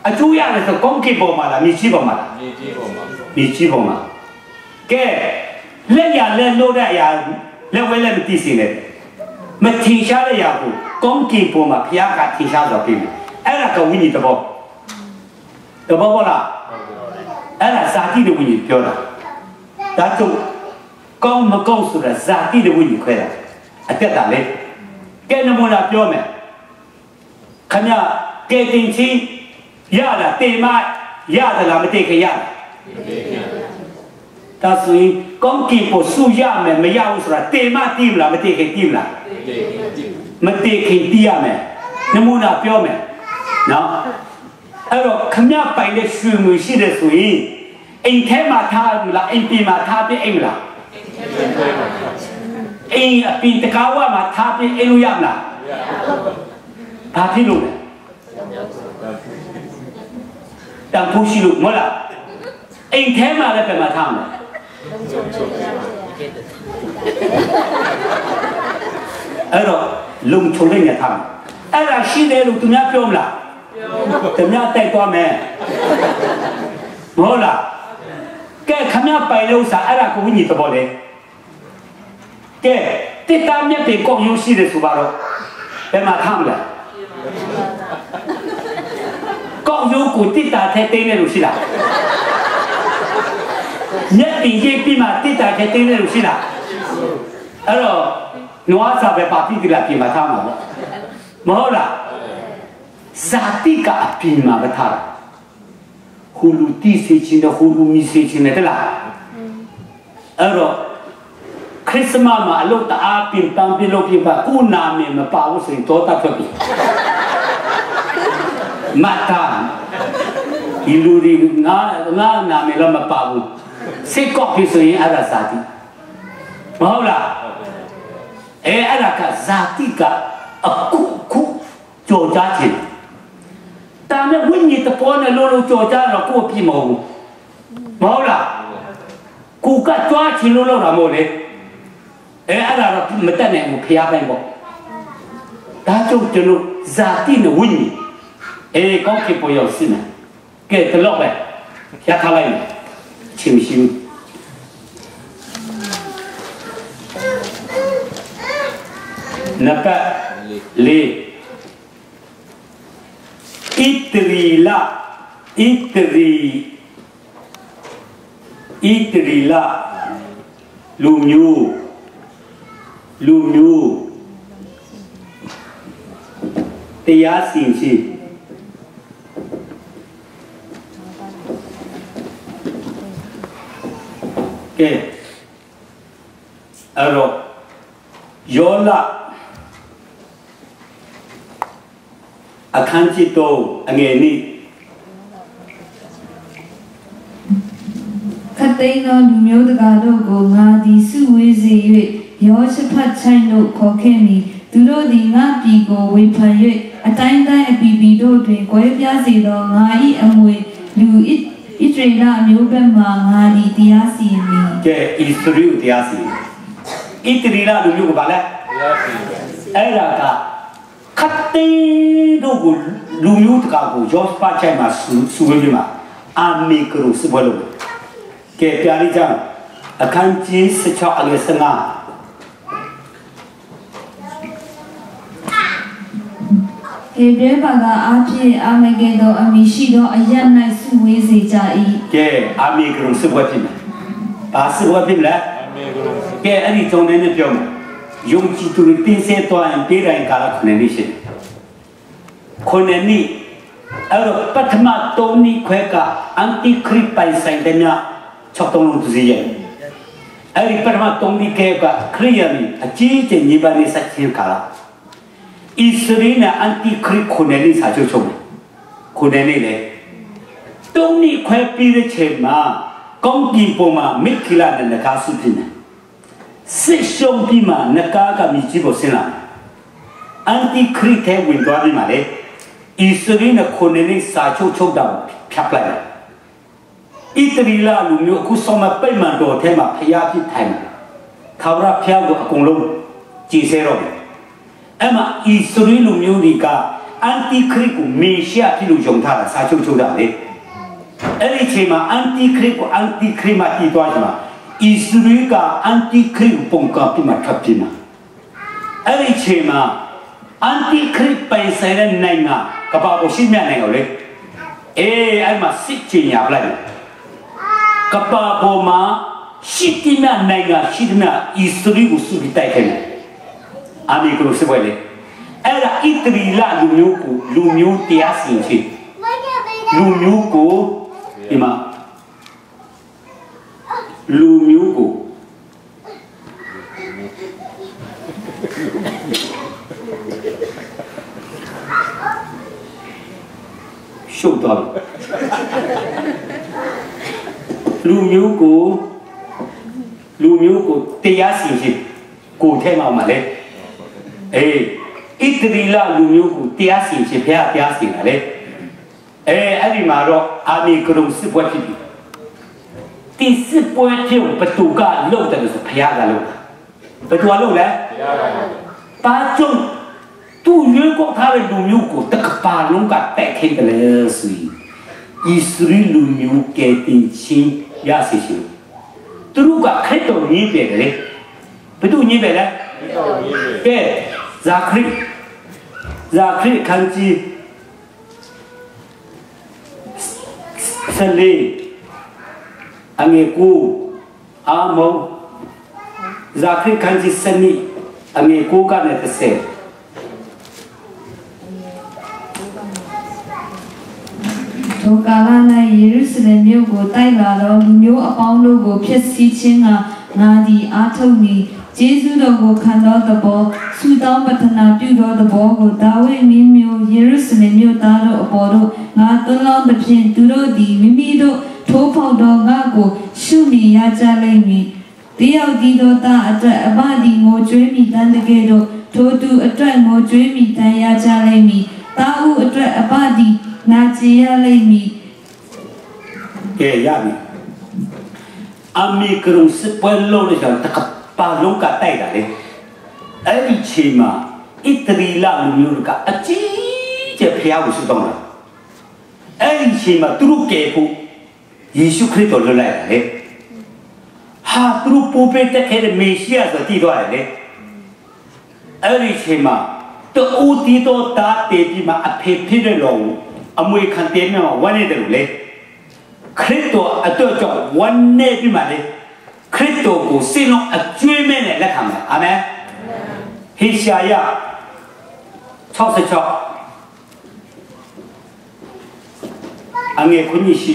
အကျိုးရတယ်ဆိုကောင်းကင်ပေါ်မှာလားမြေကြီးပေါ်မှာလားမြေကြီးပေါ်မှာမြေကြီးပေါ်မှာကဲလက်ရလက်လို့တဲ့အရာလက်ဝဲလက်မသိစေနဲ့မထင်ရှားတဲ့အရာကိုကောင်းကင်ပေါ်မှာဘုရားကထင်ရှားတော်ပြီအဲ့ဒါကဝိညာဉ်သဘောပေါ့လားအဲ့ဒါဇာတိတဲ့ဝိညာဉ်ပြောတာဒါကြောင့်ကောင်းမကောင်းဆိုတာဇာတိတဲ့ဝိညာဉ်ခွဲတာအတက်တာလေကဲနမူနာပြောမယ်ခမကဲတင်ချင်းရလားတေမရတယ်လားမတေခင်ရတယ်ဒါဆိုရင်ကောင်းကင်ပေါ်ဆူရမယ်မရဘူးဆိုတာတေမတိမလားမတေခင်တိမလားမတေခင်တိရမယ်နမူနာပြောမယ်နော်အဲ့တော့ခမပိုင်တဲ့ရွှေငွေရှိတဲ့ဆိုရင် အိမ်ထဲမှာထားမလားအိမ်ပြင်မှာထားပြီးအိမ်မလားအိမ်အပြင်တကားဝမှာထားပြီးအိမ်လို့ရမလားဘာဖြစ်လို့လဲတန်ဖိုးရှိလို့မဟုတ်လားအိမ်ထဲမှာလည်းပြန်မှာထားမယ်အဲ့တော့လုံချုံလေးနဲ့ထားမယ်အဲ့ဒါရှိတယ်လို့သူများပြောမလားသူများတိုက်သွားမယ်မဟုတ်လားကဲခမပိုင်လို့စားအဲ့ဒါကိုဝိညာဉ်သဘောလေကဲတစ်တာမြက်ပေကောက်ရုံးရှိတယ်ဆိုပါတော့ဘယ်မှာထားမလဲကောက်ရုံးကိုတစ်တာထဲတင်းနေလို့ရှိလားမြက်တင်ကြီးပြီးမှတစ်တာထဲတင်းနေလို့ရှိလားအဲ့တော့နွားစားပဲပါပြီးကြလားပြင်မှာထားမှာပေါ့မဟုတ်လားဇာတိကအပြင်မှာပဲထားတာဟူလူတီစေချင်တဲ့ဟူလူမီစေချင်တဲ့လားအဲ့တော့ခရစ်စမတ်မှာအလုပ်တအားပြင်ပန်းပြလို့ပြပါကိုနာမည်မပါဘူးဆိုရင်တော့တတ်ထွက်ပြီမတာဒီလူတွေငါနာမည်လည်းမပါဘူးစိတ်ကောက်ပြီဆိုရင်အဲ့ဒါဇာတိမဟုတ်လားအဲ့ဒါကဇာတိကအခုကြော်ကြားခြင်းတာမဲ့ဝိညာဉ်တပေါ်နဲ့လို့ကြော်ကြားတော့ကိုယ်ပြမဟုတ်ဘူးမဟုတ်လားကိုကကြွားချင်လို့လောက်တာမဟုတ်လေအဲ့ဒါတော့မတက်နိုင်ဘူးဖျားပိုင်းပေါ့ဒါကြောင့်ကျွန်တော်ဇာတိနဲ့ဝိညာဉ်ကောင်းကင်ပေါ်ရောက်စီးမယ်ကဲတလောက်ပဲရထားလိုက်ချင်းမရှိဘူးနပလေဣတရီလာလူမျိုးတရားစီရင်ရှိကဲအဲ့တော့ယောလအခန်းကြီးတော့အငယ်နည်းခတ်သိမ်းသောလူမျိုးတကာတို့ကိုငါသည်စုဝေးစေ၍ယောရှဖတ်ချိုင်တို့ခေါ်ခဲ့မည်သူတို့သည်ငါပြည်ကိုဝေဖန်၍အတိုင်းတိုင်းအပီပီတို့တွင်ကွဲပြားစေသောငါ၏အမွေလူဣသရေလမျိုးဘက်မှငါသည်တရားစီရင်မည်ကဲဣသရေလတရားစီရင်ဣသရေလလူမျိုးကဘာလဲတရားစီရင်အဲ့ဒါကခတ်သိမ်းတို့ကိုလူမျိုးတကာကိုယောရှဖတ်ချိုင်မှာစုဝေးပြီးမှအာမေကရုစဘလို့ကဲပြာလိချမ်းအခန်းကြီး16အငယ်15ဧဘဲဘာသာအဖြစ်အာမဂေသောအမိရှိသောအယတ်၌စုဝေးစေကြ၏ကဲအာမေကရုစဘဖြစ်မယ်ဘာစဘဖြစ်လဲအာမေကရုကဲအဲ့ဒီတုံးနေနဲ့ပြောမယ်ယုံကြည်သူတွေတင်းဆဲသွားရင်ပြေးတိုင်းကာလခုနှစ်နှစ်ရှိတယ်ခုနှစ်နှစ်အဲ့တော့ပထမ3နှစ်ခွဲကအန်တီခရစ်ပိုင်ဆိုင်တဲ့မြ6တုံးလုံးသူစီရဲ့အဲ့ဒီပထမ3နှစ်ကခရိယာမီအကြီးကျယ်ညီပါနေဆက်ချင်းကာလဣသရေလအန်တီခရစ်ခုနှစ်နှစ်စာချုပ်ချုပ်ခုနှစ်နှစ်လေ3နှစ်ခွဲပြီးတဲ့ချိန်မှာကောင်းကင်ပေါ်မှာမိခိလာနဲ့နဂါစုပြင်းစစ်ရှုံးပြီးမှနဂါကမြကြီးကိုဆင်းလာအန်တီခရစ်ထဲဝင်သွားပြီးမှလေဣသရေလခုနှစ်နှစ်စာချုပ်ချုပ်တော့ဖြတ်လိုက်ဣသရေလလူမျိုးအခုဆောင်မပိတ်မှန်တော်ထဲမှာဖျားပြစ်ထိုင်ထာဝရဘုရားကိုအကုန်လုံးကြည်စဲတော့အဲ့မှာဣသရေလလူမျိုးတွေကအန်တီခရစ်ကိုမေရှာဖြစ်လို့ယုံထားတာစာချုပ်ချုပ်တာလေအဲ့ဒီချိန်မှာအန်တီခရစ်ကိုအန်တီခရစ်မှာတည်သွားကြမှာဣသရေလကအန်တီခရစ်ပုံကပြမှာထပ်ပြမှာအဲ့ဒီချိန်မှာအန်တီခရစ်ပိုင်ဆိုင်တဲ့နိုင်ငံကဘာကိုရှိမြနိုင်အောင်လေအဲ့မှာစစ်ချင်ရပလိုက်ကဘာပေါ်မှာရှိတိမြနိုင်ငံရှိတိမြဣသရေလကိုစုပြီးတိုက်ခိုက်တယ်အာမေကရုစပွဲလေအဲ့ဒါဣသရေလလူမျိုးတရားစီရင်ခြင်းလူမျိုးကိုဒီမှာလူမျိုးကိုရှုပ်သွား လူမျိုးကိုတရားစီရင်ကိုထဲမှာမှာလေဣတရီလာလူမျိုးကိုတရားစီရင်ဘုရားတရားစီရင်တာလေအဲ့ဒီမှာတော့အာမီကရုံစစ်ပွဲဖြစ်ပြီဒီစစ်ပွဲဖြစ်ဘသူကလုပ်တယ်ဆိုဘုရားကလုပ်ဘယ်သူကလုပ်လဲဘုရားကလုပ်ပါကျုံသူရွေးကောက်ထားတဲ့လူမျိုးကိုတကပါလုံးကတက်ခဲ့တယ်လေဆိုဣသရေလလူမျိုးကတင်ချင်းရစီရှိသူတို့ကခရစ်တော်ညင်းတယ်လေဘယ်သူညင်းတယ်လဲခရစ်တော်ညင်းတယ်ကဲဇာခရစ်ခန်းကြီးဆလီအငယ်ကိုအာမောဇာခရစ်ခန်းကြီးစနီအငယ်ကိုကလည်းတစ်ဆယ်ထိုကာလ၌ယေရုရှလင်မြို့ကိုတိုက်လာသောလူမျိုးအပေါင်းတို့ကိုဖျက်ဆီးခြင်းကငါသည်အားထုတ်မည်ကျေးဇူးတော်ကိုခံသောသဘောဆုတောင်းပတနာပြုသောသဘောကိုဒါဝိဒ်မင်းမျိုးယေရုရှလင်မြို့သားတို့အပေါ်သို့ငါသွန်းလောင်းသဖြင့်သူတို့သည်မိမိတို့ထိုးဖောက်သောငါကိုရှုမြင်ရကြလိမ့်မည်တယောက်ဒီသောသားအတွက်အဘသည်ငိုကြွေးမိတန်တကယ်တော့ထိုသူအတွက်ငိုကြွေးမိတန်ရကြလိမ့်မည်သားဦးအတွက်အဘသည်နာကျင်ရလိမ့်မည်ကဲရပြီအမေကရုံစစ်ပွဲလုံးလို့ဆိုတကပါလုံးကတိုက်တာလေအဲ့ဒီချိန်မှာဣတရီလာလူမျိုးကအကြီးကျယ်ဖျားကိုဆုတောင်းတာအဲ့ဒီချိန်မှာသူတို့ကဲဖို့ယေရှုခရစ်တော်လွတ်လိုက်တယ်လေဟာသူတို့ပို့ပေးတဲ့ခဲမေရှိယဆိုတည်သွားတယ်လေအဲ့ဒီချိန်မှာတူတီတော်တာတေဒီမှာအဖေဖြစ်တဲ့လောအမွေခံတဲ့မှာဝမ်းနေတယ်လေခရစ်တော်အတွက်ကြောင့်ဝမ်းနေပြီမှာလေခရစ်တော်ကိုစင်လုံးအကျွေးမဲ့နဲ့လက်ခံမယ်အာမင်ဟေရှာယ66အငယ်ခုနှစ်ရှိ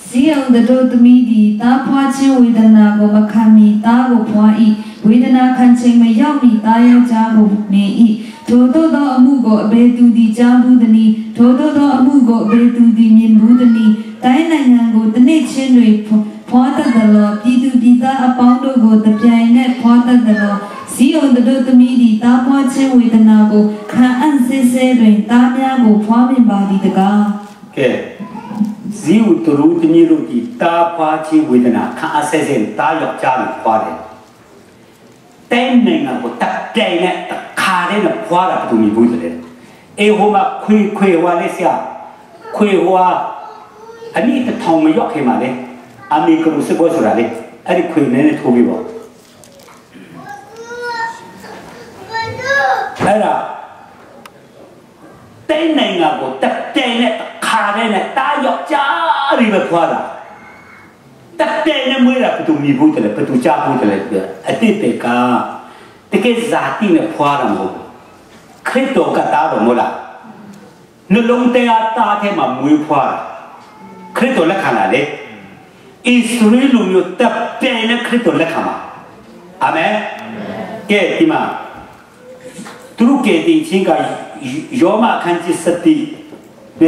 ဇီယုန်တို့သမီးသည်တားဖွားခြင်းဝေဒနာကိုမခံမီတားကိုဖွား၏ဝေဒနာခံခြင်းမရောက်မီတားယောက်ျားကိုနေ၏ထိုသို့သောအမှုကိုအဘယ်သူသည်ကြားဘူးသနည်းထိုသို့သောအမှုကိုအဘယ်သူသည်မြင်ဘူးသနည်းတိုင်းနိုင်ငံကိုတနေ့ချင်းတွင်ဖွားတတ်သလောပြည်သူပြည်သားအပေါင်းတို့ကိုတပြိုင်နက်ဖွားတတ်သလောဇီယုန်တို့သမီးသည်တားဖွားခြင်းဝေဒနာကိုခံအံ့စစ်ဆဲတွင်တားများကိုဖွားမြင်ပါသည်တကားကဲဇီဝတူရုတမီတို့ဒီတာဖွာချင်းဝေဒနာခံအဆဲဆဲတာရောက်ကြတယ်ဖွာတယ်တဲနိုင်ငံကိုတက်တိုင်နဲ့ခါတဲ့နဲ့ဖွာတာတူမီဘူးတဲ့အေဟိုမှာခွေဝါလေးဆရာခွေဝါအနည်းတထောင်မရောက်ခင်မှာလေအမေကလို့စပေါ်ဆိုတာလေအဲ့ဒီခွေနဲ့ထိုးပြီးပေါ့အဲ့ဒါတဲနိုင်ငံကိုတက်တိုင်နဲ့ခါတဲ့နဲ့တာရောက်ကြရီပဲဖွာတာတက်တိုင်နဲ့မွေးတာဘယ်သူမြည်ဘူးတယ်ဘယ်သူကြားဘူးတယ်အတိတ်ကတကယ်ဇာတိနဲ့ဖွာတာမဟုတ်ခရစ်တော်ကတားတော်မလားနှလုံးတရားသားထဲမှာမွေးဖွာတာခရစ်တော်လက်ခံလာလေဣသရေလလူမျိုးတပ်ပြိုင်နဲ့ခရစ်တော်လက်ခံပါအာမင်ကဲဒီမှာသူတို့ကတည်ခြင်းကယောမအခန်းကြီး726 29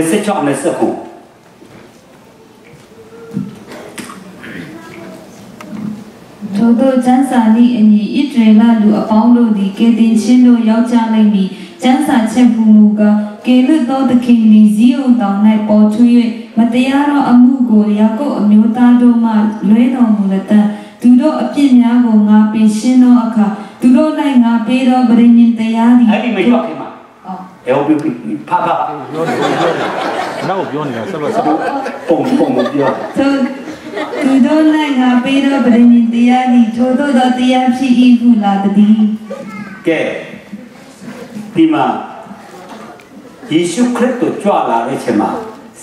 ထို့သောကျမ်းစာနှင့်အညီဣသရေလလူအပေါင်းတို့သည်ကယ်တင်ခြင်းတို့ရောက်ကြလိမ့်မည်ကျမ်းစာချက်မူကားကယ်လွတ်သောသခင်သည်ဇီးုန်တောင်၌ပေါ်ထွန်း၍မတရားသောအမှုကိုယာကုပ်အမျိုးသားတို့မှလွဲတော်မူလက်တံသူတို့အပြစ်များကိုငါပင်ရှင်းသောအခါသူတို့၌ငါပေးသောဗြိဉ္ဉ်တရားသည်အဲ့ဒီမရောက်ခင်မှာအော်ဖာနောက်ပြောနေတာဆက်လို့ပုံပြောသူတို့၌ငါပေးသောဗြိဉ္ဉ်တရားသည်ထို့သောတရားဖြစ်၏ဟုလာသည်ကဲဒီမှာယေရှုခရစ်တော်ကြွလာတဲ့ချိန်မှာ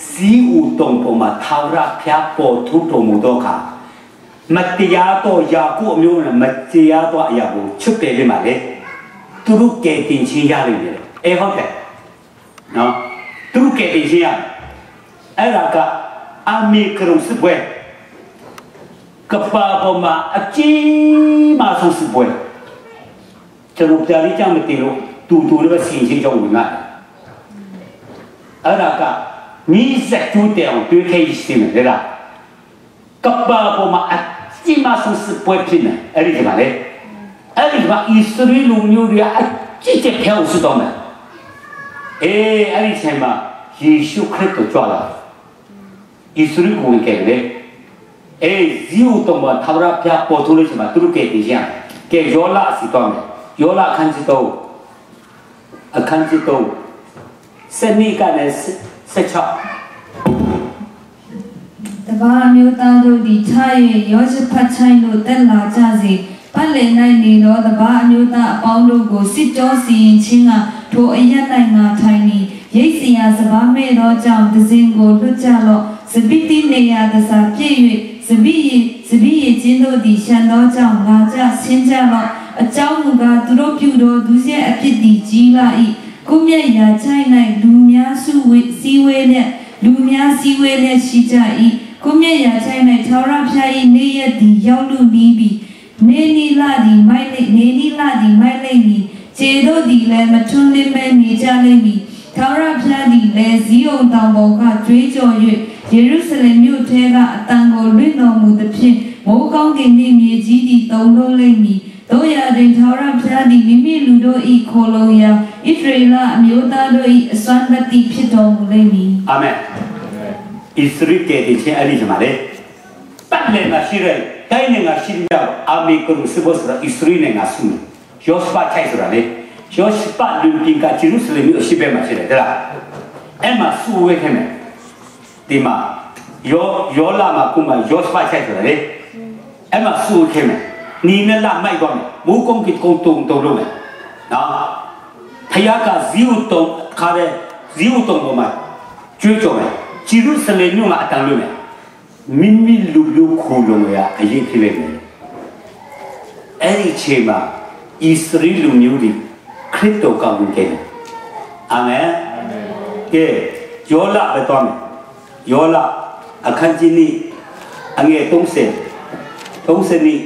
စီဦးတုံပေါ်မှာထာဝရဘုရားပေါ်ထူတော်မူသောအခါမတရားသောယာကုပ်အမျိုးနဲ့မတရားသောအရာကိုချွတ်ပယ်လိမ့်ပါလေသူတို့ကဲတင်ချင်းရလိမ့်မယ်ဟုတ်တယ်နော်သူတို့ကဲတင်ချင်းရအဲ့ဒါကအမေကရုံစစ်ပွဲကပါပေါ်မှာအကြီးမားဆုံးစစ်ပွဲကျွန်တော်ကြားလိမ့်မသိလို့တူလည်းဆင်ချင်းကြောင်းဝင်လာအဲ့ဒါက你是主点对开心对啦，个巴不嘛起码是不平的，而且嘛嘞，而且嘛以色列农牛的直接飘是到没，而且嘛耶稣基督抓了，以色列国给嘞，只有到嘛他们飘跑出来什么都给对象，给摇拉是到没，摇拉看知道，看知道，生命干的是啥？တဘာမျိုးသားတို့ဒီထား၍ရောစဖတ်ချိုင်းတို့တက်လာကြစေပတ်လည်၌နေသောတဘာအမျိုးသားအပေါင်းတို့ကိုစစ်ကြောစီရင်ခြင်းကထိုအရ၌ငါထိုင်နေရိတ်စီယာစဘာမဲ့သောကြောင့်တစင်ကိုလွတ်ကြလော့စပိတိနေရသစာပြည့်၍စပိယကျင်းတို့သည်ရှံသောကြောင့်ငါကြဆင်းကြလော့အကြောင်းမူကားသူတို့ပြုသောဒုစရိုက်အဖြစ်သည်ကြီးလာ၏ကိုမြတ်ရာချိုင်း၌လူများစုဝေစည်းဝေးနဲ့လူများစည်းဝေးနဲ့ရှိကြ၏ကိုမြတ်ရာချိုင်း၌ထာဝရဘုရား၏နေရသည်ရောက်လူနီးပြီးနေနီလာသည်မိုက်လိမ့်မည်ခြေတို့သည်လည်းမထွန်းလင်းမဲနေကြလိမ့်မည်ထာဝရဘုရားသည်လည်းဇီးုံတောင်ပေါ်ကကြွေးကြော်၍ယေရုရှလင်မြို့ထဲကအတန်ကိုလွင့်တော်မူသဖြင့်မိုးကောင်းကင်နှင့်မြေကြီးသည်တုန်လှုပ်လိမ့်မည်တို့ရာတွင်ထာဝရဘုရားသည်မိမိလူတို့၏ခိုလုံရာဣသရေလအမျိုးသားတို့၏အစွမ်းသတ္တိဖြစ်တော်မူလိမ့်မည်အာမင်ဣသရေလကတဲ့ချင်းအဲ့ဒီမှာလေပတ်လည်မှာရှိတဲ့တိုင်းနဲ့ငါရှိရအာမေကရုစဘောစရာဣသရေလနဲ့ငါဆုယောစပါချိုက်ဆိုတာလေယောစပါလူပြင်ကဂျေရုဆလင်မြို့ရှိပဲမှာရှိတယ်တဲ့လားအဲ့မှာဆုဝဲခဲ့မယ်ဒီမှာယောလာမှာကုမယောစပါချိုက်ဆိုတာလေအဲ့မှာဆုဝဲခဲ့မယ်နီနဲ့လာမိုက်သွားမယ်မိုးကုန်းကကုန်းတုံလို့မယ်နော်ဖယားကဇီဝတုံခါတဲ့ဇီဝတုံပေါ်မှာကျွေးကြော်မယ်ဂျေရုဆလင်မြို့မှာအတန်လို့မယ်မိမိလူခိုးလုံးရအရေးဖြစ်နေတယ်အဲ့ဒီချိန်မှာဣသရေလမျိုးတွေခရစ်တော်ကဝင်ခဲ့တယ်အာမင်ကဲယောလပဲတော်မယ်ယောလအခန်းကြီးនេះအငယ်30នេះ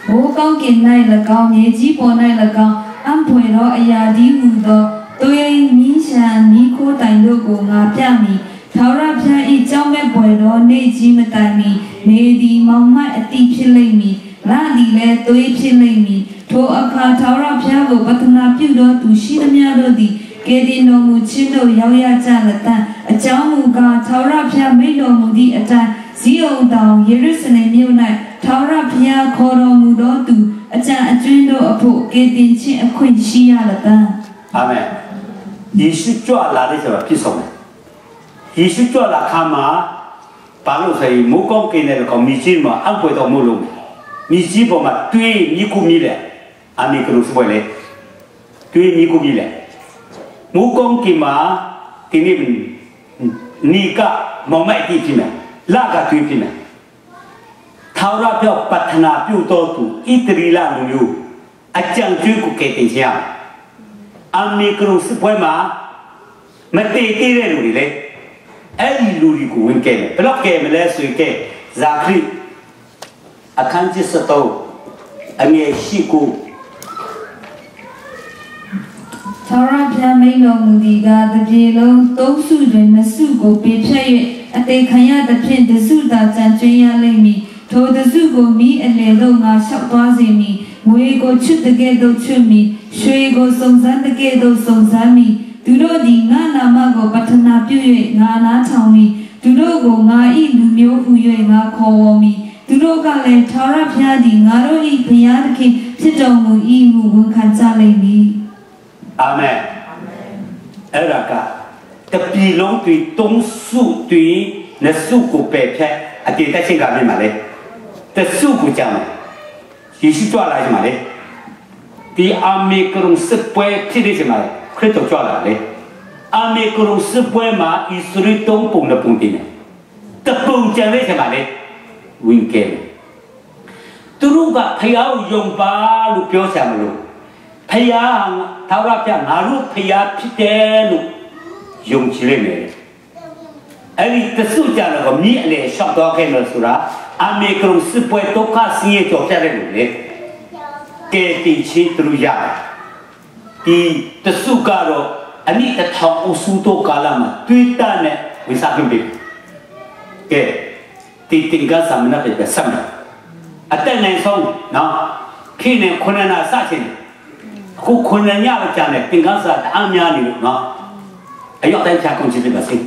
ဘိုးကောင်းကင်၌၎င်းမြေကြီးပေါ်၌၎င်းအံဖွယ်သောအရာဒီဟူသောသူ၏မိရှံမိခိုးတိုင်တို့ကိုငါပြမည်ထာဝရဘုရား၏ကြောင်းမဲ့ပွယ်သောနေကြီးမတိုင်မီနေသည်မောင်မိုက်အတိဖြစ်လိမ့်မည်လာသည်လည်းသွေးဖြစ်လိမ့်မည်ထိုအခါထာဝရဘုရားကိုပတနာပြုသောသူရှိသမျှတို့သည်ကေဒီတော်မူခြင်းတို့ရောက်ရကြလတံအကြောင်းမူကားထာဝရဘုရားမိန့်တော်မူသည့်အတိုင်းဇီးုံတောင်ယေရုရှလင်မြို့၌ထာဝရဘုရားခေါ်တော်မူသောသူအကြံအကျွင်းတို့အဖို့ကေတင်ခြင်းအခွင့်ရှိရလတံအာမင်ယေရှုကြွလာတဲ့ဆိုတာဖြစ်ဆုံးတယ်ယေရှုကြွလာခါမှာဘာလို့ဆိုရင်မိုးကောင်းကင်တဲ့ကောင်မြကြီးမှာအပွေတော်မို့လို့မြကြီးပေါ်မှာတွေးမြကူမြလေအမေကလူစပွဲလေတွေးမြကူမြလေမိုးကောင်းကင်မှာဒီနေ့နီကမောင်မိုက်တိဖြစ်မယ်လာကတွေးဖြစ်မယ်ထာဝရဘုရားပတနာပြုတော်သူဣသရေလလူမျိုးအကြံကျွေးကိုကဲတင်ချင်အမေကလူစပွဲမှာမတည်တည်တဲ့လူတွေလေအဲ့ဒီလူတွေကိုဝင်ကဲဘယ်တော့ကဲမလဲဆိုရင်ကဲဇာခရီအခန်းကြီး7အငယ်ရှိကိုထာဝရဘုရားမိန့်တော်မူသည်ကတပြေလုံးသုံးစုတွင်နှစ်စုကိုပေးဖြတ်၍အသေးခံရသဖြင့်တစုသာကြံကျွင်းရလိမ့်မည်ထိုတစုကိုမိအလယ်သို့ငါလျှောက်သွားစေမည်ငွေကိုချွတ်တကဲ့သို့ချွတ်မည်ရွှေကိုစုံစမ်းတကဲ့သို့စုံစမ်းမည်သူတို့သည်ငါနာမကိုပတနာပြု၍ငါနားထောင်မည်သူတို့ကိုငါ၏လူမျိုးဟူ၍ငါခေါ်ဝေါ်မည်သူတို့ကလည်းထာဝရဘုရားသည်ငါတို့၏ဘုရားသခင်ဖြစ်တော်မူ၏ဟုဝန်ခံကြလိမ့်မည်အာမင်အဲ့ဒါကတပြီလုံးတွေသုံးစုတွေနှစ်စုကိုပယ်ဖြတ်အတေတက်ချင်းကမြင်ပါလေတစုကိုကြောင်းယေရှုကြွလာကြမှာလေဒီအာမေကရုံစစ်ပွဲဖြစ်နေကြမှာခရစ်တော်ကြွလာလေအာမေကရုံစစ်ပွဲမှာဣသရေလတုံးပုံနဲ့ပုံတင်တယ်တပုံကြံလေးကြမှာလေဝင်ကဲသူတို့ကဖျားကိုယုံပါလို့ပြောချင်မလို့ဖျားထာဝရဘုရားငါတို့ဖျားဖြစ်တယ်လို့ယုံကြည်လိုက်တယ်အဲ့ဒီတဆုကြတော့မြည်အလေရှောက်တော့ခဲ့လို့ဆိုတာအမေကရုံစစ်ပွဲဒုက္ခဆင်းရဲကြော်ပြတယ်လို့လေကဲတီချီသူရဒီတဆုကတော့ อันนี้จะทำอุสุโตกาลามาตุยตาเนี่ยวิสาขึ้นไปเกติดติงกันสามนับเป็นสามอันแต่ในสองเนาะขี้เนี่ยคนนั้นสักทีคู่คนนั้นยากจังเลยติงกันสัตว์อันยานี่เนาะอายุแต่ชาคงจะเป็นแบบนี้